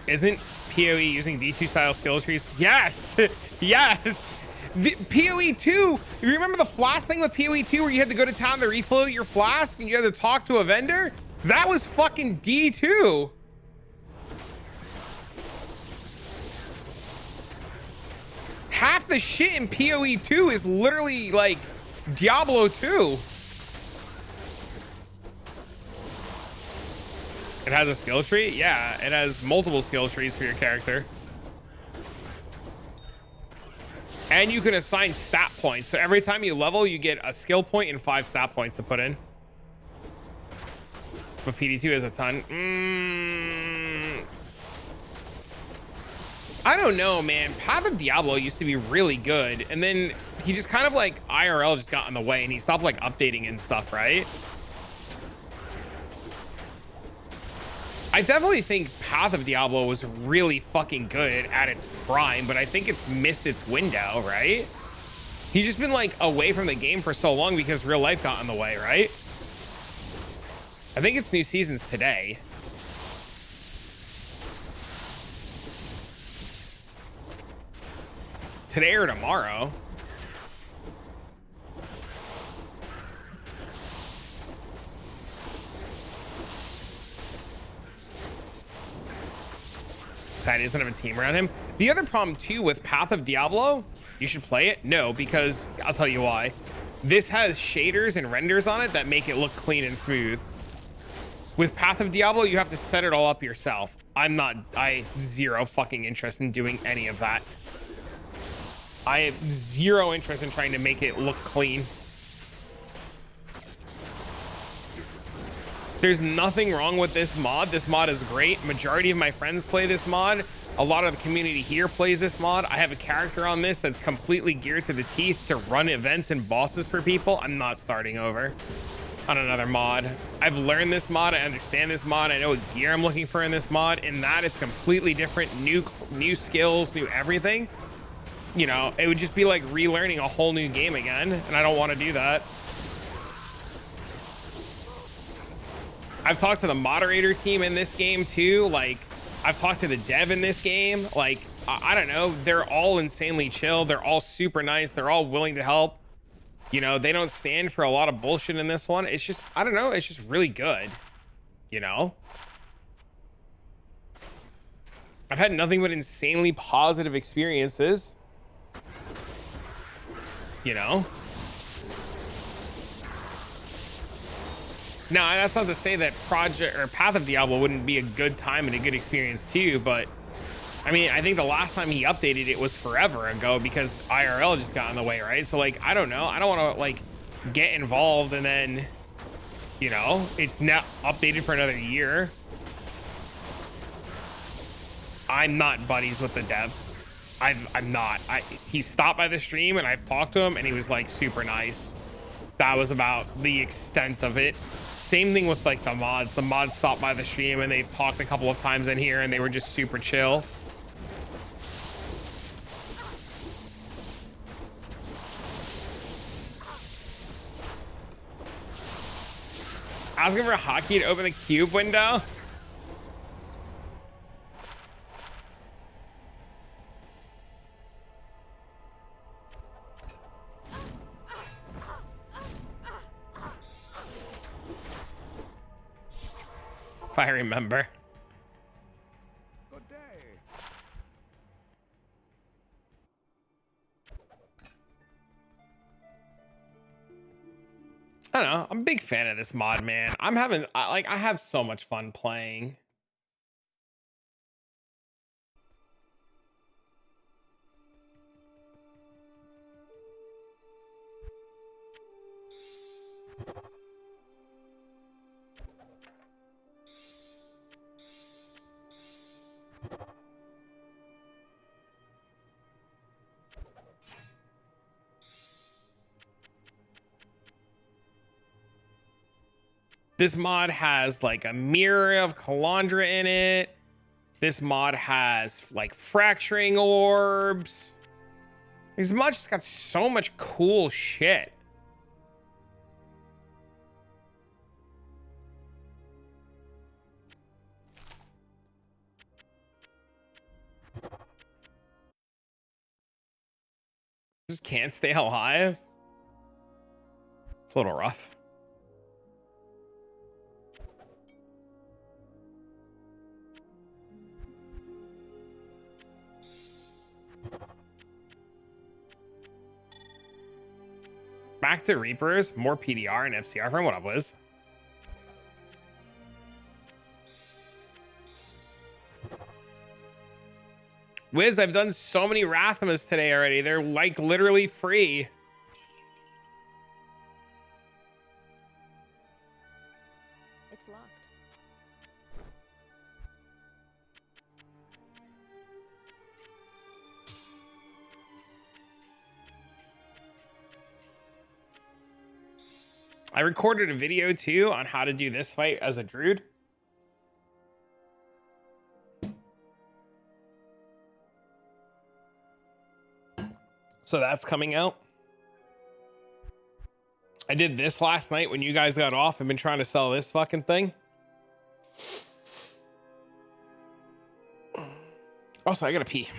Isn't PoE using D2 style skill trees? Yes, yes. The PoE 2, you remember the flask thing with PoE 2 where you had to go to town to refill your flask and you had to talk to a vendor? That was fucking D2. Half the shit in PoE 2 is literally like Diablo 2. It has a skill tree? Yeah, it has multiple skill trees for your character. And you can assign stat points. So every time you level, you get a skill point and 5 stat points to put in. But pd2 is a ton. I don't know, man. Path of Diablo used to be really good, and then he just kind of like IRL just got in the way, and he stopped like updating and stuff, right? I definitely think Path of Diablo was really fucking good at its prime, but I think it's missed its window, right? He's just been like away from the game for so long because real life got in the way, right? I think it's new seasons today. Today or tomorrow. He doesn't have a team around him. The other problem too with Path of Diablo, you should play it. No, because I'll tell you why. This has shaders and renders on it that make it look clean and smooth. With Path of Diablo, you have to set it all up yourself. I zero fucking interest in doing any of that. I have zero interest in trying to make it look clean. There's nothing wrong with this mod. This mod is great. Majority of my friends play this mod. A lot of the community here plays this mod. I have a character on this that's completely geared to the teeth to run events and bosses for people. I'm not starting over on another mod. I've learned this mod. I understand this mod. I know what gear I'm looking for in this mod. In that, it's completely different. New skills, new everything. You know, it would just be like relearning a whole new game again, and I don't want to do that. I've talked to the moderator team in this game too. Like, I've talked to the dev in this game. Like, I don't know. They're all insanely chill. They're all super nice. They're all willing to help. You know, they don't stand for a lot of bullshit in this one. It's just, I don't know. It's just really good. You know? I've had nothing but insanely positive experiences. You know? Now, that's not to say that Project or Path of Diablo wouldn't be a good time and a good experience too, but I mean, I think the last time he updated it was forever ago because IRL just got in the way, right? So like, I don't know. I don't want to like get involved and then, you know, it's not updated for another year. I'm not buddies with the dev. I'm not. He stopped by the stream and I've talked to him and he was like super nice. That was about the extent of it. Same thing with like the mods. The mods stopped by the stream and they've talked a couple of times in here and they were just super chill. Asking for a hotkey to open the cube window. If I remember.
Good day.
I don't know. I'm a big fan of this mod, man. I have so much fun playing. This mod has like a mirror of Calandra in it. This mod has like fracturing orbs. This mod just got so much cool shit. Just can't stay alive. It's a little rough. Back to Reapers, more PDR and FCR from what up, Liz. Wiz, I've done so many Rathmas today already. They're like literally free.
It's locked.
I recorded a video too on how to do this fight as a Druid. So that's coming out. I did this last night when you guys got off. I've been trying to sell this fucking thing. Also, I gotta pee.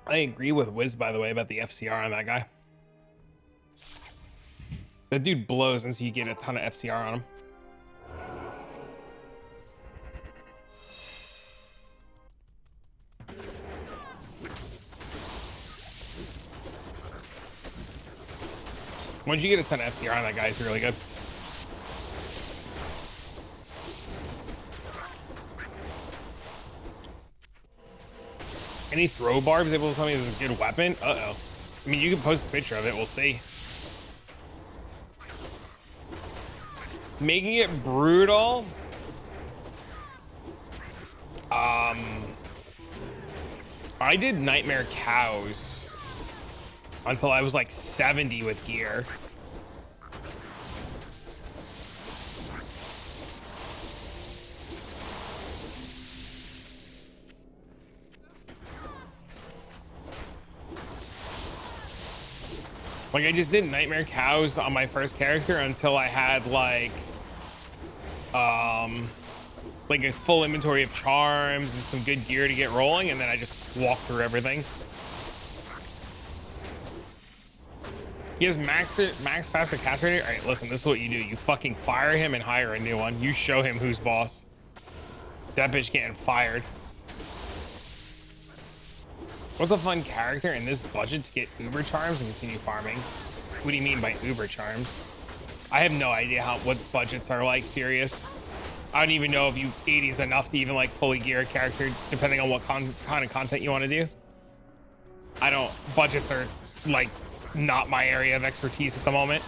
I agree with Wiz, by the way, about the FCR on that guy. That dude blows, and so you get a ton of FCR on him. Once you get a ton of FCR on that guy, it's really good. Any throw barbs able to tell me this is a good weapon? Uh-oh. I mean, you can post a picture of it. We'll see. Making it brutal. I did Nightmare Cows until I was like 70 with gear. Like, I just did Nightmare Cows on my first character until I had like a full inventory of charms and some good gear to get rolling, and then I just walked through everything. He has max faster cast rate. All right, listen, this is what you do. You fucking fire him and hire a new one. You show him who's boss. That bitch getting fired. What's a fun character in this budget to get Uber charms and continue farming? What do you mean by Uber charms? I have no idea what budgets are like, Furious. I don't even know if 80 is enough to even like fully gear a character, depending on what kind of content you want to do. Budgets are like not my area of expertise at the moment.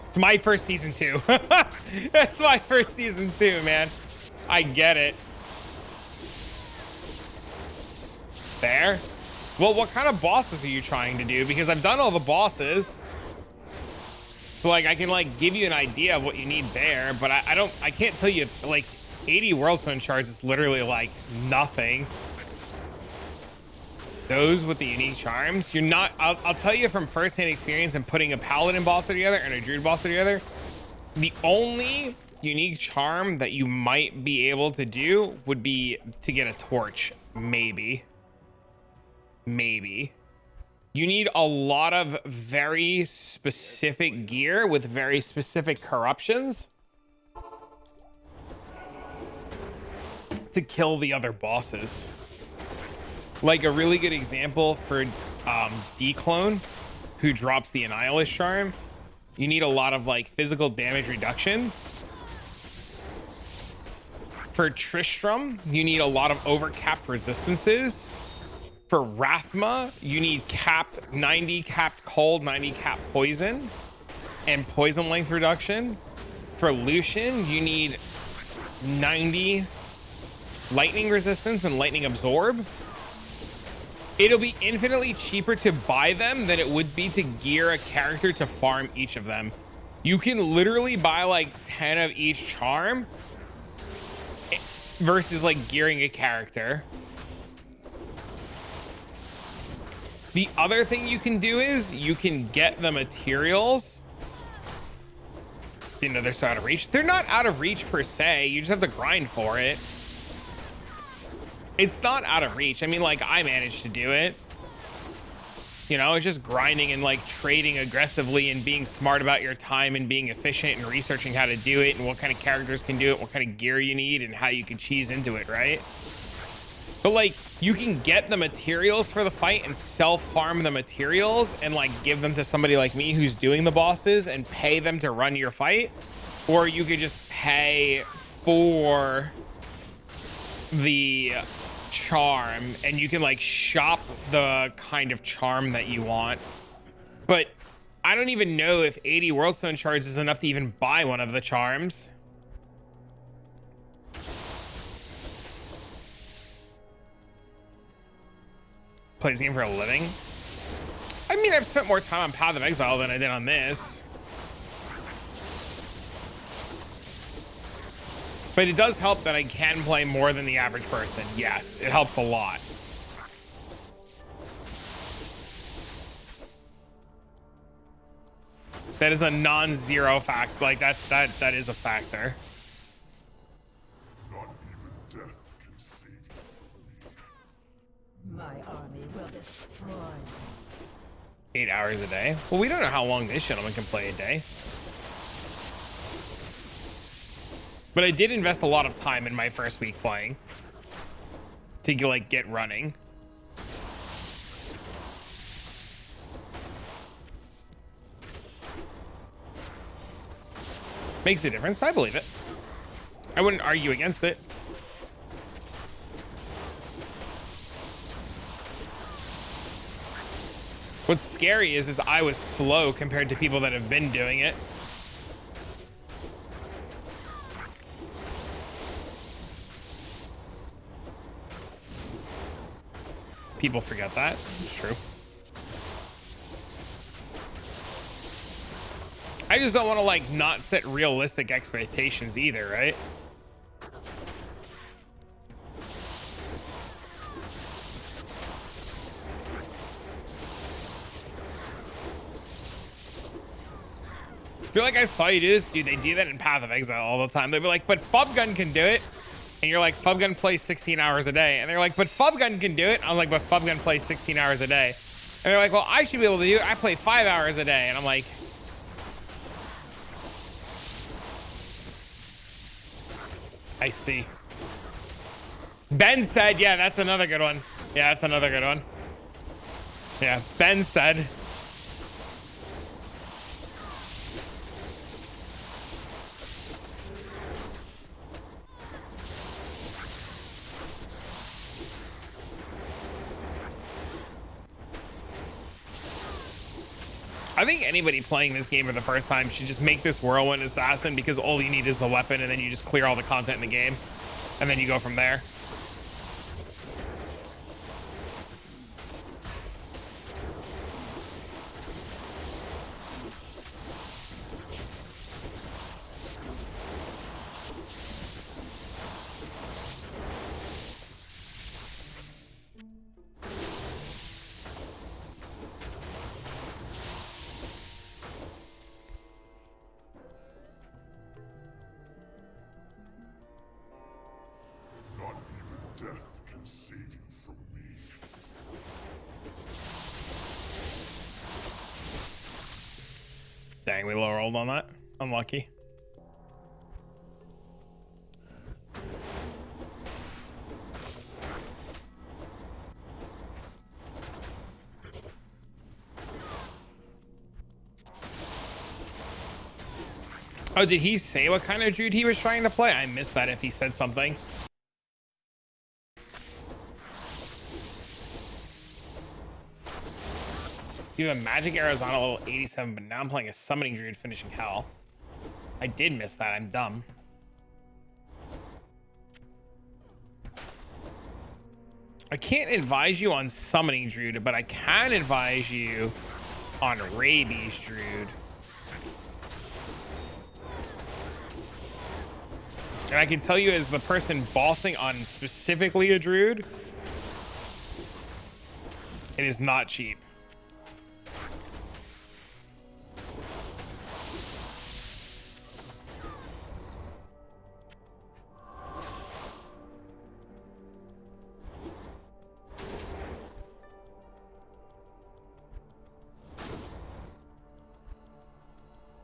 It's my first season too. It's my first season too, man. I get it. Fair. Well, what kind of bosses are you trying to do? Because I've done all the bosses. So like I can like give you an idea of what you need there, but I can't tell you if like 80 Worldstone shards is literally like nothing. Those with the unique charms, you're not, I'll tell you from firsthand experience in putting a paladin boss together and a druid boss together, the only unique charm that you might be able to do would be to get a torch. Maybe you need a lot of very specific gear with very specific corruptions to kill the other bosses. Like a really good example for Declone, who drops the Annihilus charm, you need a lot of like physical damage reduction. For Tristram, you need a lot of overcapped resistances. For Rathma, you need capped 90 capped cold, 90 capped poison, and poison length reduction. For Lucian, you need 90 lightning resistance and lightning absorb. It'll be infinitely cheaper to buy them than it would be to gear a character to farm each of them. You can literally buy like 10 of each charm versus like gearing a character. The other thing you can do is you can get the materials. Didn't know they're so out of reach. They're not out of reach per se. You just have to grind for it. It's not out of reach. I mean, like, I managed to do it. You know, it's just grinding and like trading aggressively and being smart about your time and being efficient and researching how to do it and what kind of characters can do it, what kind of gear you need, and how you can cheese into it, right? But like, you can get the materials for the fight and self-farm the materials and like give them to somebody like me who's doing the bosses and pay them to run your fight. Or you could just pay for the charm and you can like shop the kind of charm that you want. But I don't even know if 80 Worldstone shards is enough to even buy one of the charms. Play this game for a living? I mean, I've spent more time on Path of Exile than I did on this. But it does help that I can play more than the average person. Yes, it helps a lot. That is a non-zero fact. Like that is a factor.
Not even death can save you from me.
My army will destroy.
8 hours a day. Well, we don't know how long this gentleman can play a day. But I did invest a lot of time in my first week playing to like get running. Makes a difference. I believe it. I wouldn't argue against it. What's scary is I was slow compared to people that have been doing it. People forget that. It's true. I just don't want to like not set realistic expectations either, right? I feel like I saw you do this. Dude, they do that in Path of Exile all the time. They'll be like, but Fubgun can do it. And you're like, Fubgun plays 16 hours a day. And they're like, but Fubgun can do it. I'm like, but Fubgun plays 16 hours a day. And they're like, well, I should be able to do it. I play 5 hours a day. And I'm like, I see. Ben said, yeah, that's another good one. Yeah, that's another good one. Yeah, Ben said. I think anybody playing this game for the first time should just make this Whirlwind Assassin, because all you need is the weapon and then you just clear all the content in the game and then you go from there. Dang, we low rolled on that. Unlucky. Oh, did he say what kind of Druid he was trying to play? I missed that if he said something. You have a magic arrows on a level 87, but now I'm playing a summoning Druid finishing hell. I did miss that. I'm dumb. I can't advise you on summoning Druid, but I can advise you on Rabies Druid. And I can tell you, as the person bossing on specifically a Druid, it is not cheap.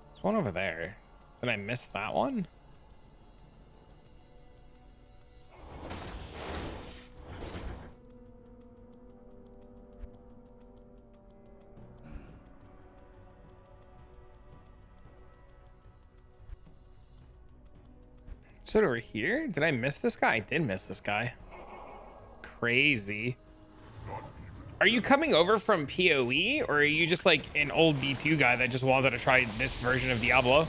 There's one over there. Did I miss that one? Is it over here? Did I miss this guy? I did miss this guy. Crazy. Are you coming over from PoE, or are you just like an old D2 guy that just wanted to try this version of Diablo?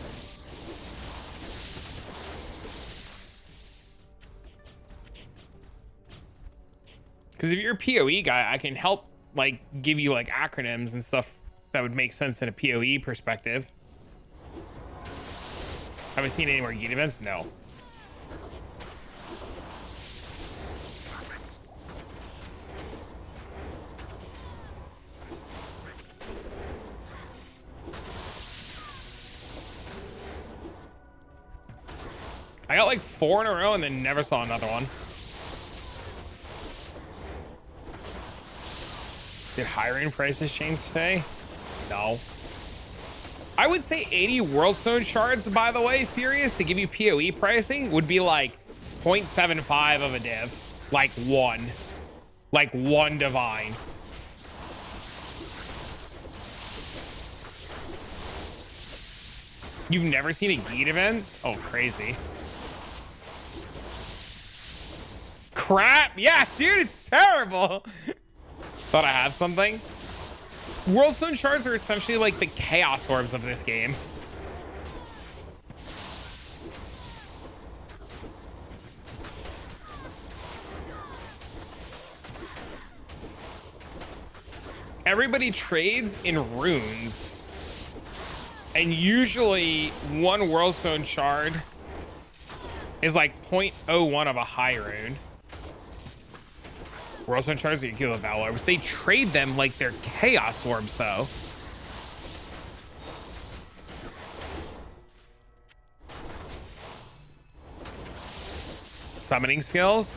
Because if you're a PoE guy, I can help like give you like acronyms and stuff that would make sense in a PoE perspective. Haven't seen any more Geet events? No. I got like 4 in a row and then never saw another one. Did hiring prices change today? No. I would say 80 Worldstone shards, by the way, Furious, to give you PoE pricing would be like 0.75 of a div. Like one. Like one divine. You've never seen a Geet event? Oh, crazy. Crap. Yeah, dude, it's terrible. Thought I have something. Worldstone shards are essentially like the chaos orbs of this game. Everybody trades in runes. And usually one Worldstone shard is like 0.01 of a high rune. Worldstone shards are equal to Valor orbs. They trade them like they're chaos orbs, though. Summoning skills,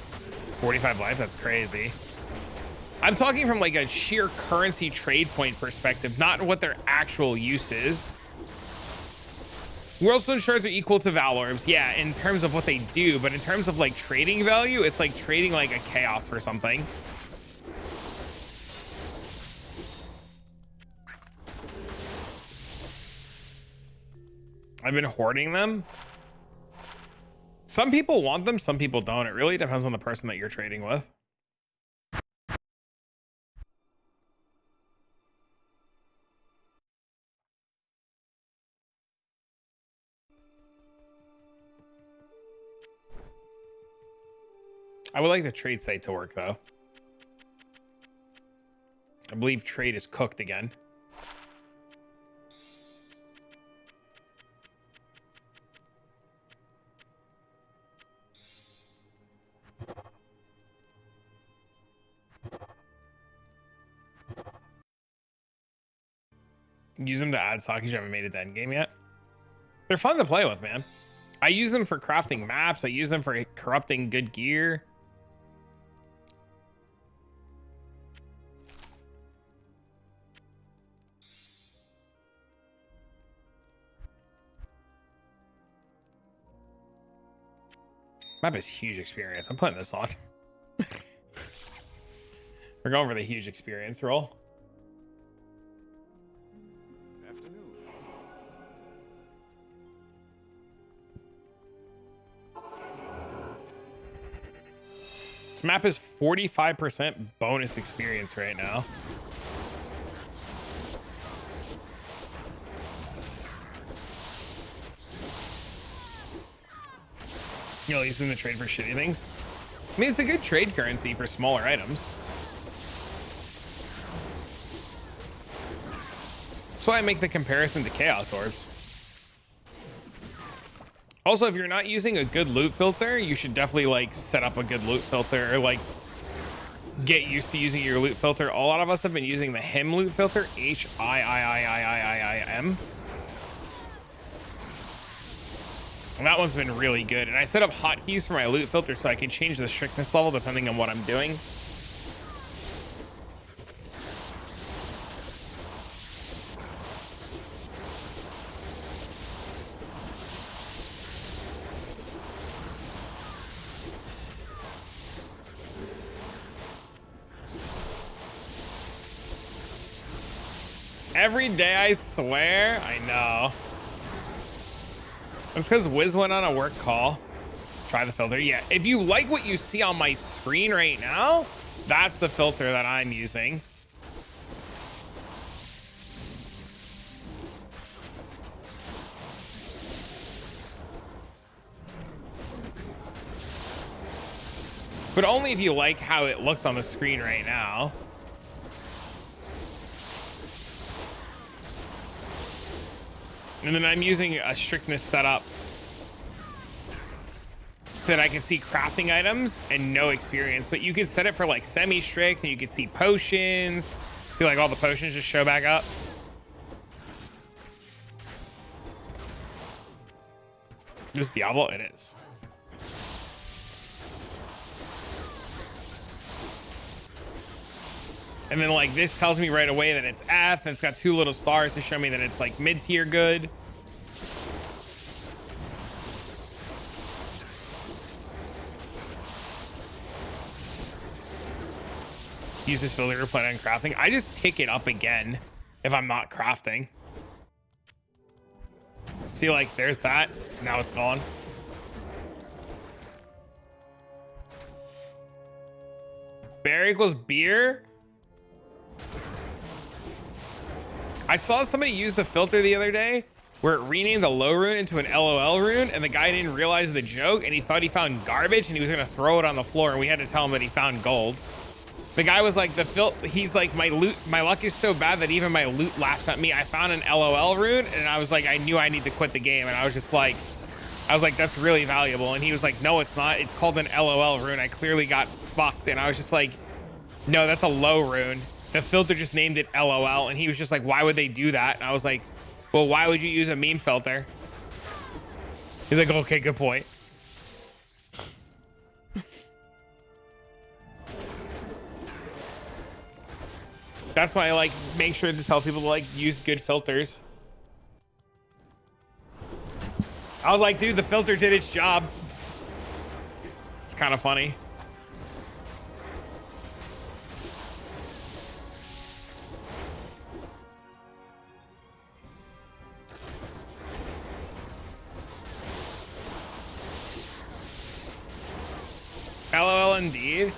45 life. That's crazy. I'm talking from like a sheer currency trade point perspective, not what their actual use is. Worldstone shards are equal to Valor orbs, yeah, in terms of what they do, but in terms of like trading value, it's like trading like a chaos for something. I've been hoarding them. Some people want them, some people don't. It really depends on the person that you're trading with. I would like the trade site to work, though. I believe trade is cooked again. Use them to add stock. You haven't made it to end game yet. They're fun to play with, man. I use them for crafting maps. I use them for corrupting good gear. Map is huge experience. I'm putting this on. We're going for the huge experience roll. This map is 45% bonus experience right now. You know, using the trade for shitty things. I mean, it's a good trade currency for smaller items. That's why I make the comparison to Chaos Orbs. Also, if you're not using a good loot filter, you should definitely like set up a good loot filter or like get used to using your loot filter. A lot of us have been using the HIM loot filter, HIIIIIIIM. And that one's been really good. And I set up hotkeys for my loot filter so I can change the strictness level depending on what I'm doing. Every day, I swear. I know. It's because Wiz went on a work call. Try the filter. Yeah, if you like what you see on my screen right now, that's the filter that I'm using. But only if you like how it looks on the screen right now. And then I'm using a strictness setup that I can see crafting items and no experience, but you can set it for like semi-strict and you can see potions. See like all the potions just show back up. This Diablo, it is. And then like this tells me right away that it's F and it's got 2 little stars to show me that it's like mid-tier good. Use this filter to plan on crafting. I just tick it up again if I'm not crafting. See, like there's that. Now it's gone. Bear equals beer. I saw somebody use the filter the other day where it renamed the low rune into an LOL rune, and the guy didn't realize the joke and he thought he found garbage and he was gonna throw it on the floor, and we had to tell him that he found gold. The guy was like, he's like, my luck is so bad that even my loot laughs at me. I found an LOL rune, and I was like, I knew I need to quit the game, and I was like, that's really valuable. And he was like, no, it's not. It's called an LOL rune. I clearly got fucked. And I was just like, no, that's a low rune. The filter just named it LOL. And he was just like, why would they do that? And I was like, well, why would you use a meme filter? He's like, okay, good point. That's why I like make sure to tell people to like use good filters. I was like, dude, the filter did its job. It's kind of funny. LOL indeed.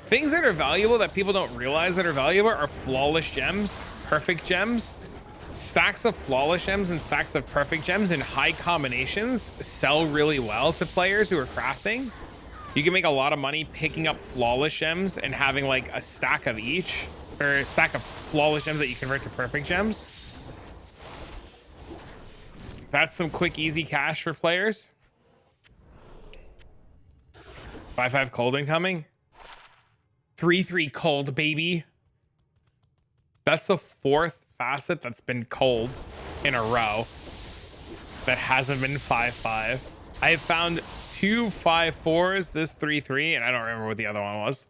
Things that are valuable that people don't realize that are valuable are flawless gems, perfect gems. Stacks of flawless gems and stacks of perfect gems in high combinations sell really well to players who are crafting. You can make a lot of money picking up flawless gems and having like a stack of each, or a stack of flawless gems that you convert to perfect gems. That's some quick, easy cash for players. 5-5 cold incoming. 3-3 cold, baby. That's the 4th facet that's been cold in a row that hasn't been 5-5. I have found 2 5-4s, this 3-3, and I don't remember what the other one was.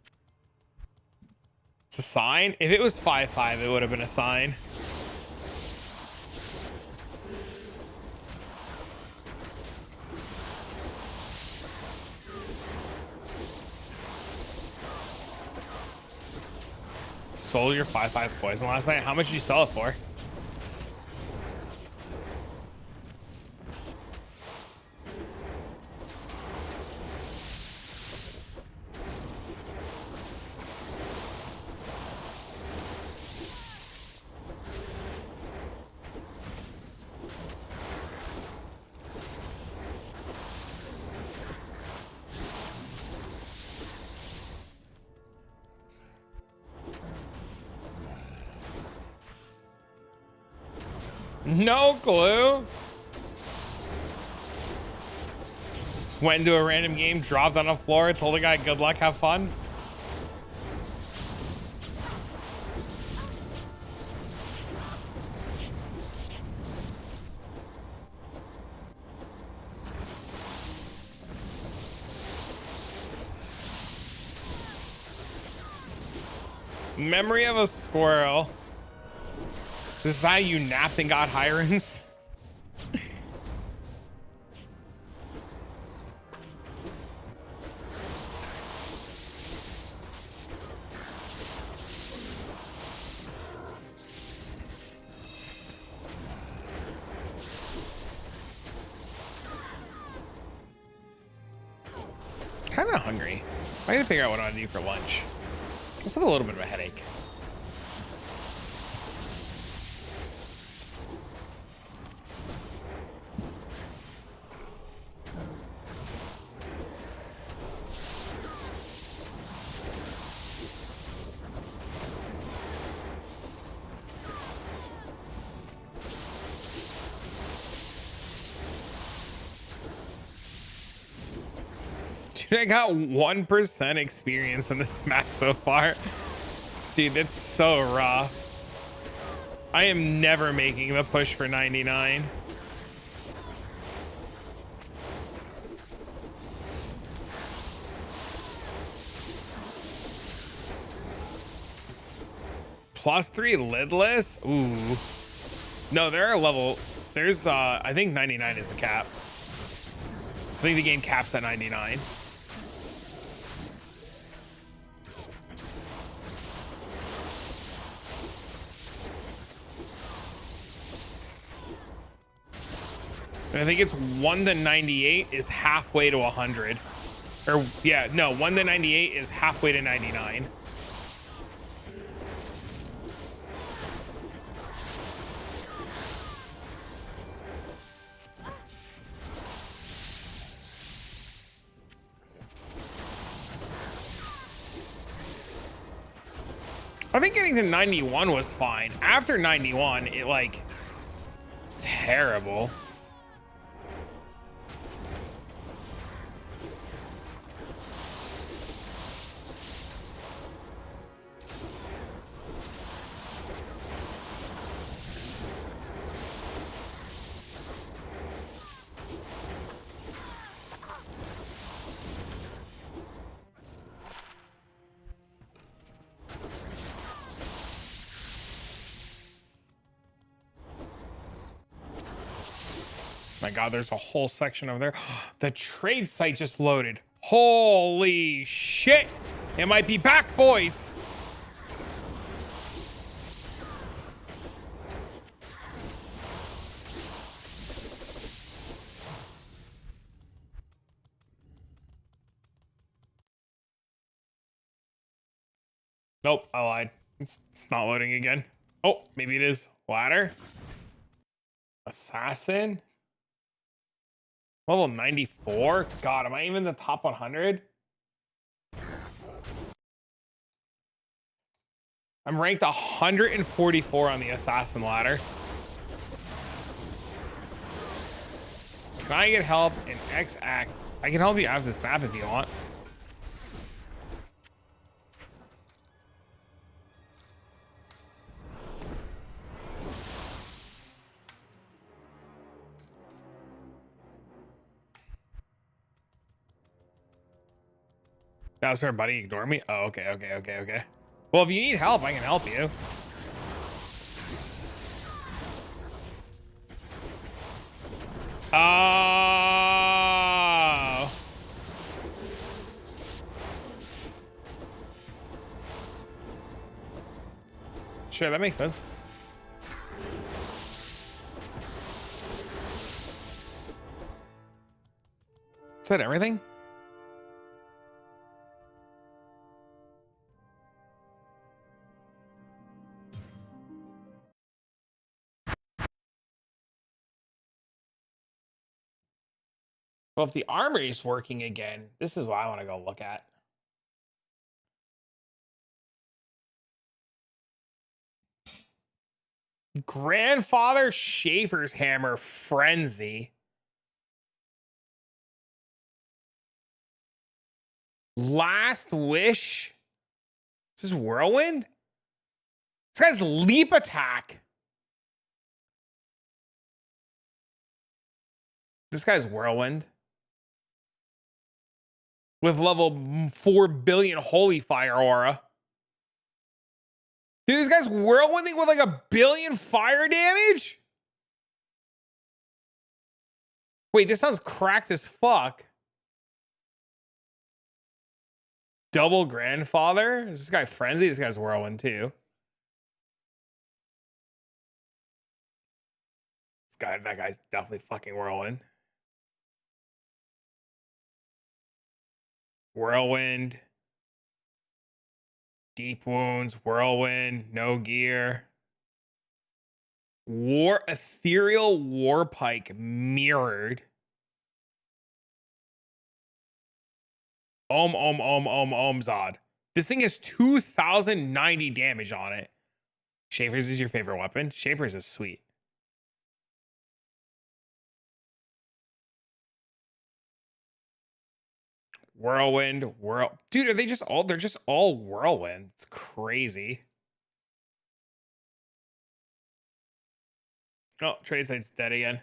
It's a sign. If it was 5-5, it would have been a sign. sold your 5/5 poison last night. How much did you sell it for? No clue. Just went into a random game, dropped on the floor, told the guy good luck, have fun. Memory of a squirrel. This is how you napped and got Hirons. Kind of hungry. I gotta figure out what I want to do for lunch. I just have a little bit of a headache. Dude, I got 1% experience in this map so far. Dude, that's so rough. I am never making the push for 99. +3 lidless? Ooh. No, there are level... There's, I think 99 is the cap. I think the game caps at 99. I think it's 1 to 98 is halfway to 100. Or yeah, no, 1 to 98 is halfway to 99. I think getting to 91 was fine. After 91, it like, it's terrible. My God, there's a whole section over there. The trade site just loaded. Holy shit. It might be back, boys. Nope, I lied. It's not loading again. Oh, maybe it is. Ladder. Assassin. Level 94? God, am I even in the top 100? I'm ranked 144 on the assassin ladder. Can I get help in X Act? I can help you out of this map if you want. Oh, sorry, buddy, ignore me. Oh, okay. Well, if you need help, I can help you. Oh. Sure, that makes sense. Is that everything? Well, if the armory is working again, this is what I want to go look at. Grandfather Schaefer's hammer frenzy. Last wish. Is this whirlwind? This guy's leap attack. This guy's whirlwind. With level 4 billion holy fire aura. Dude, this guy's whirlwinding with like 1 billion fire damage? Wait, this sounds cracked as fuck. Double grandfather? Is this guy frenzy? This guy's whirlwind too. That guy's definitely fucking whirlwind. Whirlwind. Deep wounds, whirlwind, no gear. Ethereal war pike mirrored. Zod. This thing has 2090 damage on it. Schaefer's is your favorite weapon? Schaefer's is sweet. Whirlwind, dude, are they just all, they're just all whirlwind. It's crazy. Oh, trade site's dead again.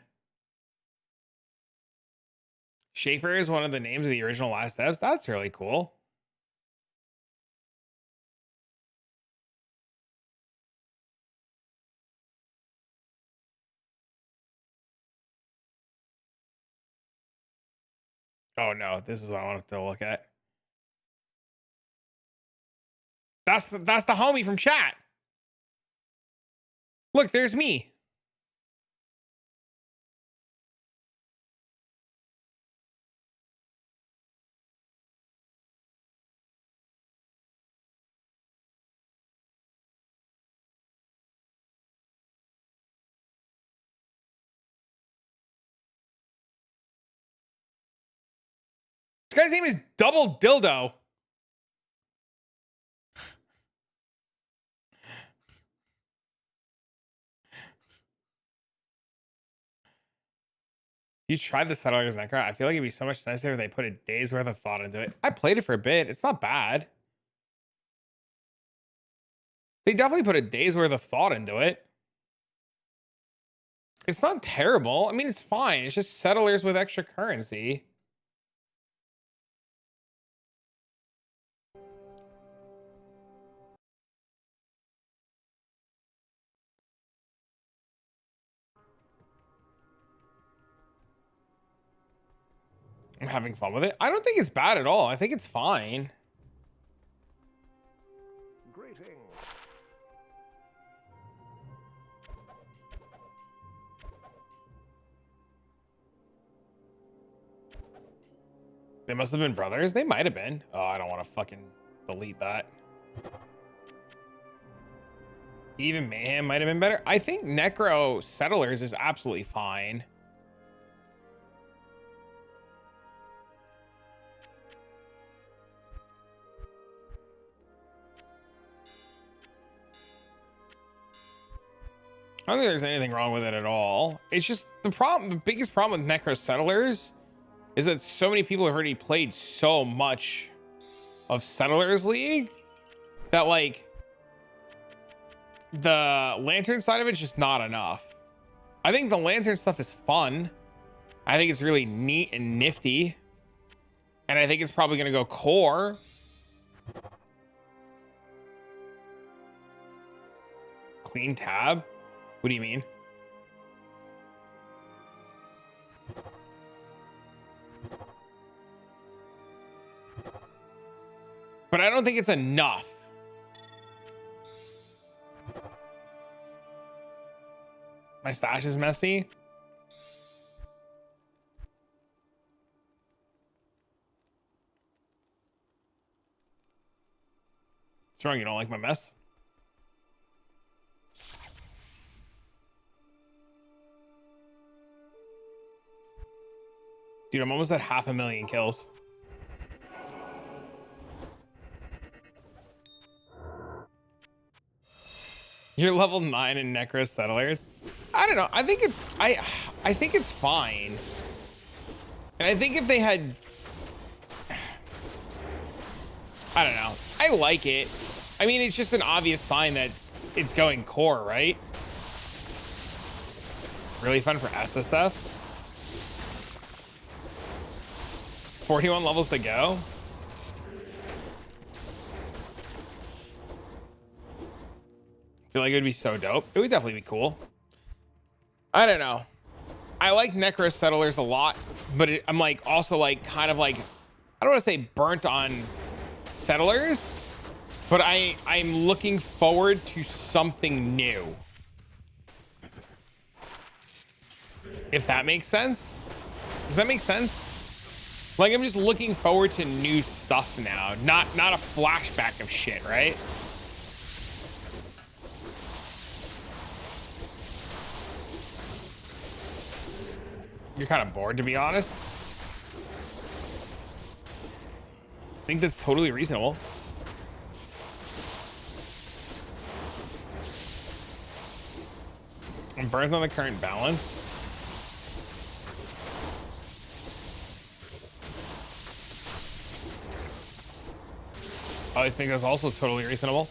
Schaefer is one of the names of the original last devs. That's really cool. Oh no, this is what I wanted to look at. That's the homie from chat. Look, there's me. This guy's name is Double Dildo. You tried the Settlers Necro. I feel like it'd be so much nicer if they put a day's worth of thought into it. I played it for a bit. It's not bad. They definitely put a day's worth of thought into it. It's not terrible. I mean, it's fine. It's just settlers with extra currency. I'm having fun with it. I don't think it's bad at all. I think it's fine.
Greetings.
They must have been brothers. They might have been. Oh, I don't want to fucking delete that. Even Mayhem might have been better. I think Necro Settlers is absolutely fine. I don't think there's anything wrong with it at all. It's just the biggest problem with Necro Settlers is that so many people have already played so much of Settlers League that like the lantern side of it's just not enough. I think the lantern stuff is fun. I think it's really neat and nifty. And I think it's probably going to go core. Clean tab? What do you mean? But I don't think it's enough. My stash is messy. What's wrong? You don't like my mess? Dude, I'm almost at 500,000 kills. You're level 9 in Necro Settlers. I don't know. I think it's I think it's fine. And I think if they had, I don't know. I like it. I mean, it's just an obvious sign that it's going core, right? Really fun for SSF. 41 levels to go. I feel like it would be so dope. It would definitely be cool. I don't know. I like Necro Settlers a lot, but I'm like also like kind of like, I don't want to say burnt on Settlers, but I'm looking forward to something new. If that makes sense. Does that make sense? Like, I'm just looking forward to new stuff now, not a flashback of shit, right? You're kind of bored, to be honest. I think that's totally reasonable. I'm burnt on the current balance. I think that's also totally reasonable.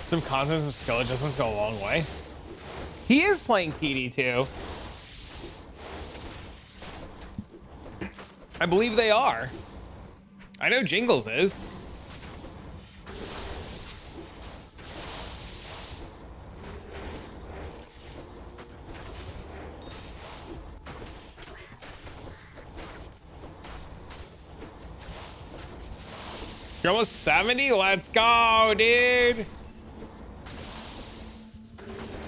Some content, some skill adjustments go a long way. He is playing pd2. I believe they are. I know Jingles is. You're almost 70? Let's go, dude.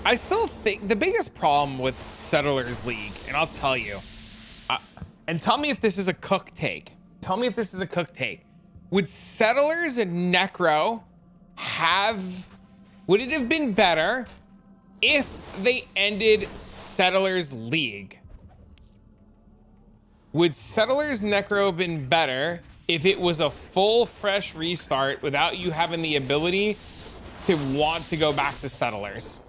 I still think the biggest problem with Settlers League, and I'll tell you, and tell me if this is a cook take. Tell me if this is a cook take. Would Settlers and Necro would it have been better if they ended Settlers League? Would Settlers Necro have been better if it was a full fresh restart without you having the ability to want to go back to Settlers?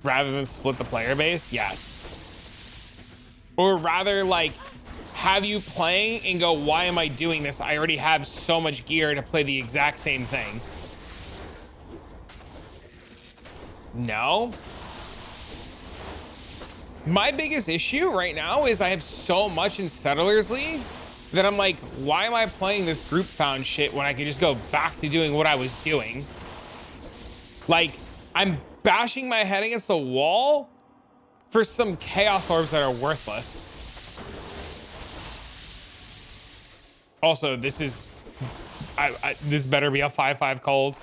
Rather than split the player base? Yes. Or rather like have you playing and go, why am I doing this? I already have so much gear to play the exact same thing. No. My biggest issue right now is I have so much in Settlers League that I'm like, why am I playing this group found shit when I could just go back to doing what I was doing? Like, I'm bashing my head against the wall for some chaos orbs that are worthless. Also, this is, this better be a 5/5 cold.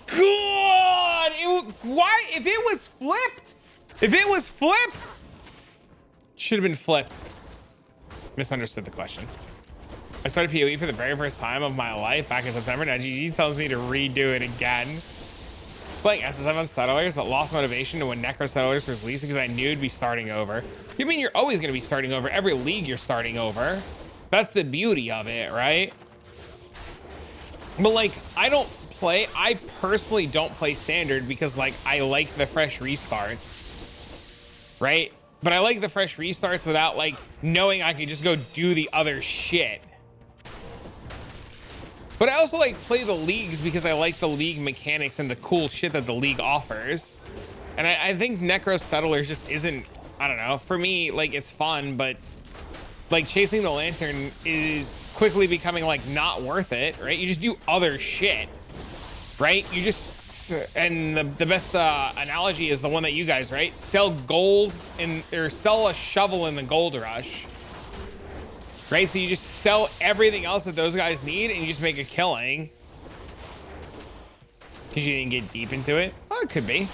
God, why? If it was flipped, should have been flipped. Misunderstood the question. I started PoE for the very first time of my life back in September. Now GG tells me to redo it again. I was playing SSF on Settlers, but lost motivation to when Necro Settlers was released because I knew it'd be starting over. You mean you're always going to be starting over? Every league you're starting over. That's the beauty of it, right? But like, I personally don't play standard because like, I like the fresh restarts, right? But I like the fresh restarts without like knowing I could just go do the other shit. But I also like play the leagues because I like the league mechanics and the cool shit that the league offers. And I think Necro Settlers just isn't, I don't know, for me, like it's fun, but like chasing the lantern is quickly becoming like not worth it, right? You just do other shit, right? You just and the best analogy is the one that you guys, right? Sell gold or sell a shovel in the gold rush, right? So you just sell everything else that those guys need and you just make a killing because you didn't get deep into it. Oh, it could be.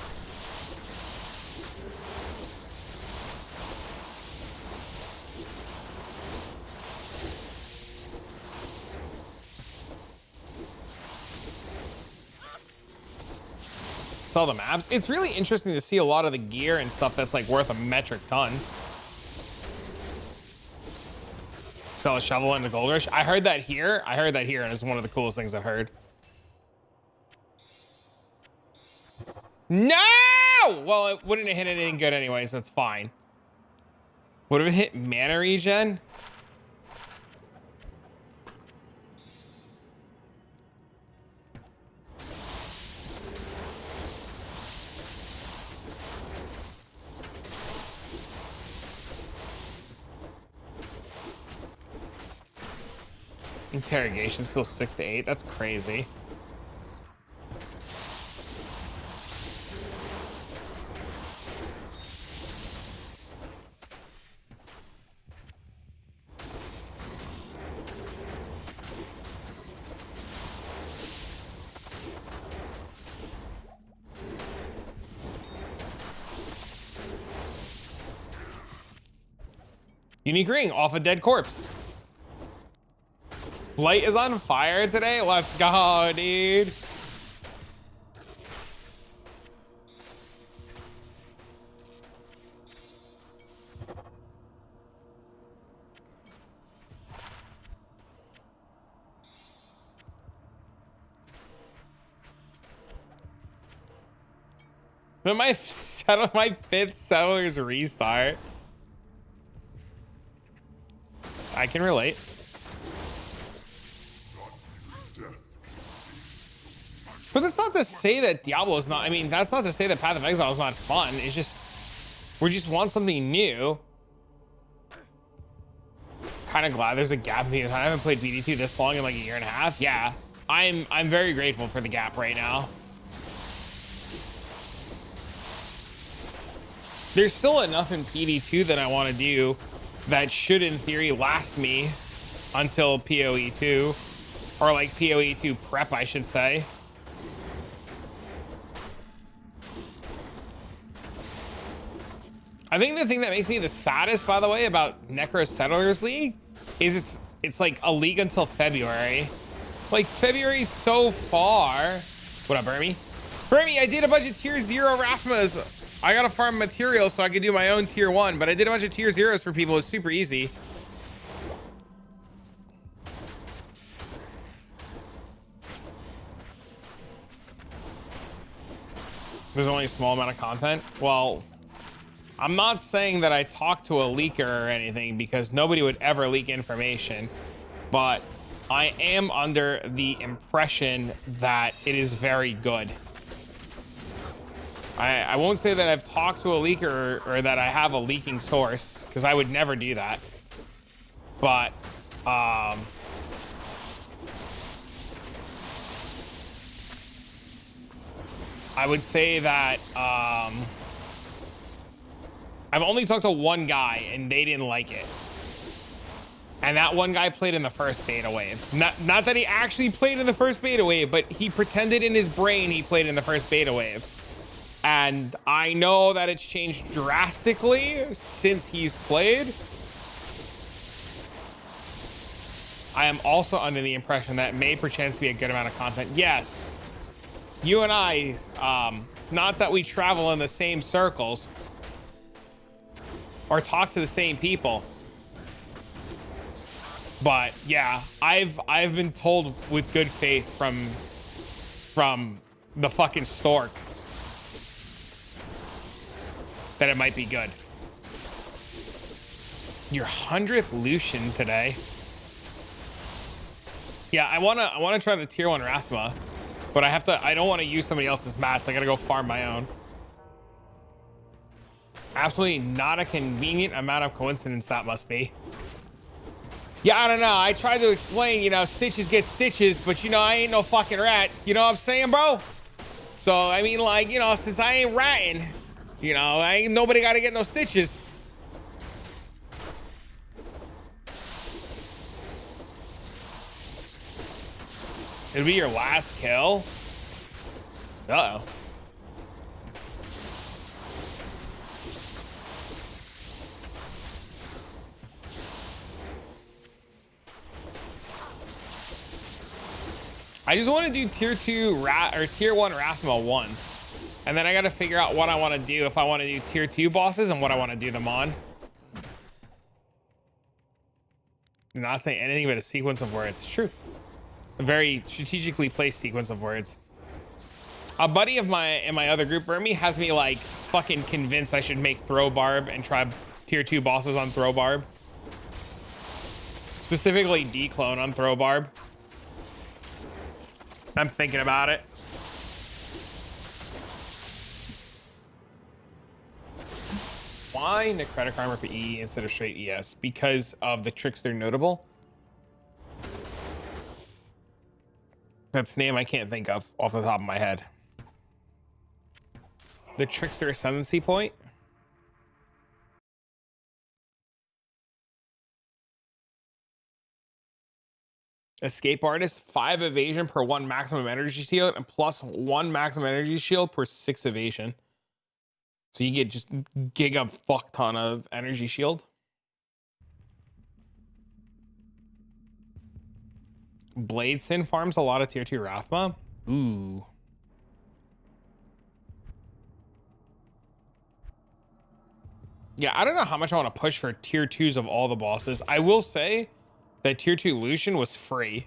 Sell the maps. It's really interesting to see a lot of the gear and stuff that's like worth a metric ton. Sell a shovel in the gold rush. I heard that here. And it's one of the coolest things I've heard. No! Well, it wouldn't have hit anything good anyway, so it's fine. Would have hit mana regen? Interrogation still 6 to 8. That's crazy. Unique ring off a dead corpse. Blight is on fire today. Let's go, dude. Then my fifth settlers restart. I can relate. But that's not to say that Diablo is not, I mean, that's not to say that Path of Exile is not fun. It's just, we just want something new. Kind of glad there's a gap in I haven't played pd2 this long in like a year and a half. Yeah, I'm very grateful for the gap right now. There's still enough in pd2 that I want to do that should in theory last me until PoE2, or like PoE2 prep, I should say. I think the thing that makes me the saddest, by the way, about Necro Settlers League is it's like a league until February. Like, February's so far. What up, Burmy? Burmy, I did a bunch of tier 0 Rathmas. I gotta farm material so I could do my own tier 1, but I did a bunch of tier 0s for people. It's super easy. There's only a small amount of content. Well, I'm not saying that I talk to a leaker or anything because nobody would ever leak information, but I am under the impression that it is very good. I won't say that I've talked to a leaker or that I have a leaking source because I would never do that. But I would say that I've only talked to one guy and they didn't like it. And that one guy played in the first beta wave. Not that he actually played in the first beta wave, but he pretended in his brain he played in the first beta wave. And I know that it's changed drastically since he's played. I am also under the impression that may perchance be a good amount of content. Yes, you and I, not that we travel in the same circles or talk to the same people, but yeah, I've been told with good faith from the fucking stork that it might be good. Your 100th Lucian today. Yeah, I wanna try the tier 1 Rathma, but I don't want to use somebody else's mats. I gotta go farm my own. Absolutely not a convenient amount of coincidence that must be. Yeah, I don't know. I tried to explain, you know, stitches get stitches, but you know, I ain't no fucking rat. You know what I'm saying, bro? So I mean, like, you know, since I ain't ratting, you know, I ain't nobody got to get no stitches. It'll be your last kill. Uh-oh. I just want to do tier 2 or tier 1 Rathma once. And then I got to figure out what I want to do, if I want to do tier 2 bosses and what I want to do them on. I'm not saying anything but a sequence of words. It's true. A very strategically placed sequence of words. A buddy of mine in my other group, Burmy, has me like fucking convinced I should make Throw Barb and try tier 2 bosses on Throw Barb. Specifically declone on Throw Barb. I'm thinking about it. Why Necrotic Armor for E instead of straight ES? Because of the Trickster notable. That's a name I can't think of off the top of my head. The Trickster Ascendancy point. Escape Artist, 5 evasion per 1 maximum energy shield and plus 1 maximum energy shield per 6 evasion. So you get just giga fuck ton of energy shield. Blade Sin farms a lot of tier 2 Rathma. Ooh. Yeah, I don't know how much I want to push for tier 2s of all the bosses. I will say that tier 2 Lucian was free.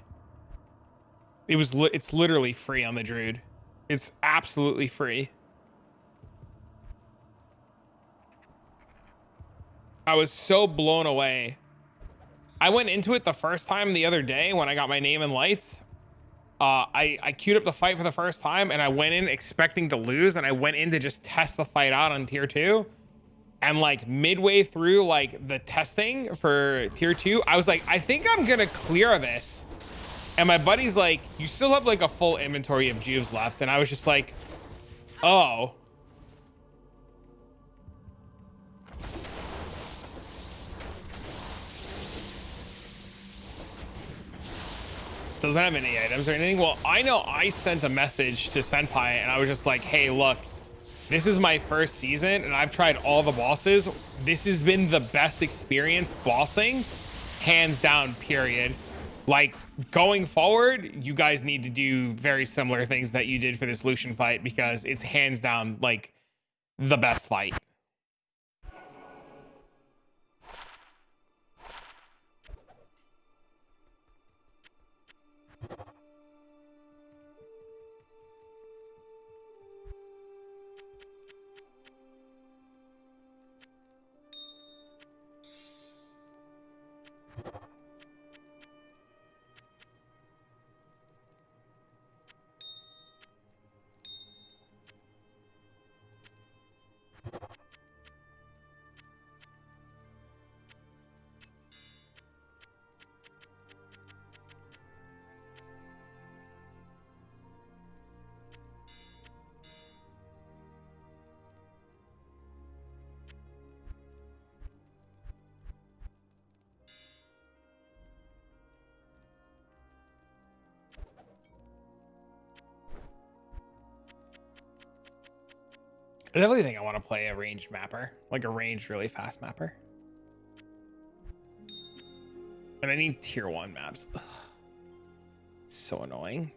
It's literally free on the Druid. It's absolutely free. I was so blown away. I went into it the first time the other day when I got my name in lights. I queued up the fight for the first time and I went in expecting to lose, and I went in to just test the fight out on tier 2. And like midway through like the testing for tier 2, I was like, I think I'm gonna clear this. And my buddy's like, you still have like a full inventory of juves left. And I was just like, oh. Doesn't have any items or anything. Well, I know I sent a message to Senpai and I was just like, hey, look, this is my first season and I've tried all the bosses. This has been the best experience bossing, hands down, period. Like, going forward, you guys need to do very similar things that you did for this Lucian fight, because it's hands down like the best fight. I definitely think I want to play a ranged mapper, like a ranged really fast mapper. And I need tier 1 maps. Ugh. So annoying.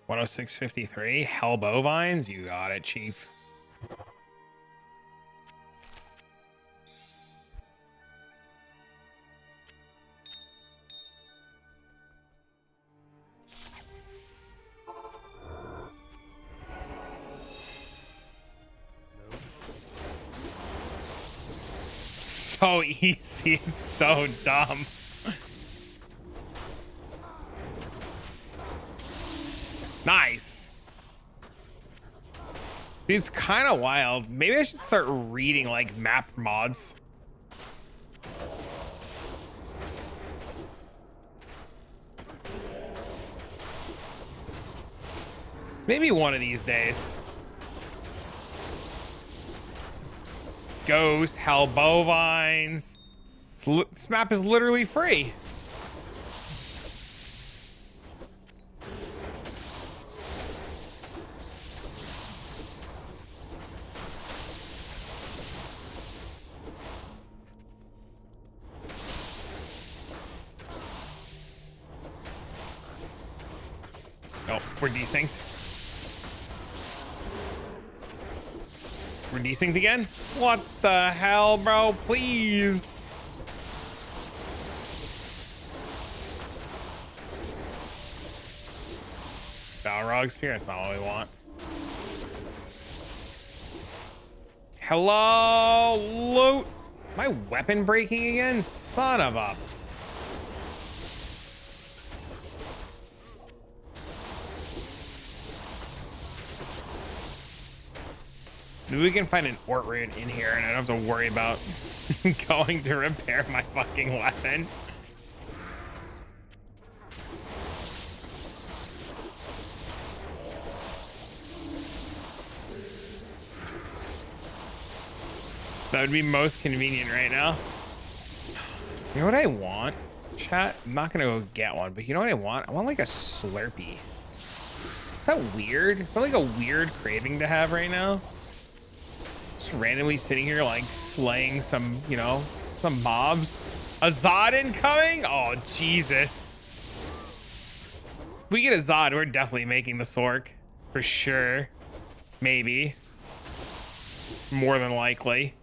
$106.53. Hell bovines, you got it, chief. So easy, it's so dumb. Nice. It's kind of wild. Maybe I should start reading like map mods. Maybe one of these days. Ghost, hell, bovines. This map is literally free. Oh, we're desynced. We're desynced again? What the hell, bro? Please. Balrog experience, not what we want. Hello, loot. My weapon breaking again? Son of a. Maybe we can find an Ort rune in here and I don't have to worry about going to repair my fucking weapon. That would be most convenient right now. You know what I want, chat? I'm not gonna go get one, but you know what I want? I want like a Slurpee. Is that weird? Is that like a weird craving to have right now? Just randomly sitting here like slaying some, you know, some mobs. A Zod incoming? Oh, Jesus. If we get a Zod, we're definitely making the Sork. For sure. Maybe. More than likely.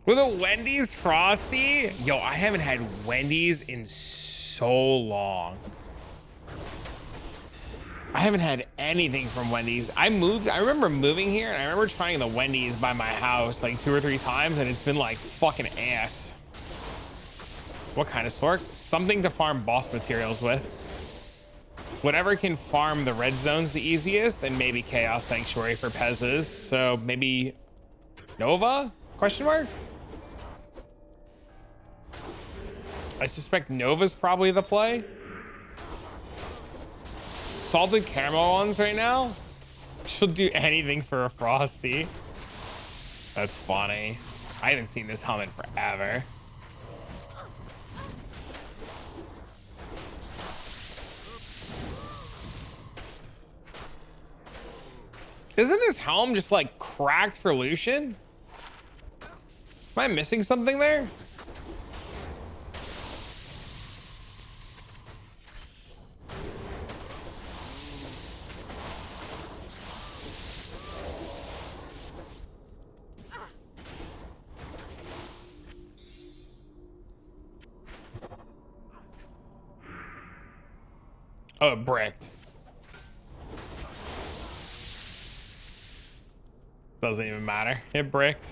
With a Wendy's Frosty? Yo, I haven't had Wendy's in so long. I haven't had anything from Wendy's. I remember moving here and I remember trying the Wendy's by my house like 2 or 3 times and it's been like fucking ass. What kind of Sork? Something to farm boss materials with. Whatever can farm the red zones the easiest, and maybe Chaos Sanctuary for Pezzas. So maybe Nova? Question mark? I suspect Nova's probably the play. Salted caramel ones right now? She'll do anything for a Frosty. That's funny. I haven't seen this helmet forever. Isn't this helm just like cracked for Lucian? Am I missing something there? Oh, it bricked. Doesn't even matter. It bricked.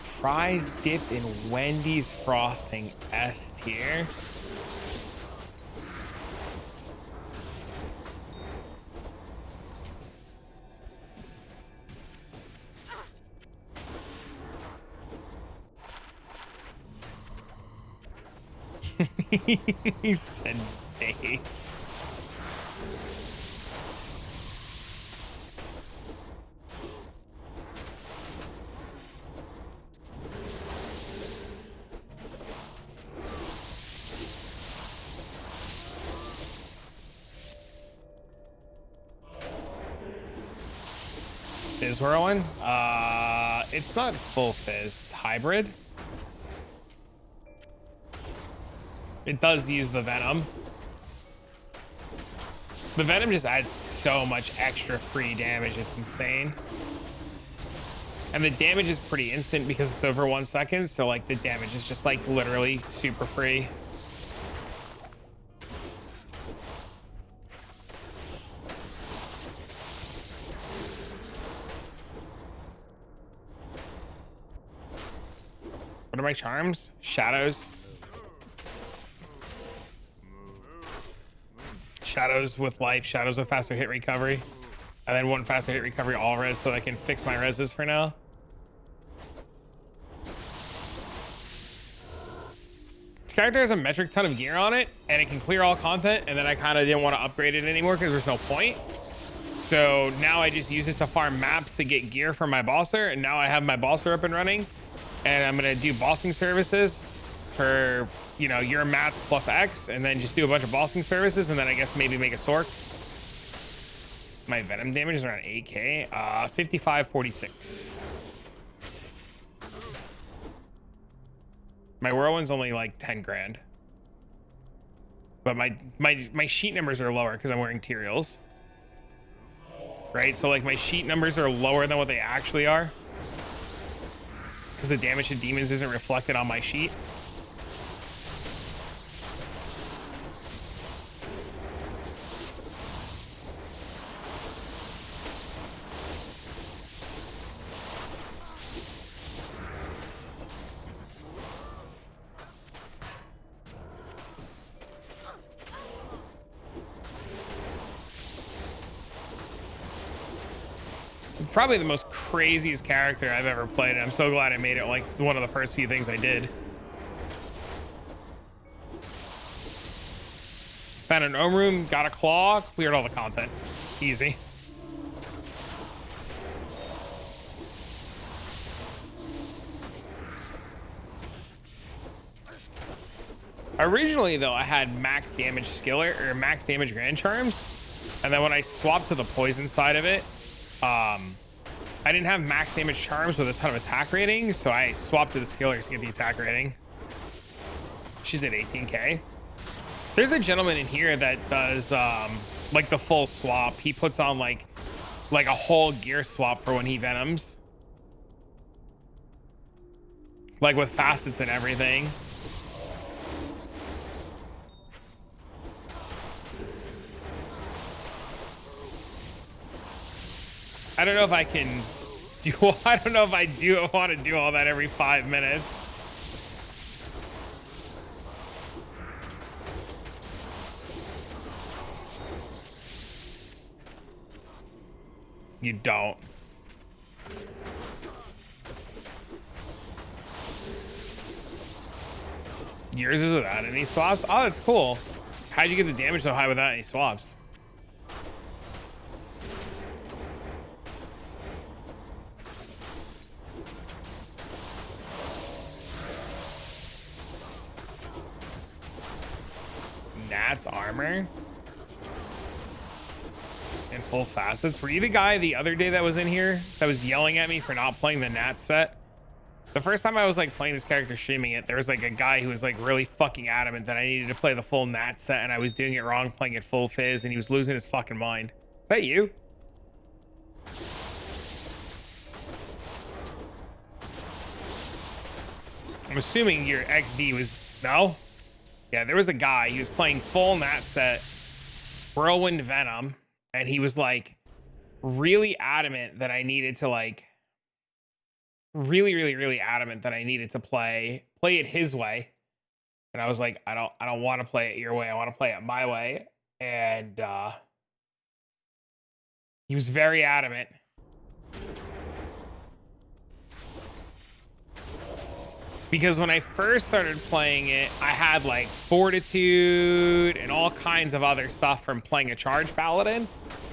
Fries dipped in Wendy's frosting, S tier. He said base. Fizz whirlwind? It's not full fizz, it's hybrid. It does use the venom. The venom just adds so much extra free damage. It's insane. And the damage is pretty instant because it's over 1 second. So like the damage is just like literally super free. What are my charms? Shadows. Shadows with life, shadows with faster hit recovery, and then 1 faster hit recovery all res so I can fix my reses for now. This character has a metric ton of gear on it and it can clear all content, and then I kind of didn't want to upgrade it anymore because there's no point. So now I just use it to farm maps to get gear for my bosser, and now I have my bosser up and running, and I'm gonna do bossing services for, you know, your mats plus X, and then just do a bunch of bossing services, and then I guess maybe make a sork. My venom damage is around 8k. 5546. My whirlwind's only like 10 grand, but my sheet numbers are lower because I'm wearing Tyraels, right? So like my sheet numbers are lower than what they actually are because the damage to demons isn't reflected on my sheet. Probably the most craziest character I've ever played, and I'm so glad I made it like one of the first few things I did. Found an Gnome room, got a claw, cleared all the content. Easy. Originally though, I had max damage skiller or max damage grand charms, and then when I swapped to the poison side of it, I didn't have max damage charms with a ton of attack rating, so I swapped to the skillers to get the attack rating. She's at 18k. There's a gentleman in here that does like the full swap. He puts on like a whole gear swap for when he venoms, like with facets and everything. I don't know if I can do, I don't know if I do want to do all that every 5 minutes. You don't. Yours is without any swaps? Oh, that's cool. How'd you get the damage so high without any swaps? Nat's armor and full facets. Were you the guy the other day that was in here that was yelling at me for not playing the Nat set? The first time I was like playing this character, streaming it, there was like a guy who was like really fucking adamant that I needed to play the full Nat set, and I was doing it wrong, playing it full fizz, and he was losing his fucking mind. Is that you? I'm assuming your XD was no. Yeah, there was a guy, he was playing full Nat set, Whirlwind Venom, and he was like really adamant that I needed to like really adamant that I needed to play it his way. And I was like, I don't want to play it your way. I want to play it my way. And he was very adamant. Because when I first started playing it, I had like fortitude and all kinds of other stuff from playing a charge paladin.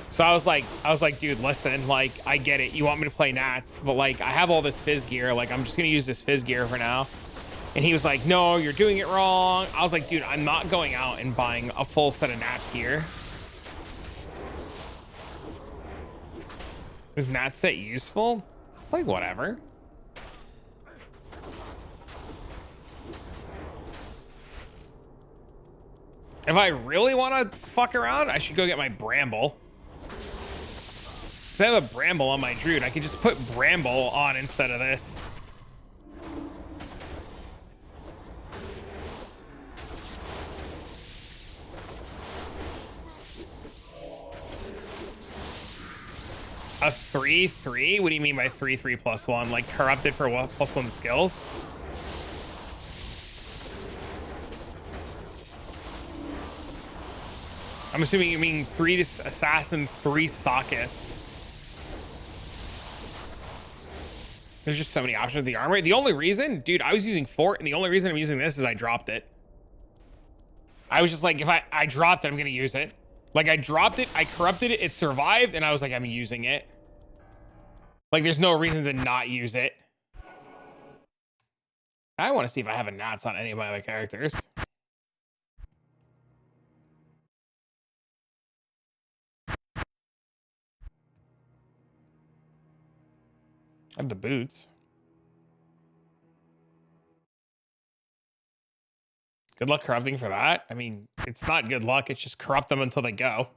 So I was like, dude, listen, like, I get it. You want me to play Nats, but like, I have all this fizz gear. Like, I'm just going to use this fizz gear for now. And he was like, no, you're doing it wrong. I was like, dude, I'm not going out and buying a full set of Nats gear. Is Nat set useful? It's like, whatever. If I really want to fuck around, I should go get my Bramble. Because I have a Bramble on my Druid. I could just put Bramble on instead of this. A 3/3? What do you mean by 3/3 plus 1? Like corrupted for what? Plus 1 skills? I'm assuming you mean 3 assassin, 3 sockets. There's just so many options with the armor. The only reason, dude, I was using Fort, and the only reason I'm using this is I dropped it. I was just like, if I dropped it, I'm gonna use it. Like I dropped it, I corrupted it, it survived, and I was like, I'm using it. Like there's no reason to not use it. I want to see if I have a Nats on any of my other characters. I have the boots. Good luck corrupting for that. I mean, it's not good luck. It's just corrupt them until they go.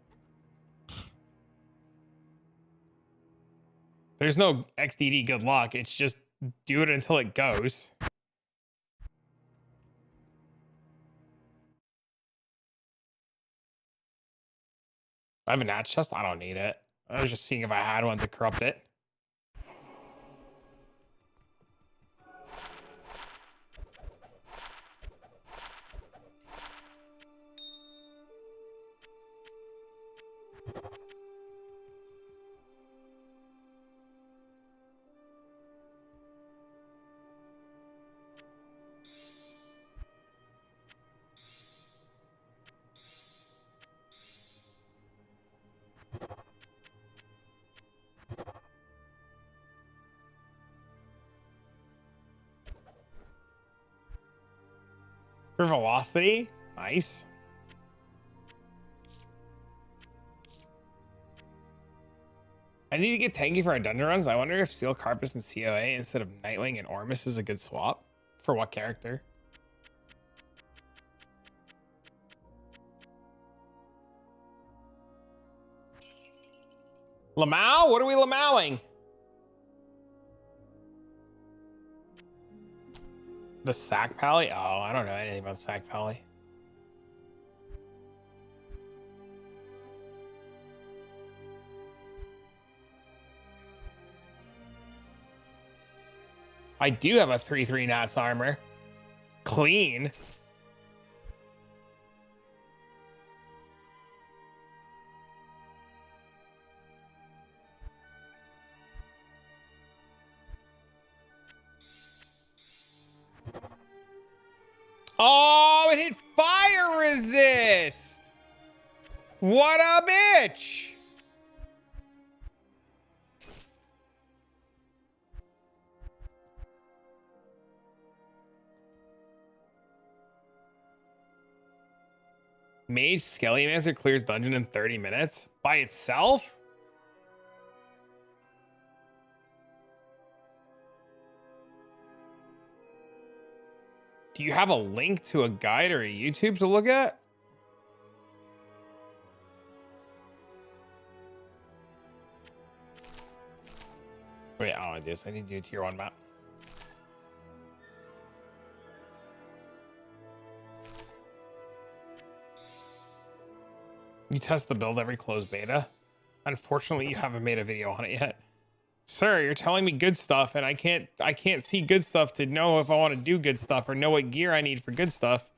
There's no XDD good luck. It's just do it until it goes. I have a Nats chest. I don't need it. I was just seeing if I had one to corrupt it. For velocity, nice. I need to get tanky for our dungeon runs. I wonder if Steel Carpus and COA instead of Nightwing and Ormus is a good swap. For what character? Lamau? What are we Lamauing? The Sack Pally? Oh, I don't know anything about Sack Pally. I do have a 3/3 Nats armor. Clean. Oh, it hit fire resist. What a bitch. Mage Skellymancer clears dungeon in 30 minutes by itself? Do you have a link to a guide or a YouTube to look at? Wait, I don't want to do this. I need to do a tier 1 map. You test the build every closed beta. Unfortunately, you haven't made a video on it yet. Sir, you're telling me good stuff, and I can't see good stuff to know if I want to do good stuff or know what gear I need for good stuff.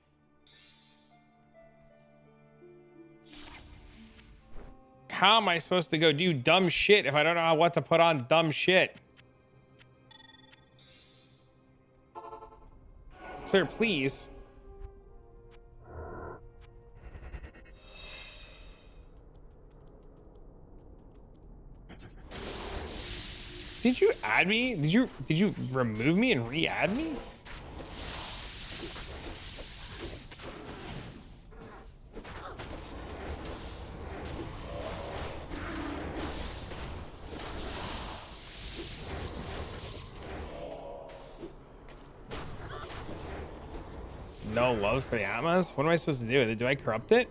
How am I supposed to go do dumb shit if I don't know what to put on dumb shit? Sir, please. Did you add me? Did you remove me and re-add me? No love for the Atmos? What am I supposed to do? Do I corrupt it?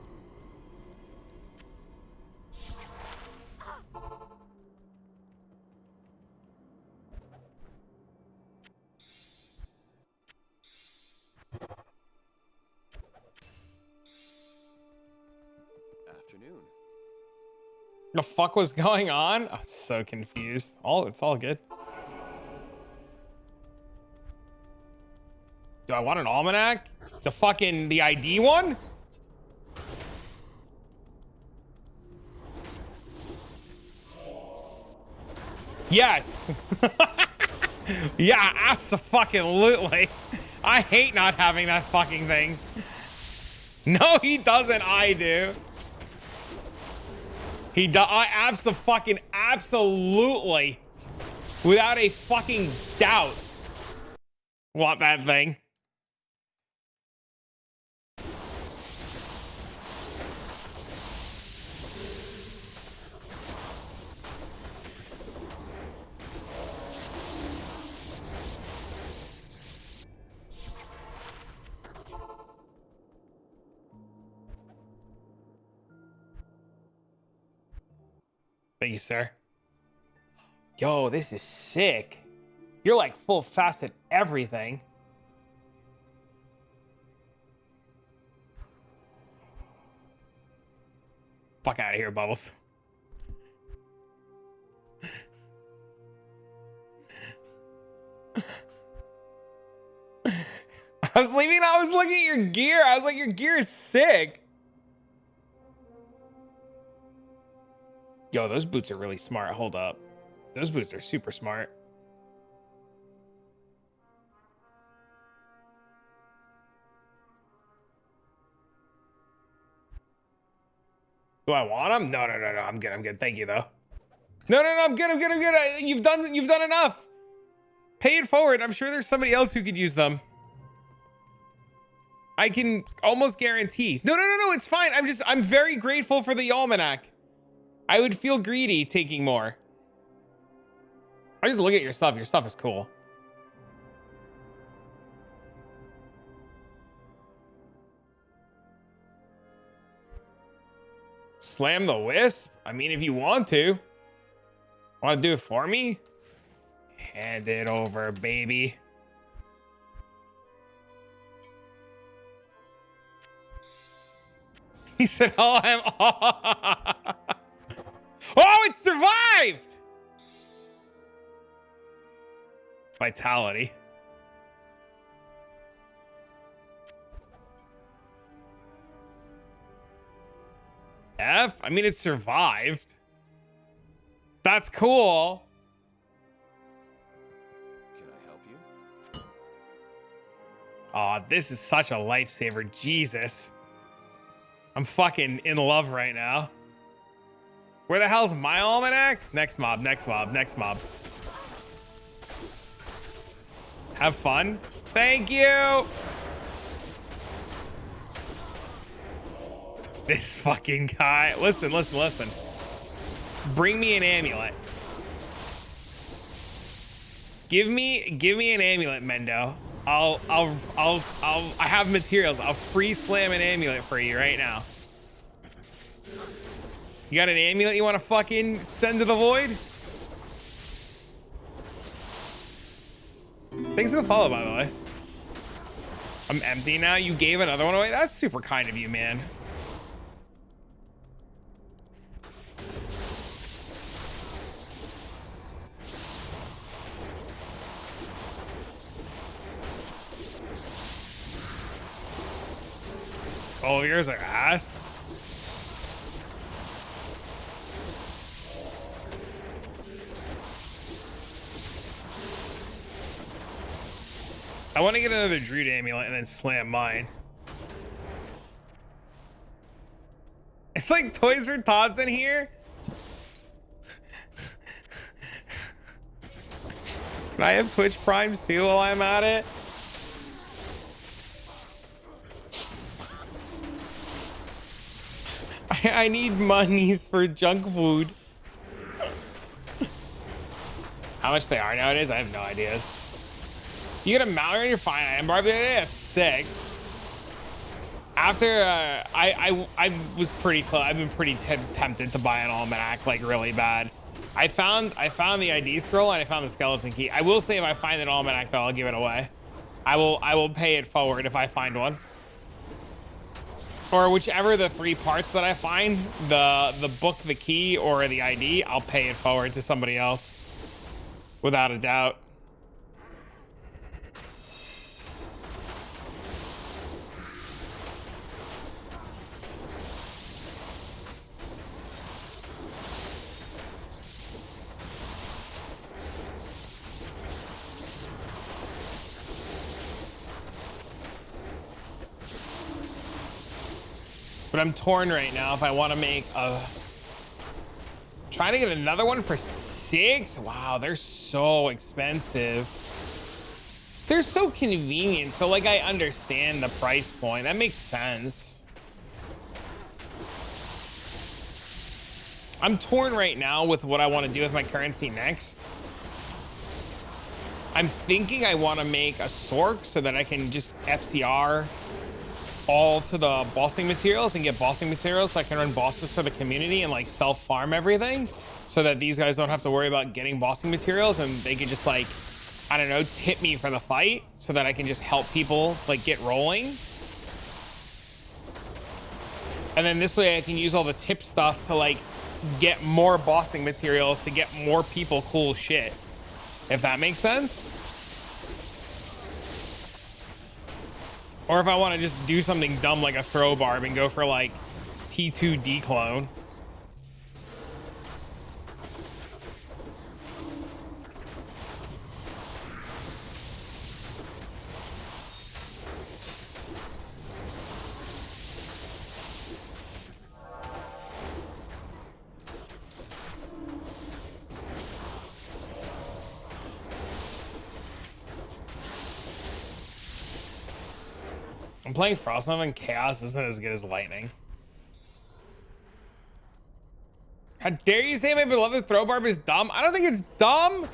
Afternoon.
The fuck was going on? I'm so confused. It's all good. Do I want an almanac? The ID one? Yes. Yeah, absolutely. I hate not having that fucking thing. No, he doesn't. I do. He does. I absolutely, without a fucking doubt, want that thing. Thank you, sir. Yo, this is sick. You're like full facet everything. Fuck out of here, Bubbles. I was looking at your gear. I was like, your gear is sick. Yo, those boots are really smart. Hold up. Those boots are super smart. Do I want them? No. I'm good. Thank you, though. No. I'm good. You've done enough. Pay it forward. I'm sure there's somebody else who could use them. I can almost guarantee. No. It's fine. I'm very grateful for the almanac. I would feel greedy taking more. I just look at your stuff. Your stuff is cool. Slam the wisp? I mean, if you want to. Want to do it for me? Hand it over, baby. He said, oh, oh, it survived! Vitality. F? I mean, it survived. That's cool.
Can I help you?
Oh, this is such a lifesaver. Jesus. I'm fucking in love right now. Where the hell's my almanac? Next mob. Have fun. Thank you. This fucking guy. Listen. Bring me an amulet. Give me an amulet, Mendo. I have materials. I'll free slam an amulet for you right now. You got an amulet you want to fucking send to the void? Thanks for the follow, by the way. I'm empty now. You gave another one away? That's super kind of you, man. All of yours are ass. I want to get another Druid amulet and then slam mine. It's like Toys for Tots in here. Can I have Twitch Primes too while I'm at it? I need monies for junk food. How much they are nowadays? I have no ideas. You get a Mallory on your fine item bar the other day? That's sick. After I was pretty close. I've been pretty tempted to buy an almanac like really bad. I found the ID scroll and I found the skeleton key. I will say if I find an almanac though, I'll give it away. I will pay it forward if I find one. Or whichever the 3 parts that I find, the book, the key, or the ID, I'll pay it forward to somebody else. Without a doubt. But I'm torn right now if I want to make a... Trying to get another one for 6? Wow, they're so expensive. They're so convenient. So like I understand the price point. That makes sense. I'm torn right now with what I want to do with my currency next. I'm thinking I want to make a Sork so that I can just FCR all to the bossing materials and get bossing materials so I can run bosses for the community and like self-farm everything so that these guys don't have to worry about getting bossing materials and they can just like, I don't know, tip me for the fight so that I can just help people like get rolling. And then this way I can use all the tip stuff to like get more bossing materials to get more people cool shit. If that makes sense. Or if I want to just do something dumb like a throw barb and go for like T2 declone. I'm playing Frost Knife and Chaos isn't as good as Lightning. How dare you say my beloved throw barb is dumb? I don't think it's dumb.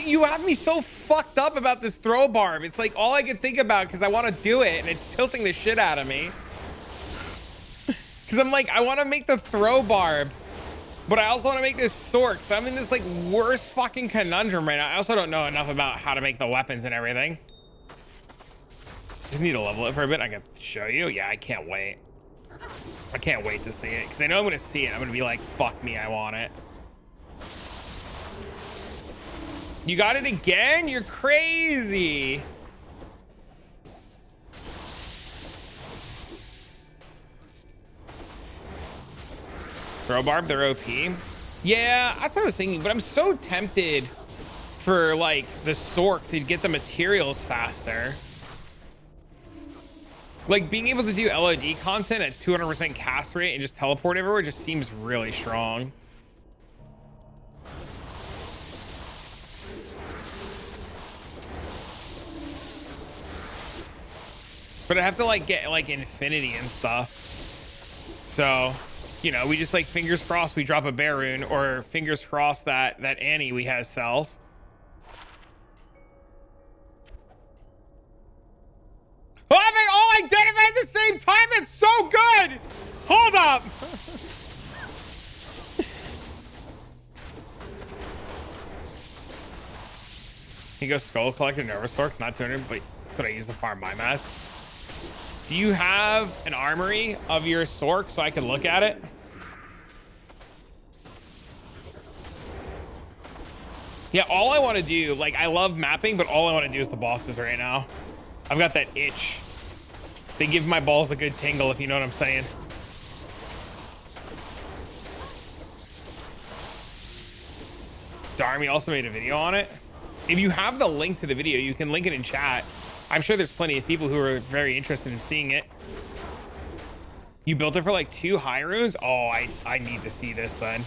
You have me so fucked up about this throw barb. It's like all I can think about because I want to do it and it's tilting the shit out of me. Because I'm like, I want to make the throw barb, but I also want to make this Sork. So I'm in this like worst fucking conundrum right now. I also don't know enough about how to make the weapons and everything. Just need to level it for a bit. I can show you. Yeah, I can't wait. I can't wait to see it because I know I'm going to see it. I'm going to be like, fuck me, I want it. You got it again? You're crazy. Throw barb, they're OP. Yeah, that's what I was thinking, but I'm so tempted for like the Sork to get the materials faster. Like being able to do LOD content at 200% cast rate and just teleport everywhere just seems really strong. But I have to like get like infinity and stuff. So, you know, we just like fingers crossed we drop a bear rune, or fingers crossed that Annie we have sells. Oh, I did it at the same time. It's so good. Hold up. He goes Skull Collector, Nervous Sork, not 200, but that's what I use to farm my mats. Do you have an armory of your Sork so I can look at it? Yeah, all I want to do, like, I love mapping, but all I want to do is the bosses right now. I've got that itch. They give my balls a good tingle, if you know what I'm saying. Darmy also made a video on it. If you have the link to the video, you can link it in chat. I'm sure there's plenty of people who are very interested in seeing it. You built it for like 2 high runes? Oh, I need to see this then.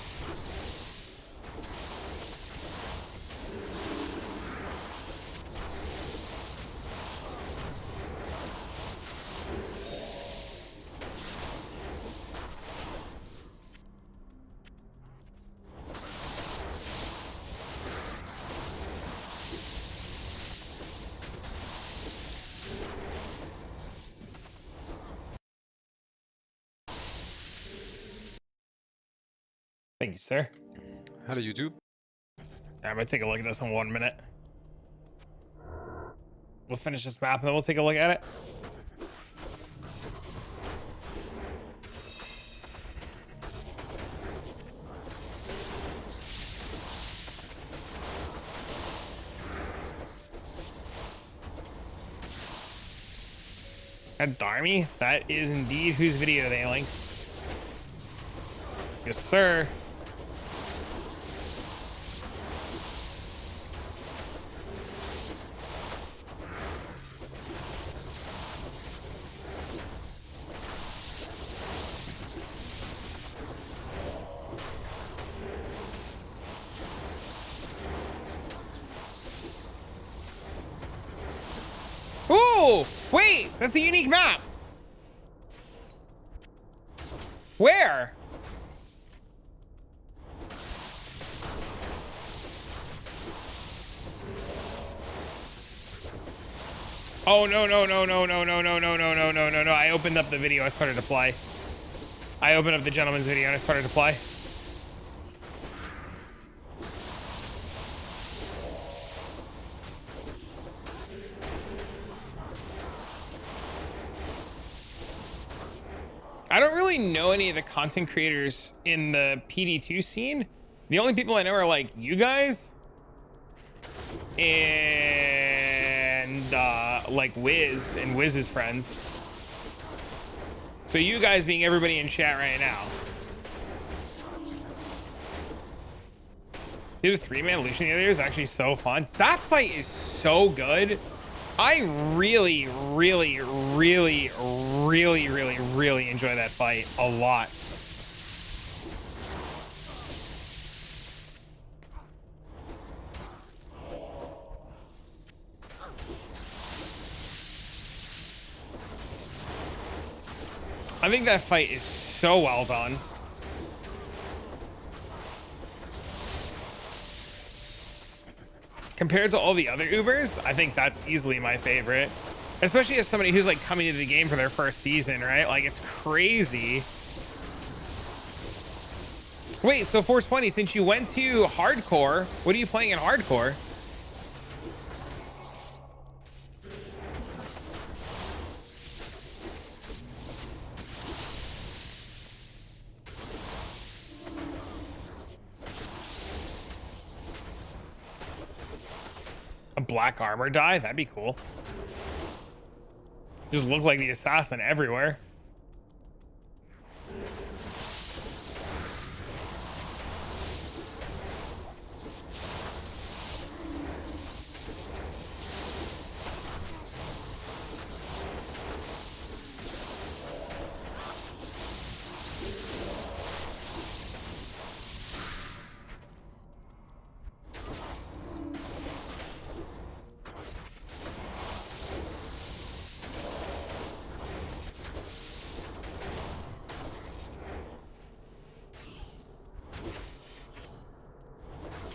Thank you, sir.
Hello, YouTube.
I'm gonna take a look at this in 1 minute. We'll finish this map and then we'll take a look at it. And Darmy, that is indeed whose video they link. Yes, sir. Ooh, wait, that's a unique map. Where? Oh, no. I opened up the video. I started to play. I opened up the gentleman's video and I started to play. I don't really know any of the content creators in the pd2 scene. The only people I know are like you guys and like Wiz and Wiz's friends. So you guys being everybody in chat right now. Did a 3-man Lucian the other day. It was actually so fun. That fight is so good. I really enjoy that fight a lot. I think that fight is so well done. Compared to all the other Ubers, I think that's easily my favorite. Especially as somebody who's like coming into the game for their first season, right? Like it's crazy. Wait, so 420, since you went to hardcore, what are you playing in hardcore? A black armor die? That'd be cool. Just look like the assassin everywhere.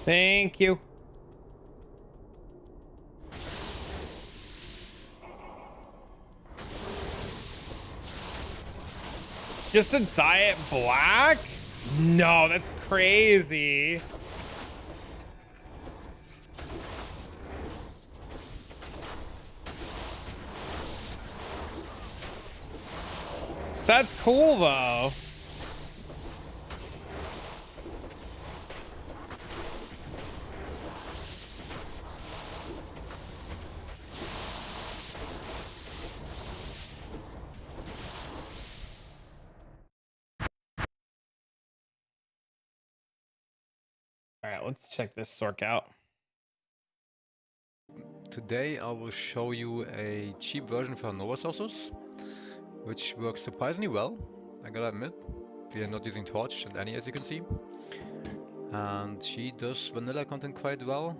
Thank you. Just a diet black? No, that's crazy. That's cool though. All right, let's check this Sork out.
Today I will show you a cheap version for Nova Sources, which works surprisingly well, I gotta admit. We are not using Torch and Annie, as you can see. And she does vanilla content quite well.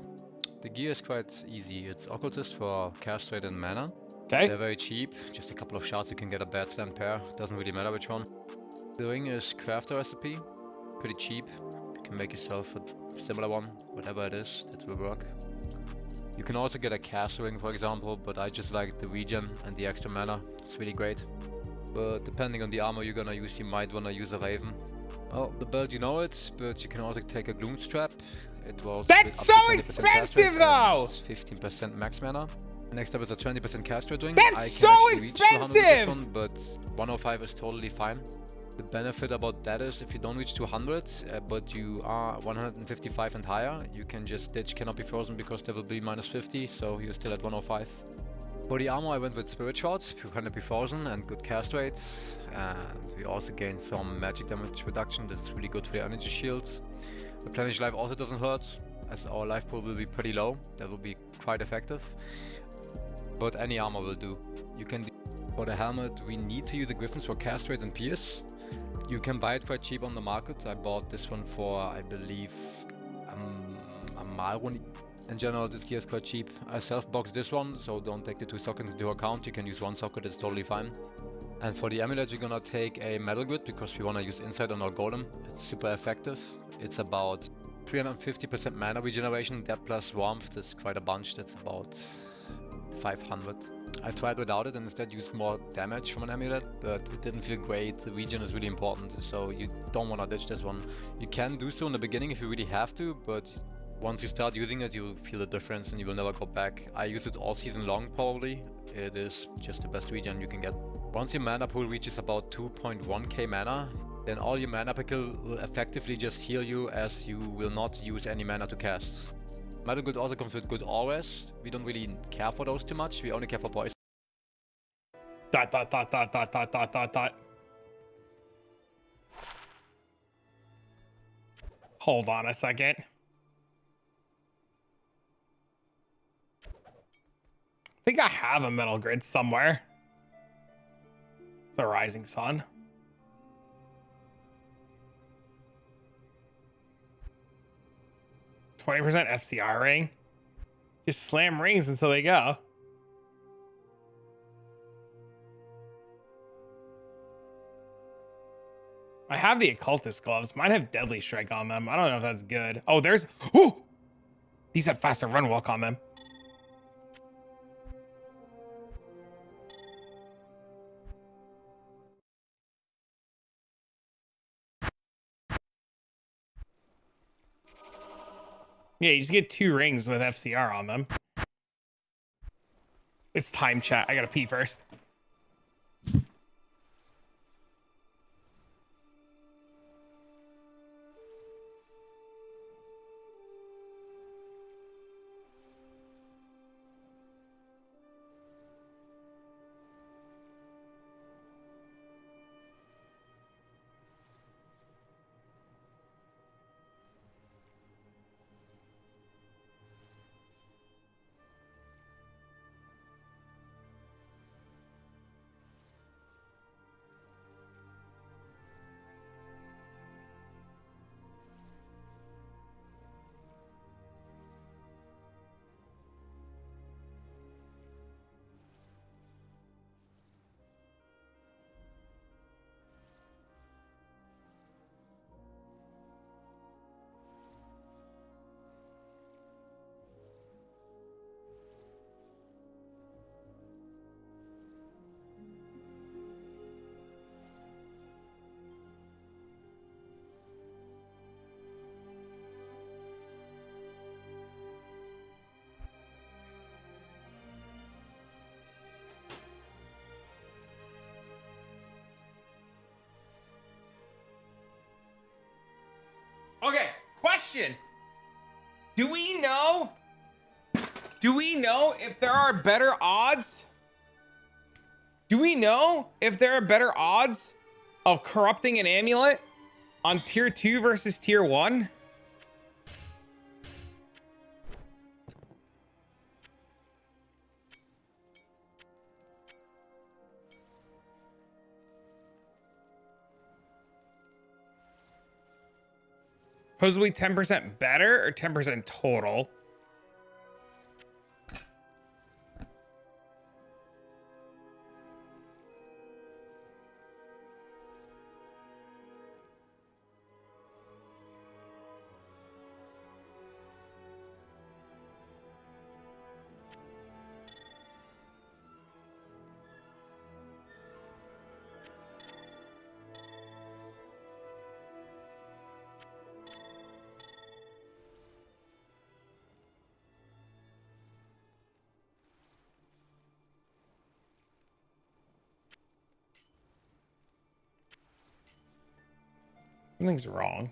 The gear is quite easy. It's Occultist for Cast Rate and Mana.
Okay.
They're very cheap, just a couple of shots you can get a bad slam pair, doesn't really matter which one. The ring is Crafter recipe, pretty cheap. You can make yourself a similar one, whatever it is, that will work. You can also get a cast ring, for example, but I just like the regen and the extra mana. It's really great. but depending on the armor you're gonna use, you might wanna use a Raven. Well, the build you know it, but you can also take a Gloom Strap. It was
That's
with up
so
to 20% cast rate
expensive, though!
and 15% max mana. Next up is a 20% cast rate ring.
That's
I can
so
actually reach 200 with this
expensive!
one, but 105 is totally fine. The benefit about that is if you don't reach 200, but you are 155 and higher, you can just ditch Cannot Be Frozen because there will be minus 50, so you're still at 105. For the armor I went with Spirit Shards, if you Cannot Be Frozen and good cast rates. And we also gained some magic damage reduction, that's really good for the energy shields. Replenish life also doesn't hurt, as our life pool will be pretty low, that will be quite effective. But any armor will do. You can do for the helmet, we need to use the Griffins for cast rate and pierce. You can buy it quite cheap on the market. I bought this one for, I believe, a Malrun. In general, this gear is quite cheap. I self-boxed this one, so don't take the 2 sockets into account. You can use 1 socket, it's totally fine. And for the amulet, we're gonna take a metal grid because we wanna use insight on our golem. It's super effective. It's about 350% mana regeneration. That plus warmth is quite a bunch. That's about 500. I tried without it and instead used more damage from an amulet, but it didn't feel great. The regen is really important, so you don't want to ditch this one. You can do so in the beginning if you really have to, but once you start using it, you'll feel the difference and you will never go back. I use it all season long probably. It is just the best regen you can get. Once your mana pool reaches about 2.1k mana, then all your mana pickle will effectively just heal you, as you will not use any mana to cast. Metal Good also comes with good auras. We don't really care for those too much, we only care for poison.
Dot, dot, dot, dot, dot, dot, dot, dot, dot. Hold on a second. I think I have a metal grid somewhere. It's a rising sun. %, FCR ring. Just slam rings until they go. I have the occultist gloves. Mine have deadly strike on them. I don't know if that's good. Oh, there's, oh, these have faster run walk on them. Yeah, you just get 2 rings with FCR on them. It's time chat. I gotta pee first. Okay, question. Do we know if there are better odds? Do we know if there are better odds of corrupting an amulet on tier 2 versus tier 1? Supposedly 10% better or 10% total? Something's wrong.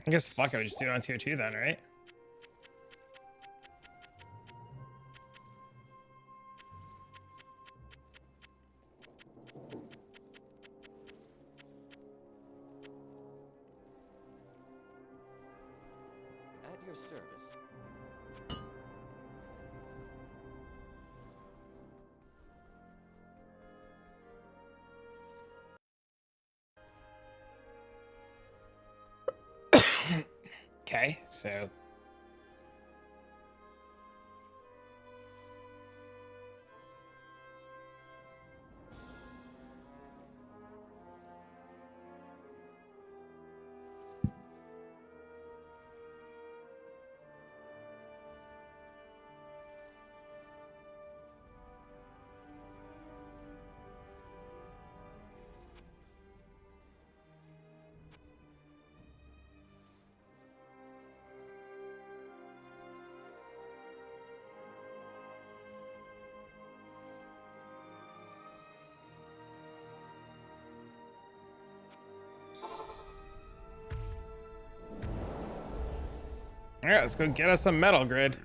I guess fuck it, we just do it on tier 2 then, right?
At your service.
Okay, so all right, let's go get us some metal grid.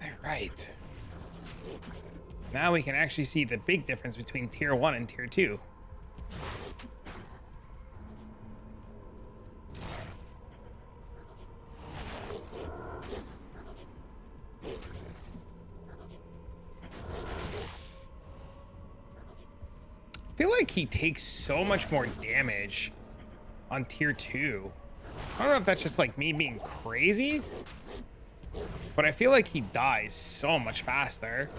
All right. Now we can actually see the big difference between tier 1 and tier 2. I feel like he takes so much more damage on tier 2. I don't know if that's just like me being crazy, but I feel like he dies so much faster.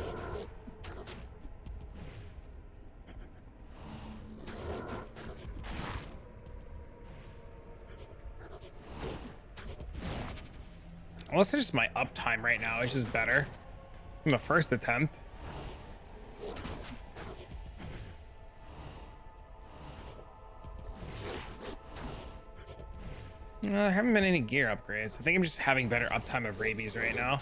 Unless it's just my uptime right now, it's just better from the first attempt. There haven't been any gear upgrades. I think I'm just having better uptime of rabies right now.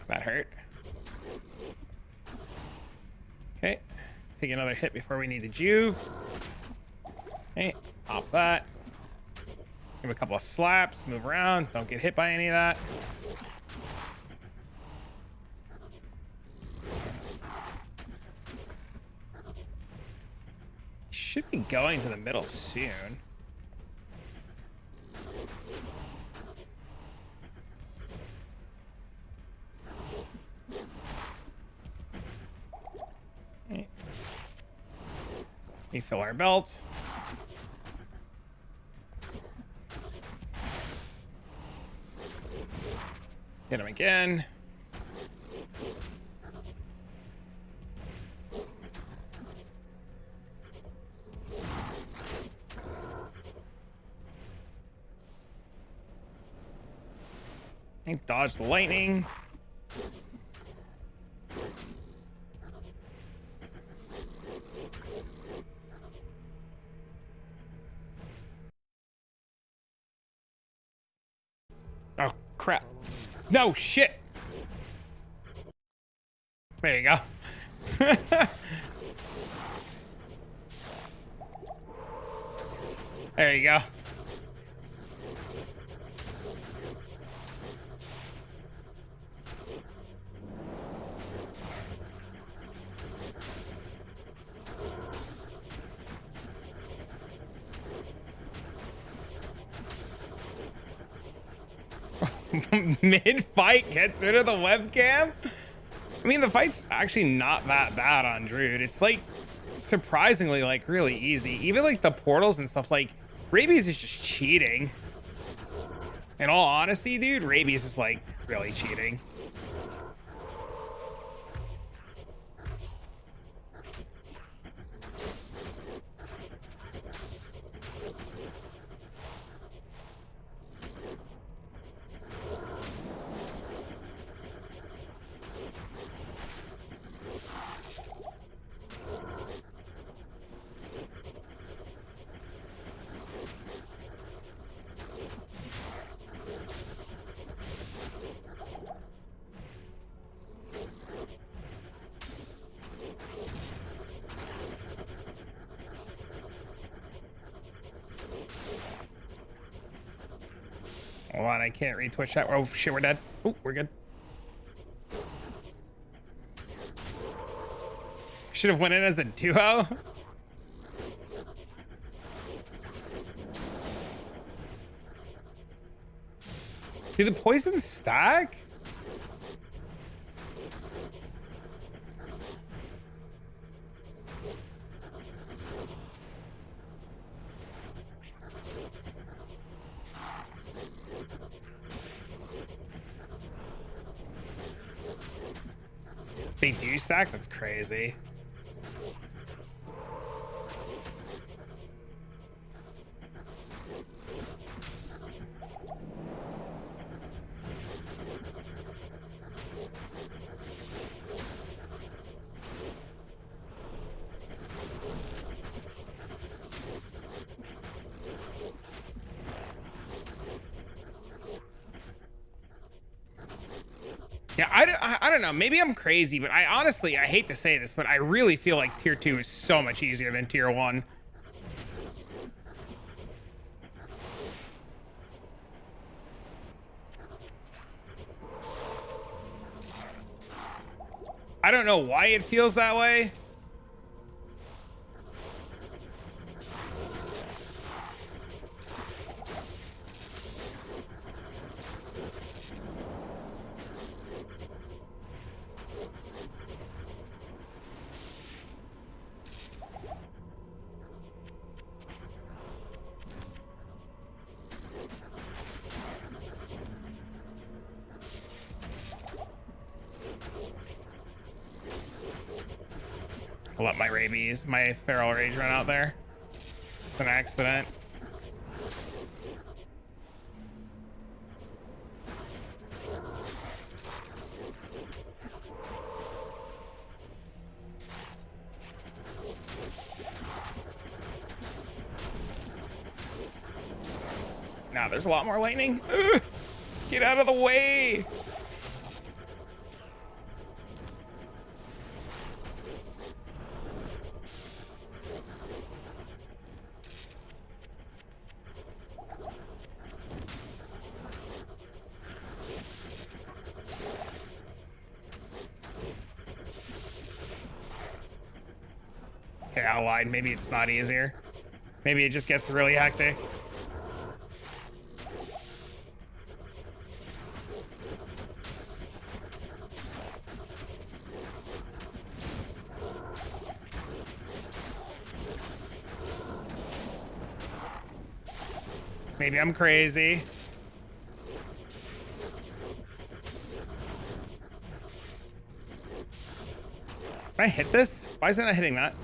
That hurt. Okay. Take another hit before we need the juve. Okay, pop that. Give him a couple of slaps, move around, don't get hit by any of that. Should be going to the middle soon. Okay. Refill our belt. Hit him again. Dodge the lightning. Oh, crap. No, shit. There you go. There you go. Mid-fight gets rid of the webcam? I mean, the fight's actually not that bad on Druid. It's like surprisingly like really easy. Even like the portals and stuff, like Rabies is just cheating. In all honesty, dude, Rabies is like really cheating. Hold on, I can't read Twitch chat. Oh shit, we're dead. Oh, we're good. Should have went in as a duo. Did the poison stack? They do stack? That's crazy. Yeah, I don't know. Maybe I'm crazy, but I honestly, I hate to say this, but I really feel like tier 2 is so much easier than tier 1. I don't know why it feels that way. I'll let my rabies, my feral rage run out there. It's an accident. Now there's a lot more lightning. Ugh, get out of the way. Okay, I lied. Maybe it's not easier. Maybe it just gets really hectic. Maybe I'm crazy. Can I hit this? Why is it not hitting that?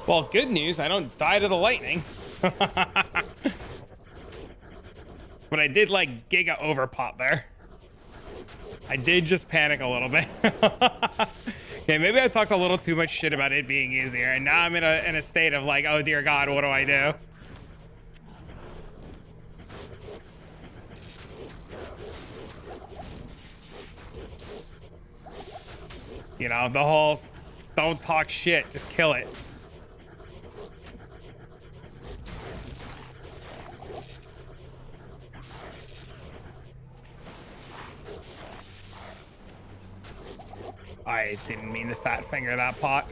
Well, good news, I don't die to the lightning. But I did like giga overpop there. I did just panic a little bit. Okay, maybe I talked a little too much shit about it being easier, and now I'm in a state of like, oh dear God, what do I do? You know, the whole don't talk shit, just kill it. I didn't mean to fat finger that pot.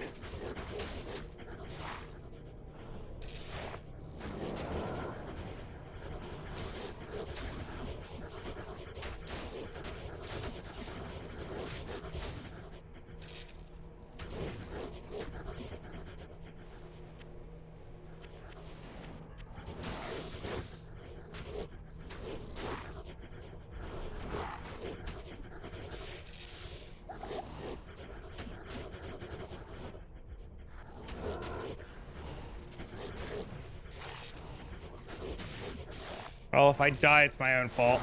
Well, if I die, it's my own fault.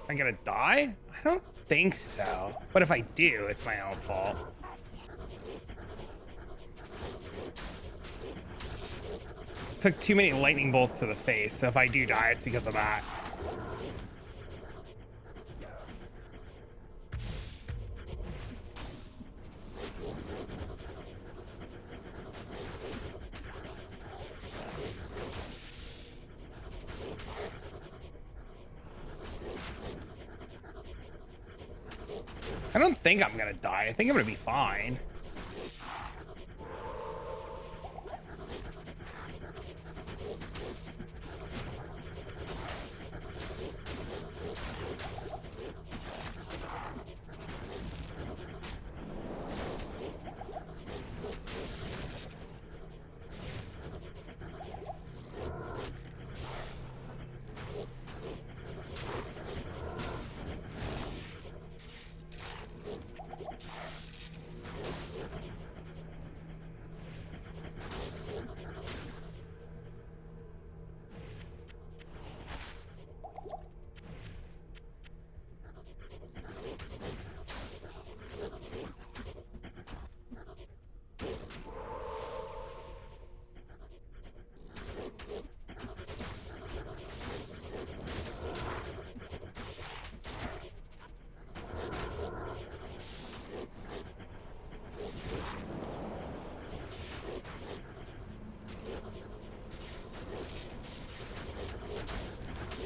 I'm gonna die? I don't think so. But if I do, it's my own fault. Took too many lightning bolts to the face, so if I do die, it's because of that. I don't think I'm gonna die. I think I'm gonna be fine.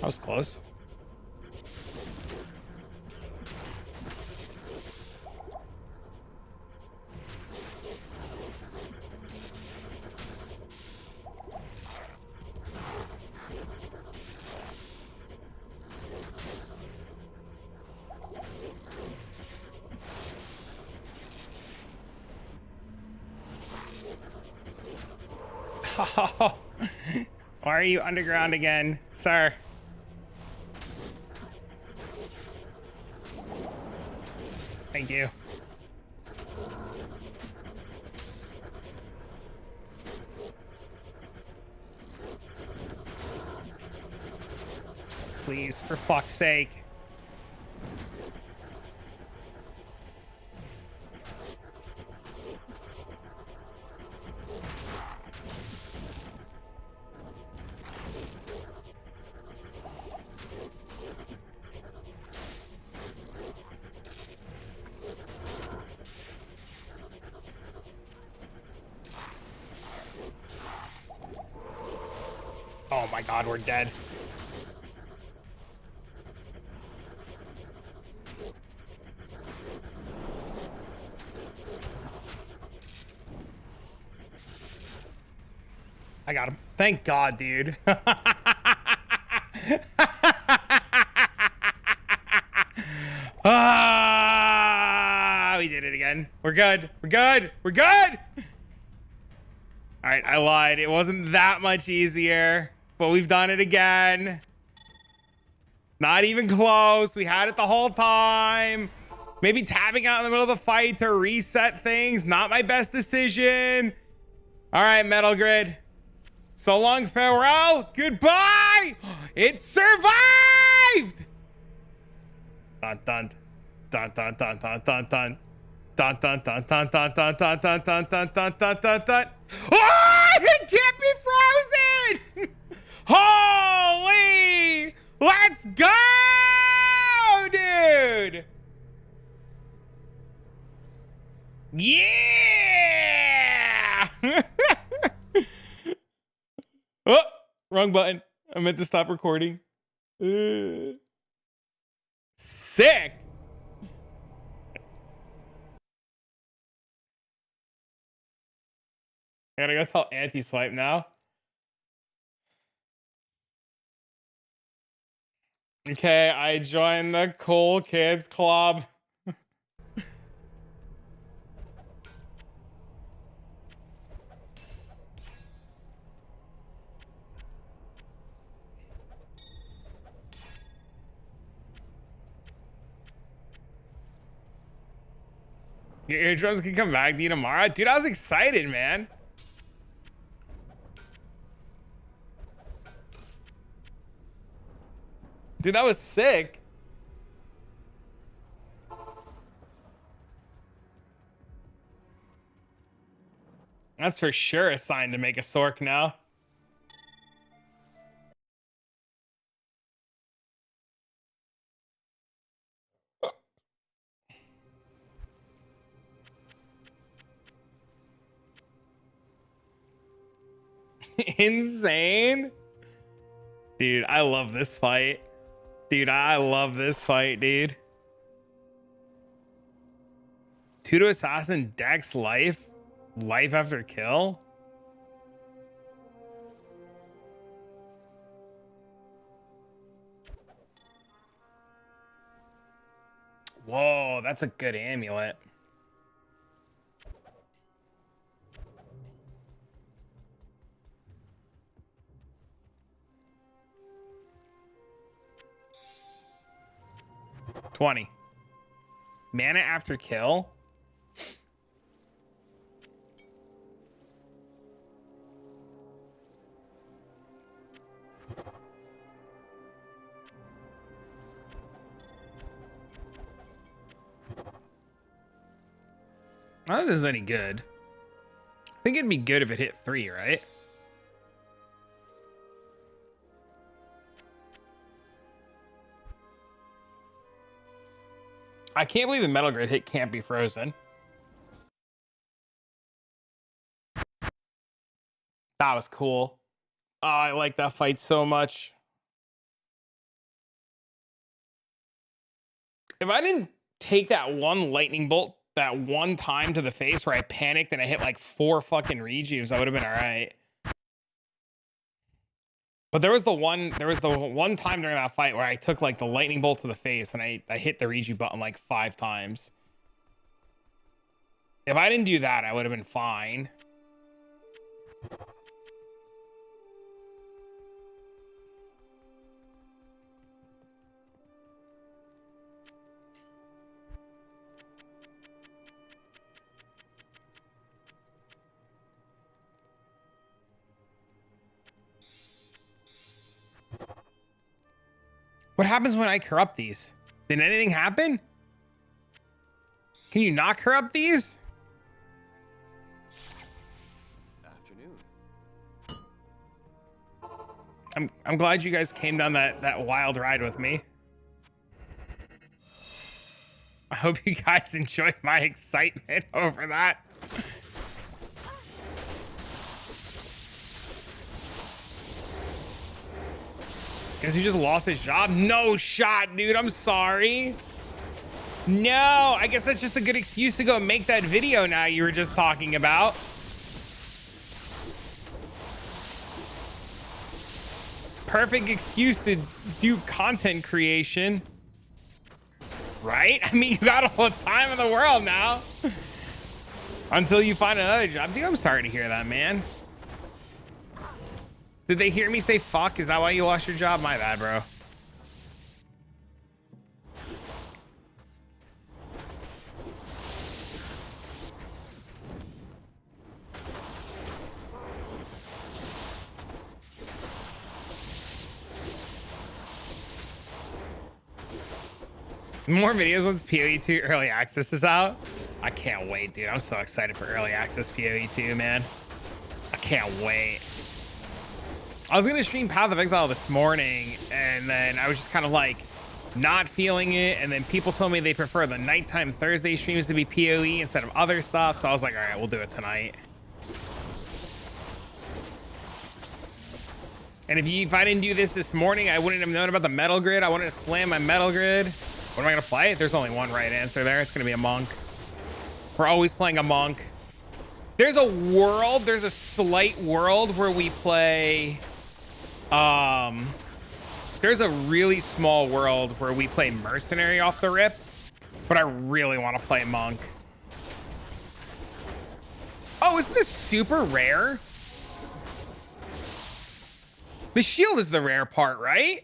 That was close. Why are you underground again, sir? Thank you. Please, for fuck's sake. Oh my God, we're dead. I got him. Thank God, dude. Ah, we did it again. We're good. We're good. We're good. All right, I lied. It wasn't that much easier, but we've done it again. Not even close. We had it the whole time. Maybe tapping out in the middle of the fight to reset things. Not my best decision. All right, Metal Grid. So long, farewell. Goodbye. It survived. Dun dun dun dun dun dun dun dun. Dun dun dun dun dun dun dun dun dun dun dun dun dun dun. Oh, it can't be frozen! Holy! Let's go, dude! Yeah! Oh, wrong button. I meant to stop recording. Sick! I gotta go tell anti-swipe now. Okay, I joined the cool kids club. Your eardrums can come back to you tomorrow. Dude, I was excited, man. Dude, that was sick. That's for sure a sign to make a Sork now. Insane. Dude, I love this fight. Dude, I love this fight, dude. 2 to assassin Dex life after kill. Whoa, that's a good amulet. $20. Mana after kill. I don't think this is any good. I think it'd be good if it hit 3, right? I can't believe the Metal Grid hit can't be frozen. That was cool. Oh, I like that fight so much. If I didn't take that one lightning bolt that one time to the face where I panicked and I hit like 4 fucking rejuves, I would have been all right. But there was the one time during that fight where I took like the lightning bolt to the face and I hit the rejuve button like 5 times. If I didn't do that, I would have been fine. What happens when I corrupt these? Did anything happen? Can you not corrupt these?
Afternoon.
I'm glad you guys came down that wild ride with me. I hope you guys enjoyed my excitement over that. Guess he just lost his job? No shot, dude. I'm sorry. No, I guess that's just a good excuse to go make that video now you were just talking about. Perfect excuse to do content creation. Right? I mean, you got all the time in the world now. Until you find another job. Dude, I'm sorry to hear that, man. Did they hear me say fuck? Is that why you lost your job? My bad, bro. More videos once PoE2 early access is out. I can't wait, dude. I'm so excited for early access PoE2, man. I can't wait. I was gonna stream Path of Exile this morning, and then I was just kind of like not feeling it, and then people told me they prefer the nighttime Thursday streams to be PoE instead of other stuff, so I was like, all right, we'll do it tonight. And if I didn't do this morning, I wouldn't have known about the metal grid. I wanted to slam my metal grid. What am I gonna play? There's only one right answer there. It's gonna be a monk. We're always playing a monk. There's a slight world where we play, there's a really small world where we play mercenary off the rip, but I really want to play monk. Oh, isn't this super rare? The shield is the rare part, right?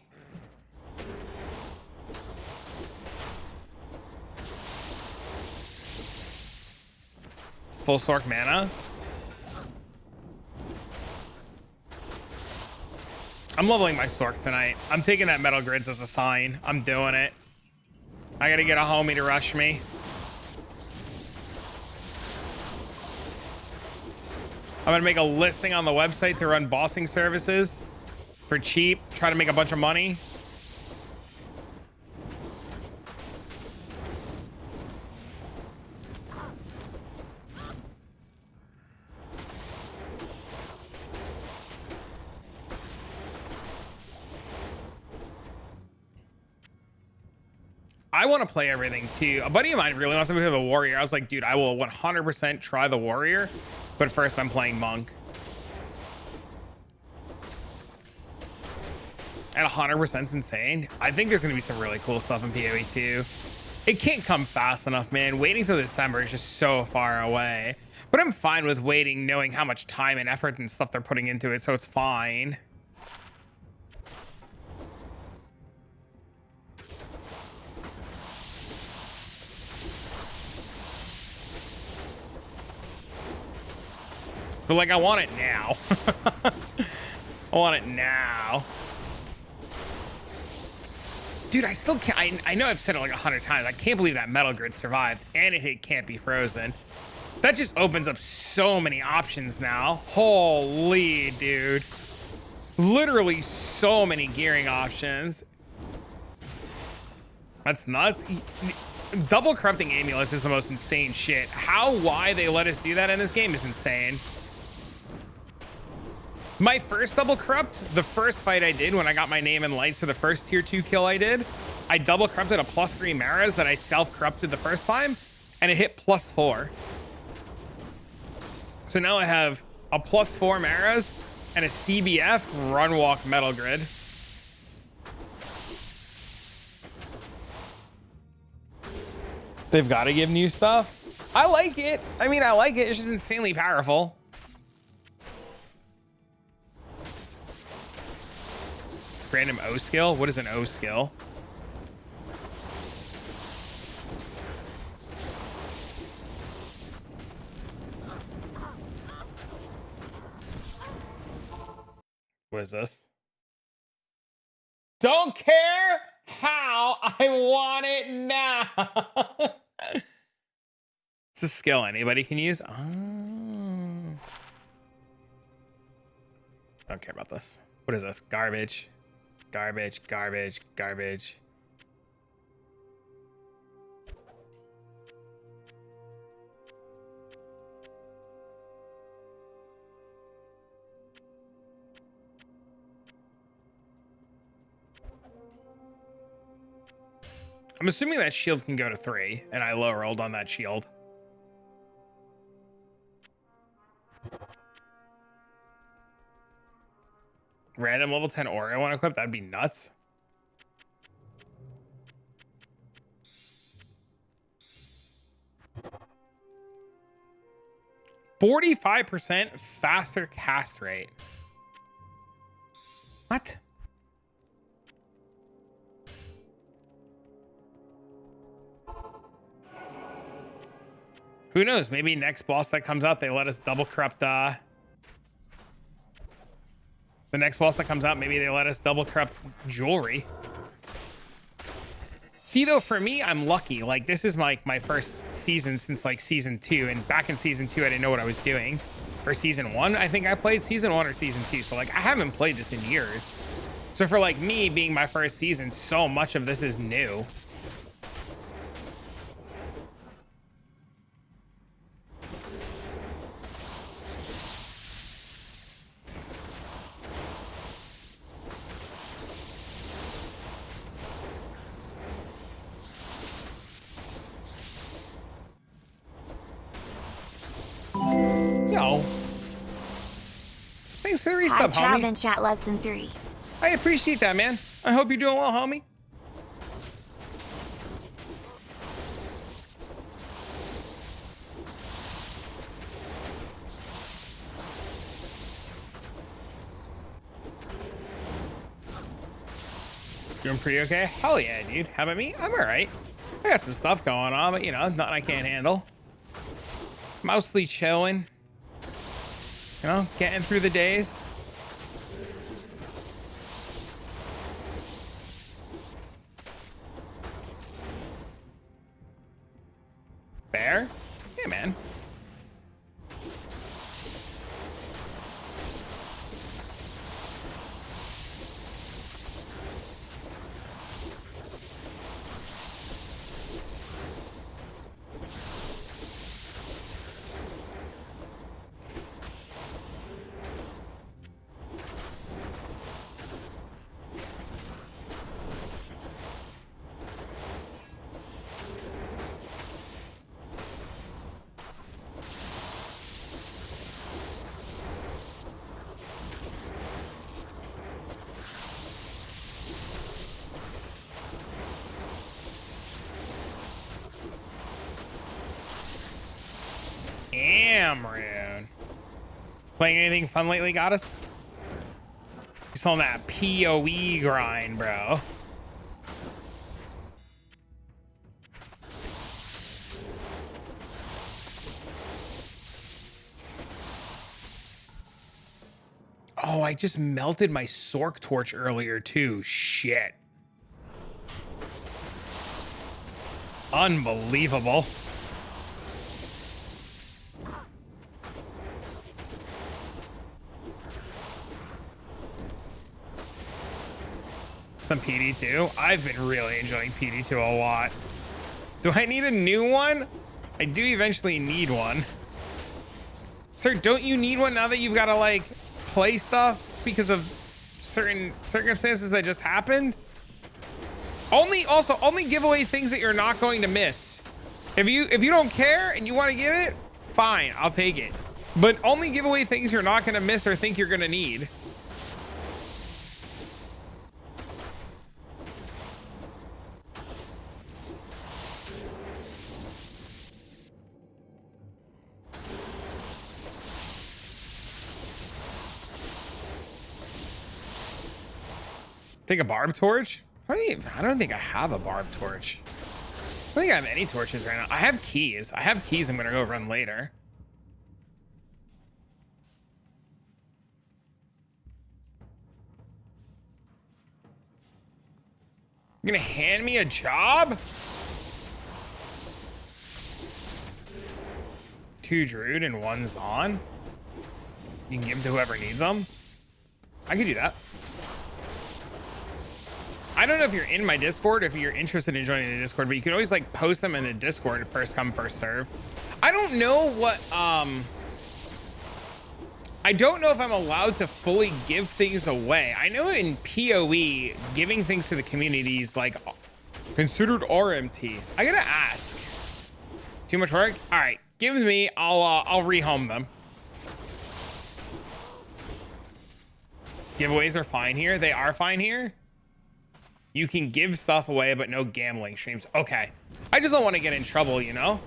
Full Sork mana. I'm leveling my Sork tonight. I'm taking that metal grids as a sign. I'm doing it. I gotta get a homie to rush me. I'm gonna make a listing on the website to run bossing services for cheap. Try to make a bunch of money. I want to play everything too. A buddy of mine really wants to play the warrior. I was like, dude, I will 100% try the warrior, but first I'm playing monk. At 100% is insane. I think there's going to be some really cool stuff in PoE too. It can't come fast enough, man. Waiting till December is just so far away. But I'm fine with waiting, knowing how much time and effort and stuff they're putting into it, so it's fine. But like, I want it now. I want it now. Dude, I still can't. I know I've said it like 100 times. I can't believe that metal grid survived and it can't be frozen. That just opens up so many options now. Holy, dude. Literally so many gearing options. That's nuts. Double corrupting amulets is the most insane shit. Why they let us do that in this game is insane. My first double corrupt, the first fight I did when I got my name in lights for the first tier 2 kill I did, I double corrupted a +3 Maras that I self-corrupted the first time, and it hit +4. So now I have a +4 Maras and a CBF run walk metal grid. They've got to give new stuff. I like it. I mean, I like it. It's just insanely powerful. Random O skill? What is an O skill? What is this? Don't care how, I want it now. It's a skill anybody can use. Oh. Don't care about this. What is this? Garbage. Garbage, garbage, garbage. I'm assuming that shield can go to 3, and I low rolled on that shield. Random level 10 Oreo want to equip? That'd be nuts. %45 faster cast rate. What? Who knows? Maybe next boss that comes out, they let us double corrupt. The next boss that comes out, maybe they let us double corrupt jewelry. See, though, for me, I'm lucky. Like, this is my first season since like season 2, and back in season 2, I didn't know what I was doing. Or season 1, I think I played season 1 or season 2. So like, I haven't played this in years. So for like me being my first season, so much of this is new. Yo. Thanks for the
Hi,
resub,
Trav
homie.
in chat less than 3.
I appreciate that, man. I hope you're doing well, homie. Doing pretty okay? Hell yeah, dude. How about me? I'm all right. I got some stuff going on, but you know, nothing I can't handle. Mostly chilling. You know, getting through the days. Bear? Yeah, man. Damn, Rune. Playing anything fun lately, Goddess? You still on that PoE grind, bro. Oh, I just melted my Sork torch earlier, too. Shit. Unbelievable. Some pd2. I've been really enjoying pd2 a lot. Do I need a new one? I do eventually need one. Sir, don't you need one now that you've got to like play stuff because of certain circumstances that just happened? Only give away things that you're not going to miss. If you don't care and you want to give it, fine, I'll take it. But only give away things you're not going to miss or think you're going to need. Take a barb torch? I don't think I have a barb torch. I don't think I have any torches right now. I have keys. I'm gonna go run later. You're gonna hand me a job? 2 Druid and 1 Zon? You can give them to whoever needs them? I could do that. I don't know if you're in my Discord, if you're interested in joining the Discord, but you can always like post them in the Discord, first come, first serve. I don't know what, I don't know if I'm allowed to fully give things away. I know in PoE, giving things to the community is like considered RMT. I gotta ask. Too much work? All right, give them to me. I'll rehome them. Giveaways are fine here. They are fine here. You can give stuff away, but no gambling streams. Okay. I just don't want to get in trouble, you know?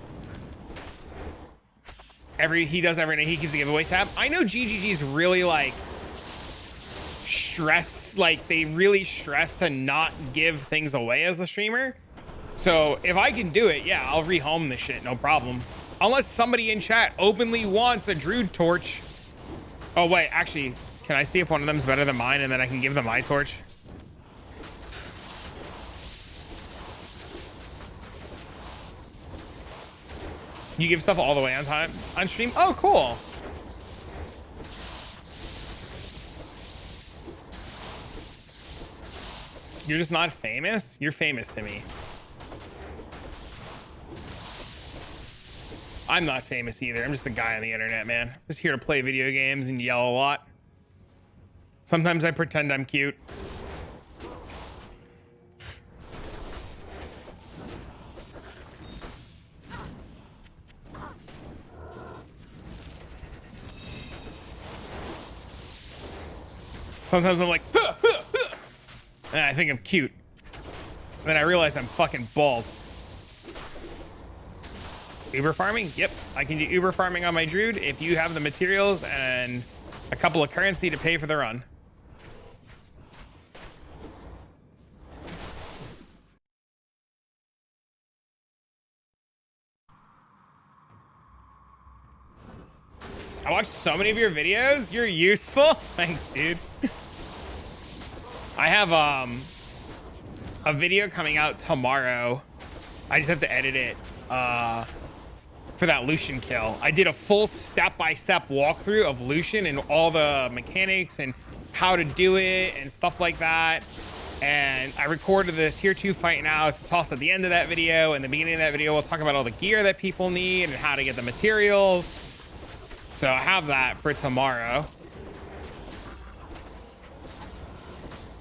He does every night. He keeps a giveaway tab. I know GGG's really like they really stress to not give things away as the streamer. So if I can do it, yeah, I'll rehome this shit, no problem. Unless somebody in chat openly wants a Druid torch. Oh wait, actually, can I see if one of them's better than mine and then I can give them my torch? You give stuff all the way on time on stream? Oh, cool. You're just not famous? You're famous to me. I'm not famous either. I'm just a guy on the internet, man. Just here to play video games and yell a lot. Sometimes I pretend I'm cute. Sometimes I'm like, huh, huh, huh. And I think I'm cute. And then I realize I'm fucking bald. Uber farming? Yep, I can do Uber farming on my Druid if you have the materials and a couple of currency to pay for the run. I watched so many of your videos. You're useful. Thanks, dude. I have a video coming out tomorrow. I just have to edit it for that Lucian kill. I did a full step-by-step walkthrough of Lucian and all the mechanics and how to do it and stuff like that. And I recorded the tier 2 fight now to toss at the end of that video. In the beginning of that video, we'll talk about all the gear that people need and how to get the materials. So I have that for tomorrow.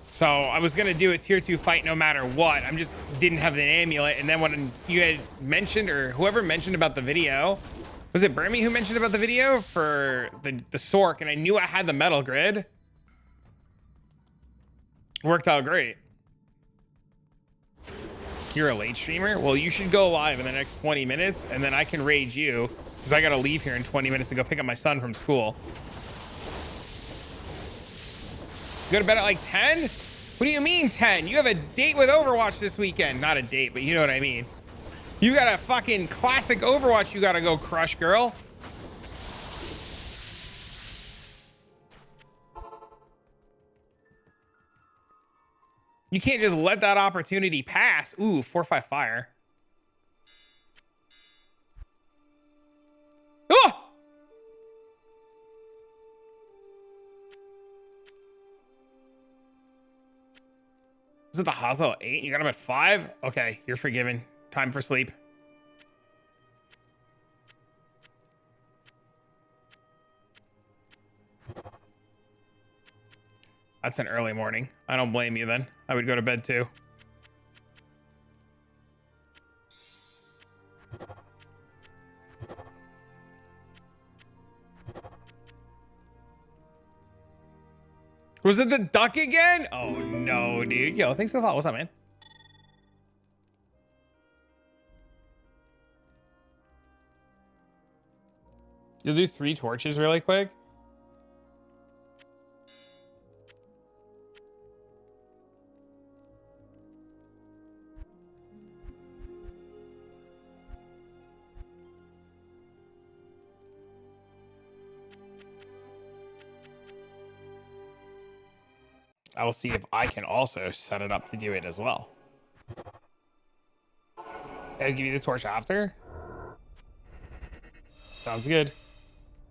So I was gonna do a tier 2 fight no matter what. I just didn't have the amulet. And then when you had mentioned, or whoever mentioned about the video, was it Burmy who mentioned about the video for the Sork? And I knew I had the metal grid. Worked out great. You're a late streamer? Well, you should go live in the next 20 minutes and then I can rage you because I gotta leave here in 20 minutes to go pick up my son from school. You go to bed at like 10? What do you mean 10? You have a date with Overwatch this weekend. Not a date, but you know what I mean. You got a fucking classic Overwatch you gotta go crush, girl. You can't just let that opportunity pass. Ooh, 4-5 fire. Oh! Is it the hospital at 8? You got him at 5? Okay, you're forgiven. Time for sleep. That's an early morning. I don't blame you then. I would go to bed too. Was it the duck again? Oh no, dude. Yo, thanks for the follow. What's up, man? You'll do 3 torches really quick. I will see if I can also set it up to do it as well. I'll give you the torch after. Sounds good.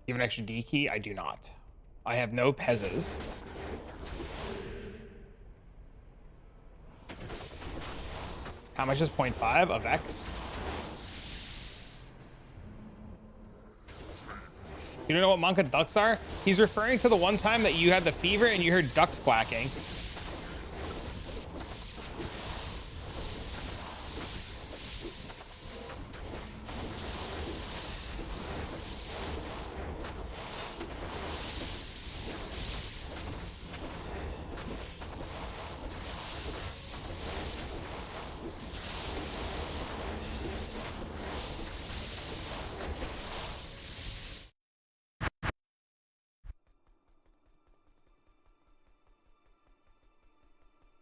You have an extra D key? I do not. I have no pezzas. How much is 0.5 of X? You don't know what Monka ducks are? He's referring to the one time that you had the fever and you heard ducks quacking.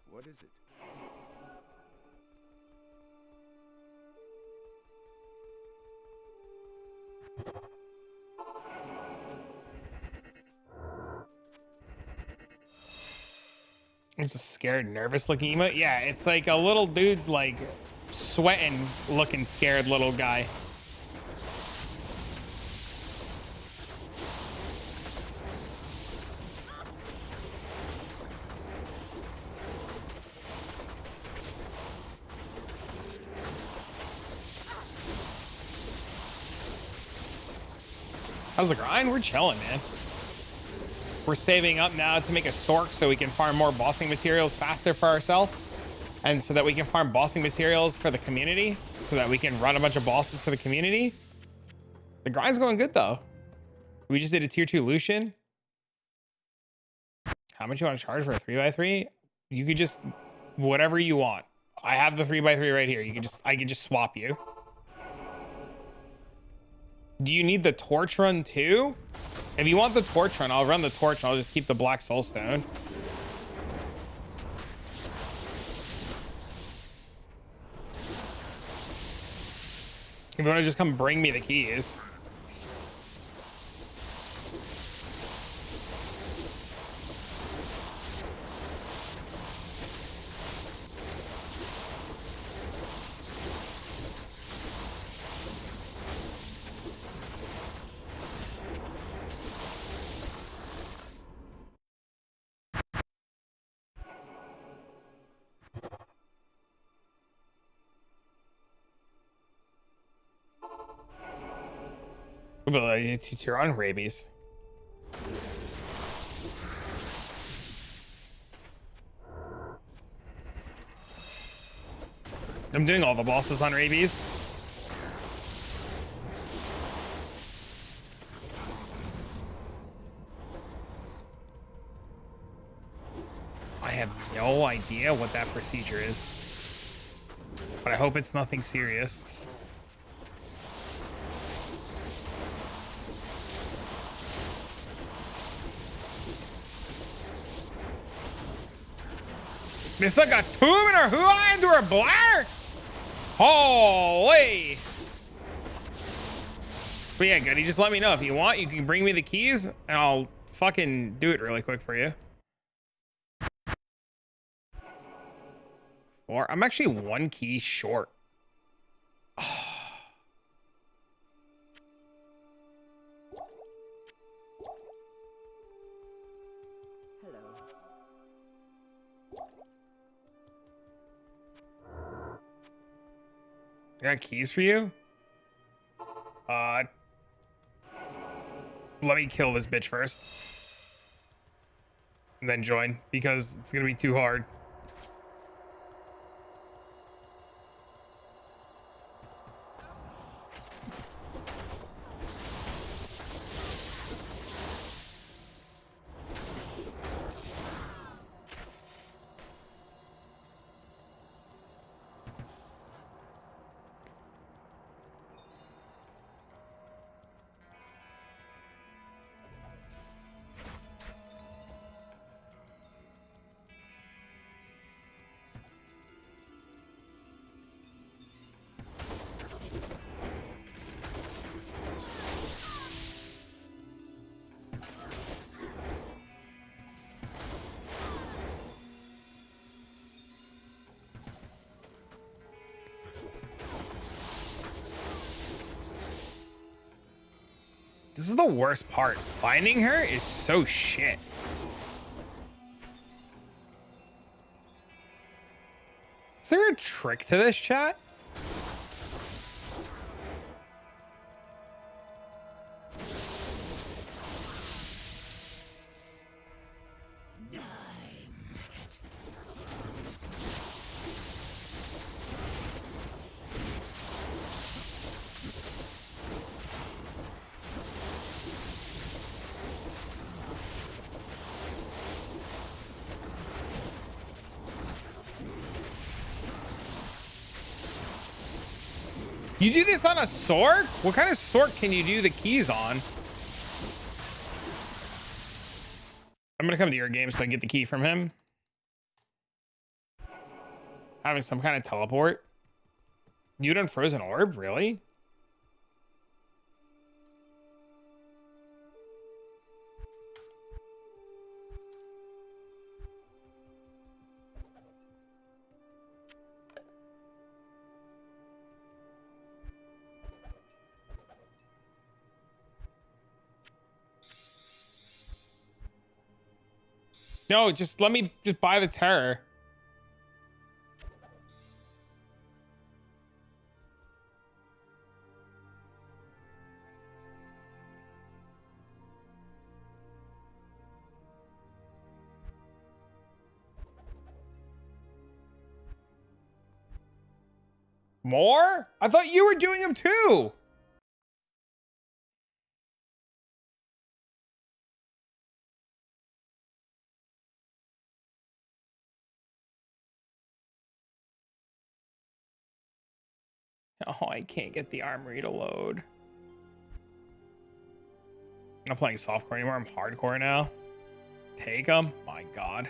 What is it?
It's a scared, nervous looking emote. Yeah, it's like a little dude, like sweating looking scared little guy. How's the grind? We're chilling, man. We're saving up now to make a sork so we can farm more bossing materials faster for ourselves. And so that we can farm bossing materials for the community. So that we can run a bunch of bosses for the community. The grind's going good, though. We just did a tier 2 Lucian. How much you want to charge for a 3x3? You could just... whatever you want. I have the 3x3 right here. I can just swap you. Do you need the torch run too? If you want the torch run, I'll run the torch and I'll just keep the black soulstone. If you want to just come bring me the keys. You're on rabies. I'm doing all the bosses on rabies. I have no idea what that procedure is, but I hope it's nothing serious. It's like a tube in her hoo-ha into her bladder. Holy. But yeah, Goody, just let me know if you want. You can bring me the keys and I'll fucking do it really quick for you. Or I'm actually 1 key short. I got keys for you. Let me kill this bitch first. And then join, because it's gonna be too hard. This is the worst part. Finding her is so shit. Is there a trick to this, chat? You do this on a sword? What kind of sword can you do the keys on? I'm gonna come to your game so I can get the key from him. Having some kind of teleport. You done frozen orb? Really? No, just let me just buy the terror. More? I thought you were doing them too. Oh, I can't get the armory to load. I'm not playing softcore anymore. I'm hardcore now. Take them? My God.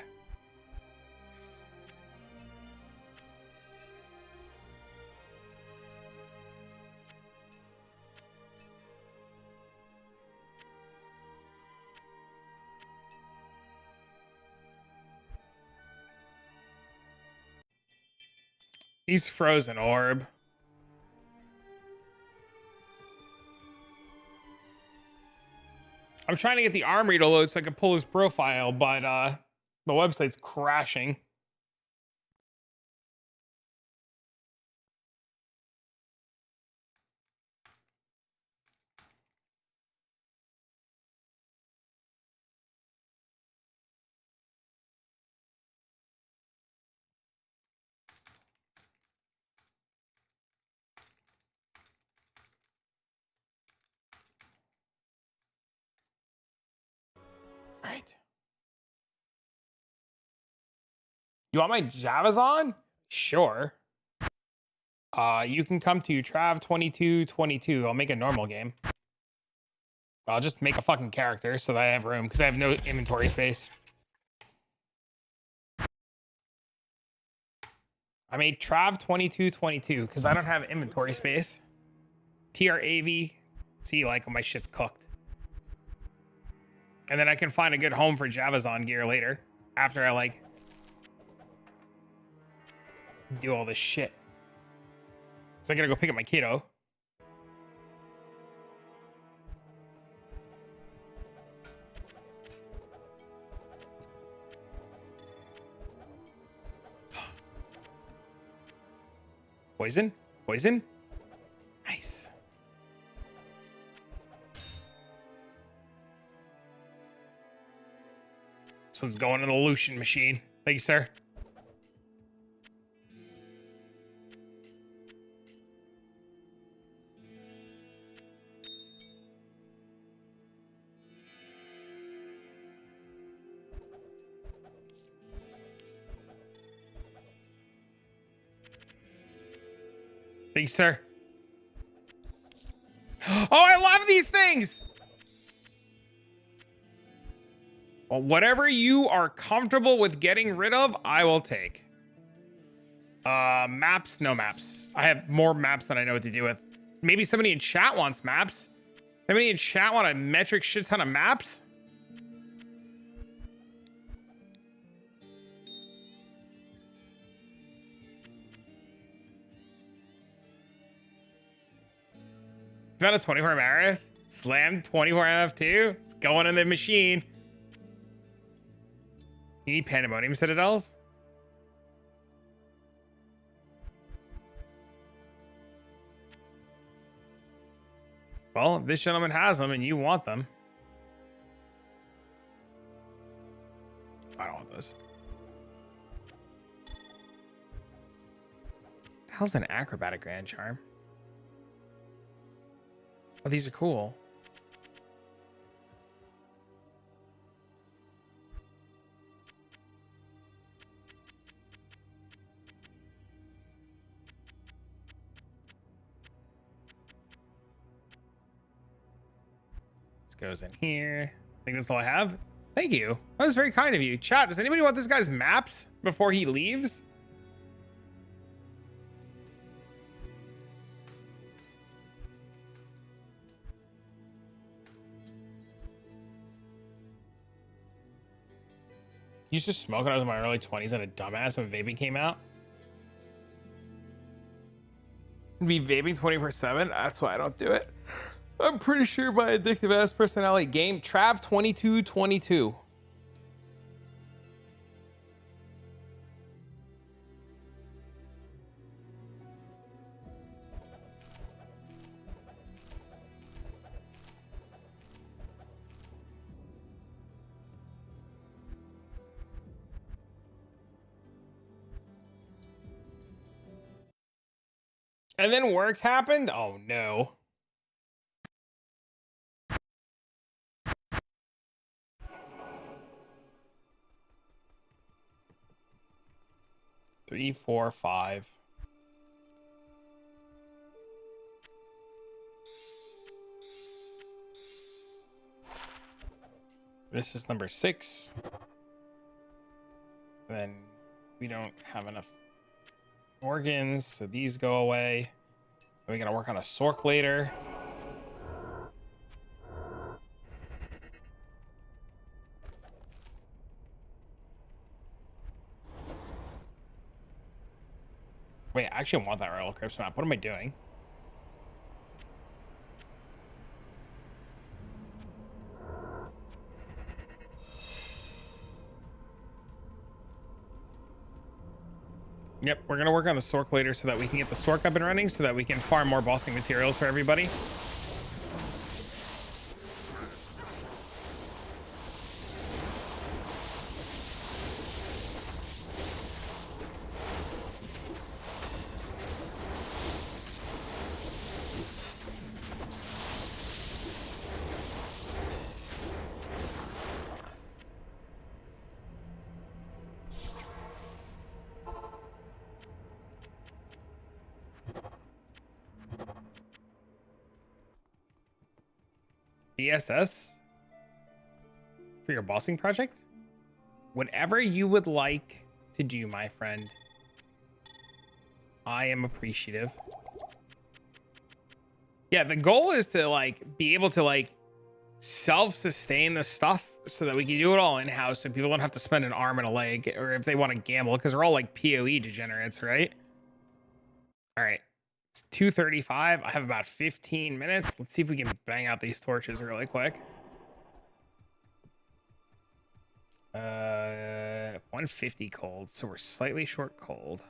He's frozen orb. I'm trying to get the armory to load so I can pull his profile, but the website's crashing. All right. You want my Javazon? Sure. You can come to Trav2222. I'll make a normal game. I'll just make a fucking character so that I have room because I have no inventory space. I made Trav2222 because I don't have inventory space. TRAV. See, like, my shit's cooked. And then I can find a good home for Javazon gear later after I, like, do all this shit. So I gotta go pick up my kiddo. Poison? Poison? Nice. This one's going in the Lucian machine. Thank you, sir. Thank you, sir. Oh, I love these things! Well, whatever you are comfortable with getting rid of, I will take. Maps, no maps. I have more maps than I know what to do with. Maybe somebody in chat wants maps. Somebody in chat want a metric shit ton of maps? Found a 24 Maris. Slammed 24 MF2. It's going in the machine. You need Pandemonium Citadels? Well, if this gentleman has them and you want them. I don't want those. What the hell's an acrobatic grand charm? Oh, these are cool. This goes in here. I think that's all I have. Thank you. That was very kind of you. Chat, does anybody want this guy's maps before he leaves? Used to smoke when I was in my early 20s and a dumbass when vaping came out. Be vaping 24/7. That's why I don't do it. I'm pretty sure my addictive ass personality game Trav2222. And then work happened? Oh no. Three, four, five. This is number 6. Then we don't have enough organs, so these go away. We gotta work on a sork later. Wait, I actually want that Royal Crypts map. What am I doing? Yep, we're gonna work on the Sork later so that we can get the Sork up and running so that we can farm more bossing materials for everybody. ESS for your bossing project? Whatever you would like to do, my friend. I am appreciative. Yeah, the goal is to like be able to like self-sustain the stuff so that we can do it all in-house so people don't have to spend an arm and a leg, or if they want to gamble, because we're all like PoE degenerates, right? All right. It's 2:35. I have about 15 minutes. Let's see if we can bang out these torches really quick. 150 cold, so we're slightly short cold.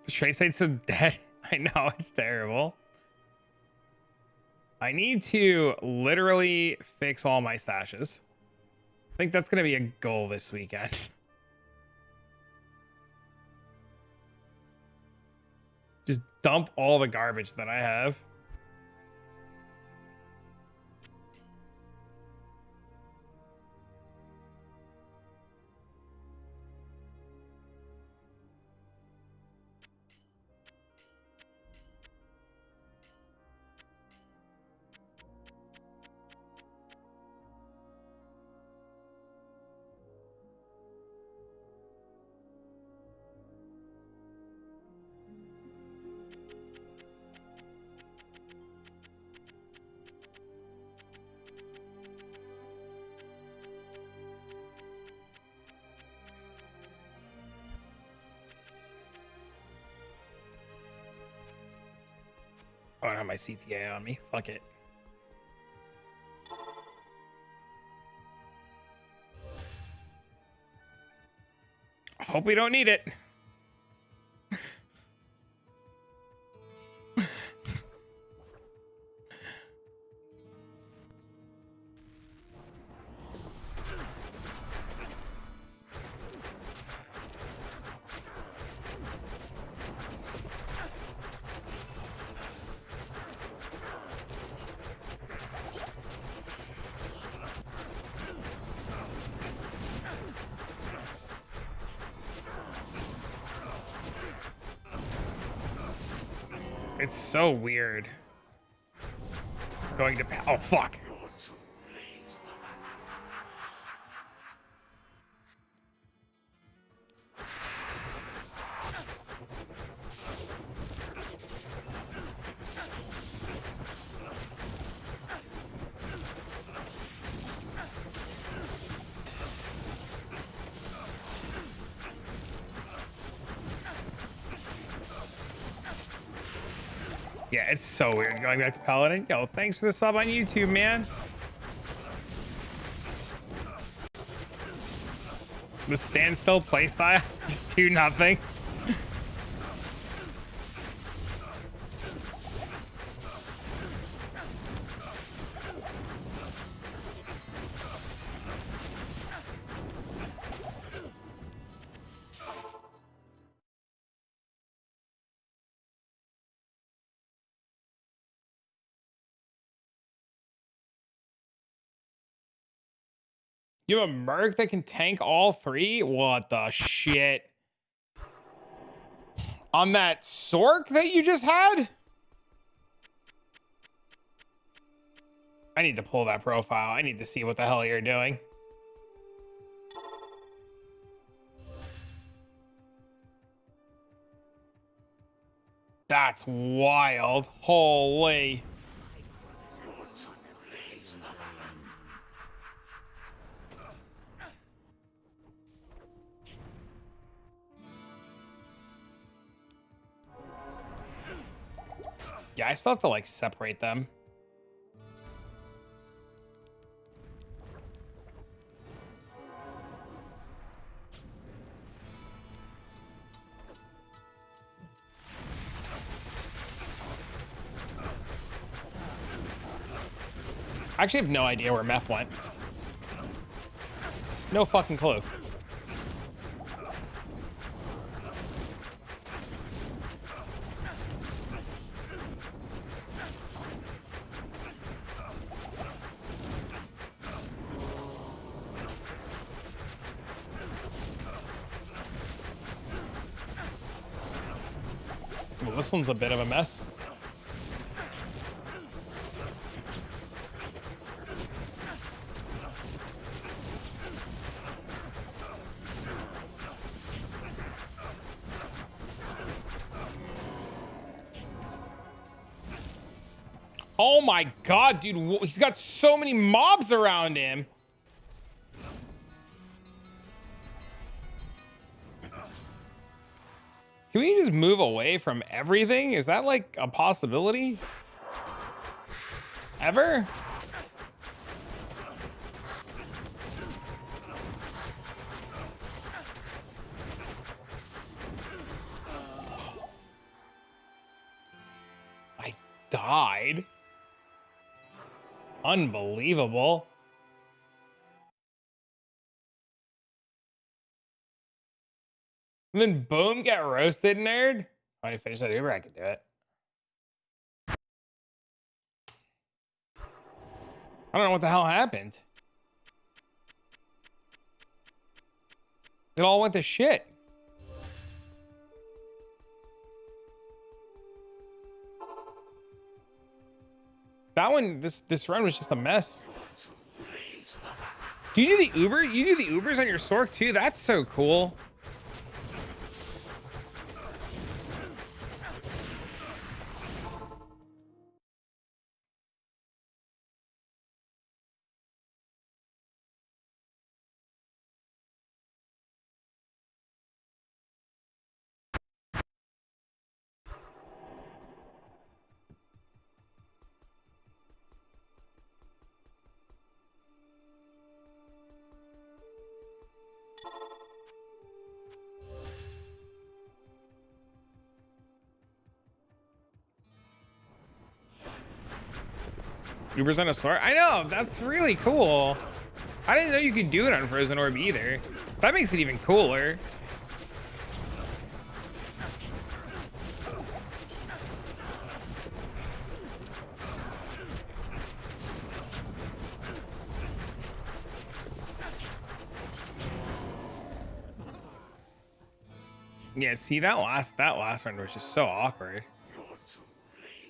The trade site's so dead. I know, it's terrible. I need to literally fix all my stashes. I think that's going to be a goal this weekend. Just dump all the garbage that I have. Oh, I don't have my CTA on me. Fuck it. Hope we don't need it. It's so weird. Going to... Oh, fuck. Yeah, it's so weird going back to Paladin. Yo, thanks for the sub on YouTube, man. The standstill playstyle, just do nothing. You have a Merc that can tank all three? What the shit? On that Sork that you just had? I need to pull that profile. I need to see what the hell you're doing. That's wild. Holy. Yeah, I still have to like separate them. I actually have no idea where Meth went. No fucking clue. Well, this one's a bit of a mess. Oh my god, dude, he's got so many mobs around him. Can we just move away from everything? Is that like a possibility? Ever? I died. Unbelievable. And then boom, get roasted, nerd. When I finish that Uber, I can do it. I don't know what the hell happened. It all went to shit. That one, this run was just a mess. Do you do the Uber? You do the Ubers on your Sork too? That's so cool. Ubers on a Sork? I know, that's really cool. I didn't know you could do it on Frozen Orb either. That makes it even cooler. Yeah, see that last one was just so awkward.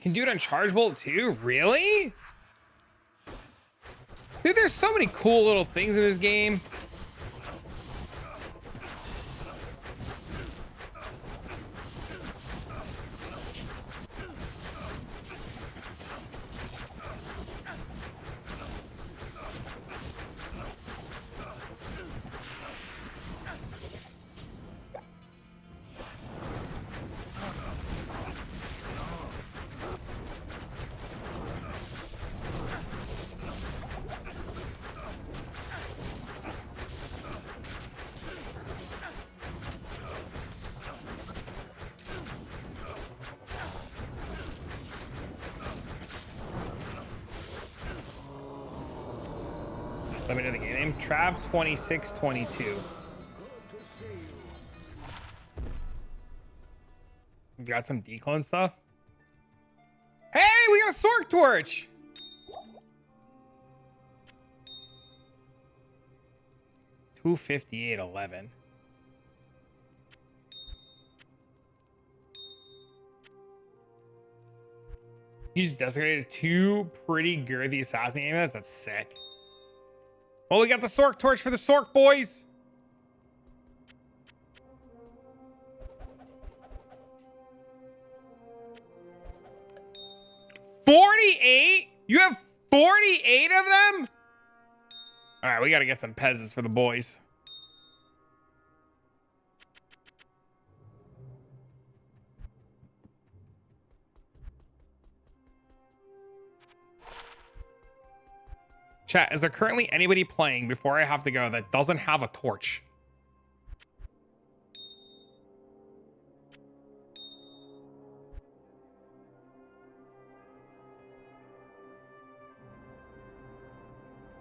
Can do it on Charge Bolt too? Really? Dude, there's so many cool little things in this game. Let me know the game name. Trav2622. You got some declone stuff? Hey, we got a Sork torch! 258.11. You just desecrated 2 pretty girthy assassin amulets. That's sick. Well, we got the Sork torch for the Sork boys. $48? You have 48 of them? All right, we got to get some pezzes for the boys. Chat, is there currently anybody playing before I have to go that doesn't have a torch?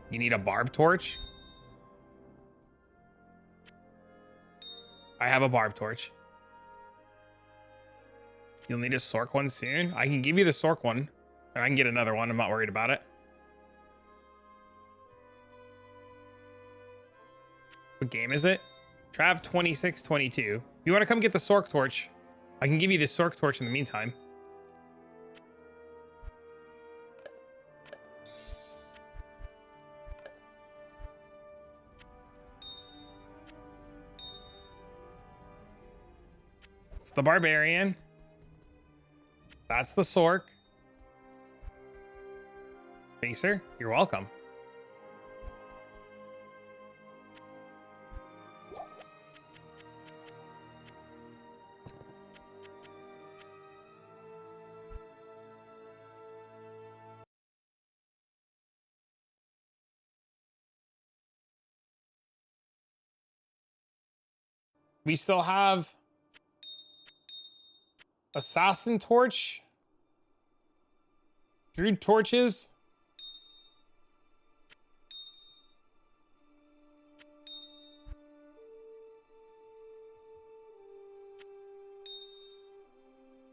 You need a barb torch? I have a barb torch. You'll need a Sork one soon. I can give you the Sork one. And I can get another one. I'm not worried about it. What game is it? Trav 2622. You want to come get the Sork torch? I can give you the Sork torch in the meantime. It's the Barbarian. That's the Sork. Facer, you're welcome. We still have Assassin Torch, Druid torches,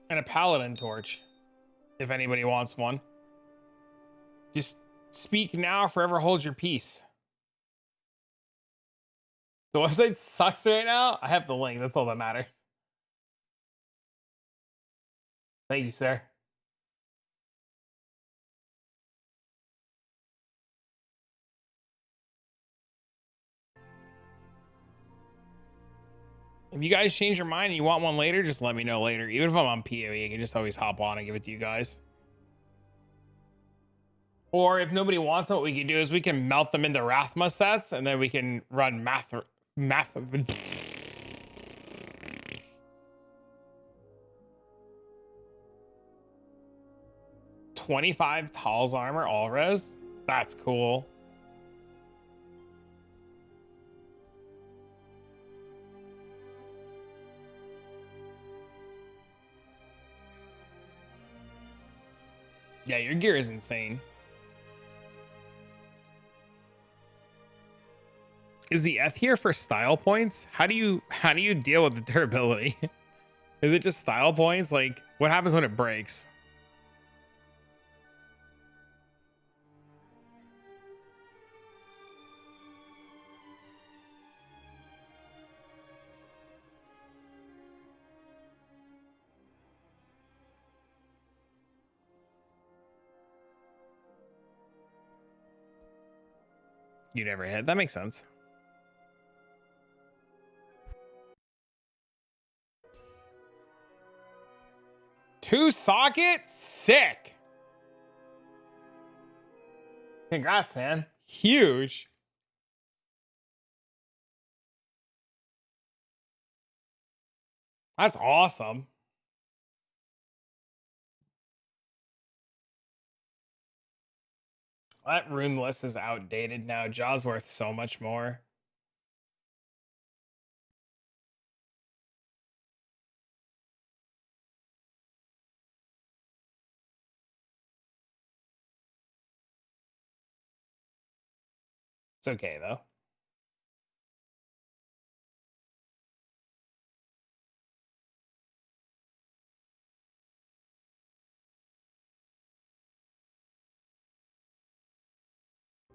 and a Paladin torch, if anybody wants one. Just speak now, forever hold your peace. The website sucks right now. I have the link. That's all that matters. Thank you, sir. If you guys change your mind and you want one later, just let me know later. Even if I'm on PoE, I can just always hop on and give it to you guys. Or if nobody wants it, what we can do is we can melt them into Rathma sets, and then we can run math. 25 Tal's armor, all res. That's cool. Yeah, your gear is insane. Is the F here for style points? How do you deal with the durability? Is it just style points? Like, what happens when it breaks? You never hit. That makes sense. Two sockets? Sick. Congrats, man. Huge. That's awesome. That rune list is outdated now. Jaw's worth so much more. It's okay, though.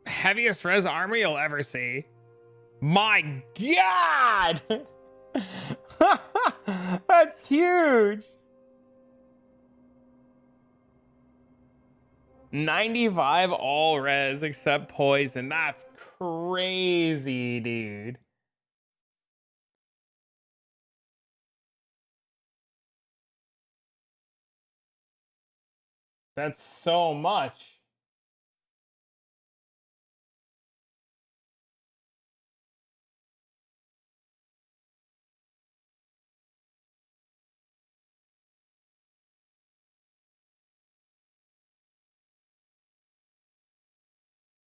Heaviest res armor you'll ever see. My God! That's huge. 95 all res except poison. That's crazy, dude. That's so much.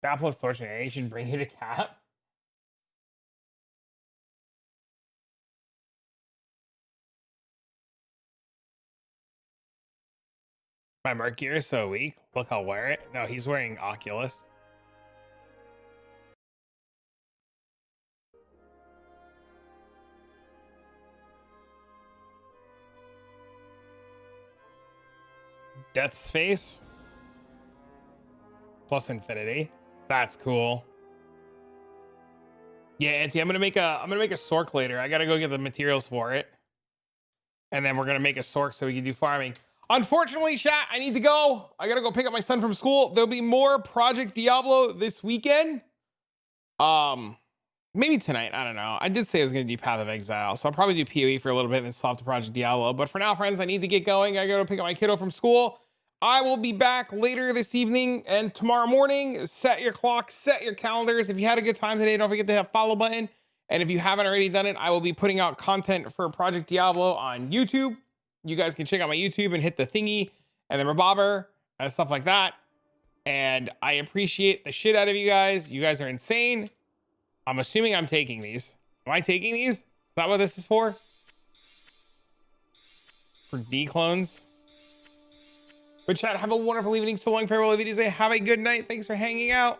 That plus torture, you should bring it a cap. My Mercury is so weak. Look, I'll wear it. No, he's wearing Oculus. Death's Face plus infinity. That's cool. Yeah, Auntie, I'm gonna make a Sork later. I gotta go get the materials for it. And then we're gonna make a Sork so we can do farming. Unfortunately, chat, I need to go. I gotta go pick up my son from school. There'll be more Project Diablo this weekend. Maybe tonight. I don't know. I did say I was gonna do Path of Exile, so I'll probably do PoE for a little bit and then stop to Project Diablo. But for now, friends, I need to get going. I gotta pick up my kiddo from school. I will be back later this evening and tomorrow morning. Set your clocks, set your calendars. If you had a good time today, don't forget to hit that follow button. And if you haven't already done it, I will be putting out content for Project Diablo on YouTube. You guys can check out my YouTube and hit the thingy and the rebobber and stuff like that. And I appreciate the shit out of you guys. You guys are insane. I'm assuming I'm taking these. Am I taking these? Is that what this is for? For D-clones? But chat, have a wonderful evening. So long, farewell, everybody. Have a good night. Thanks for hanging out.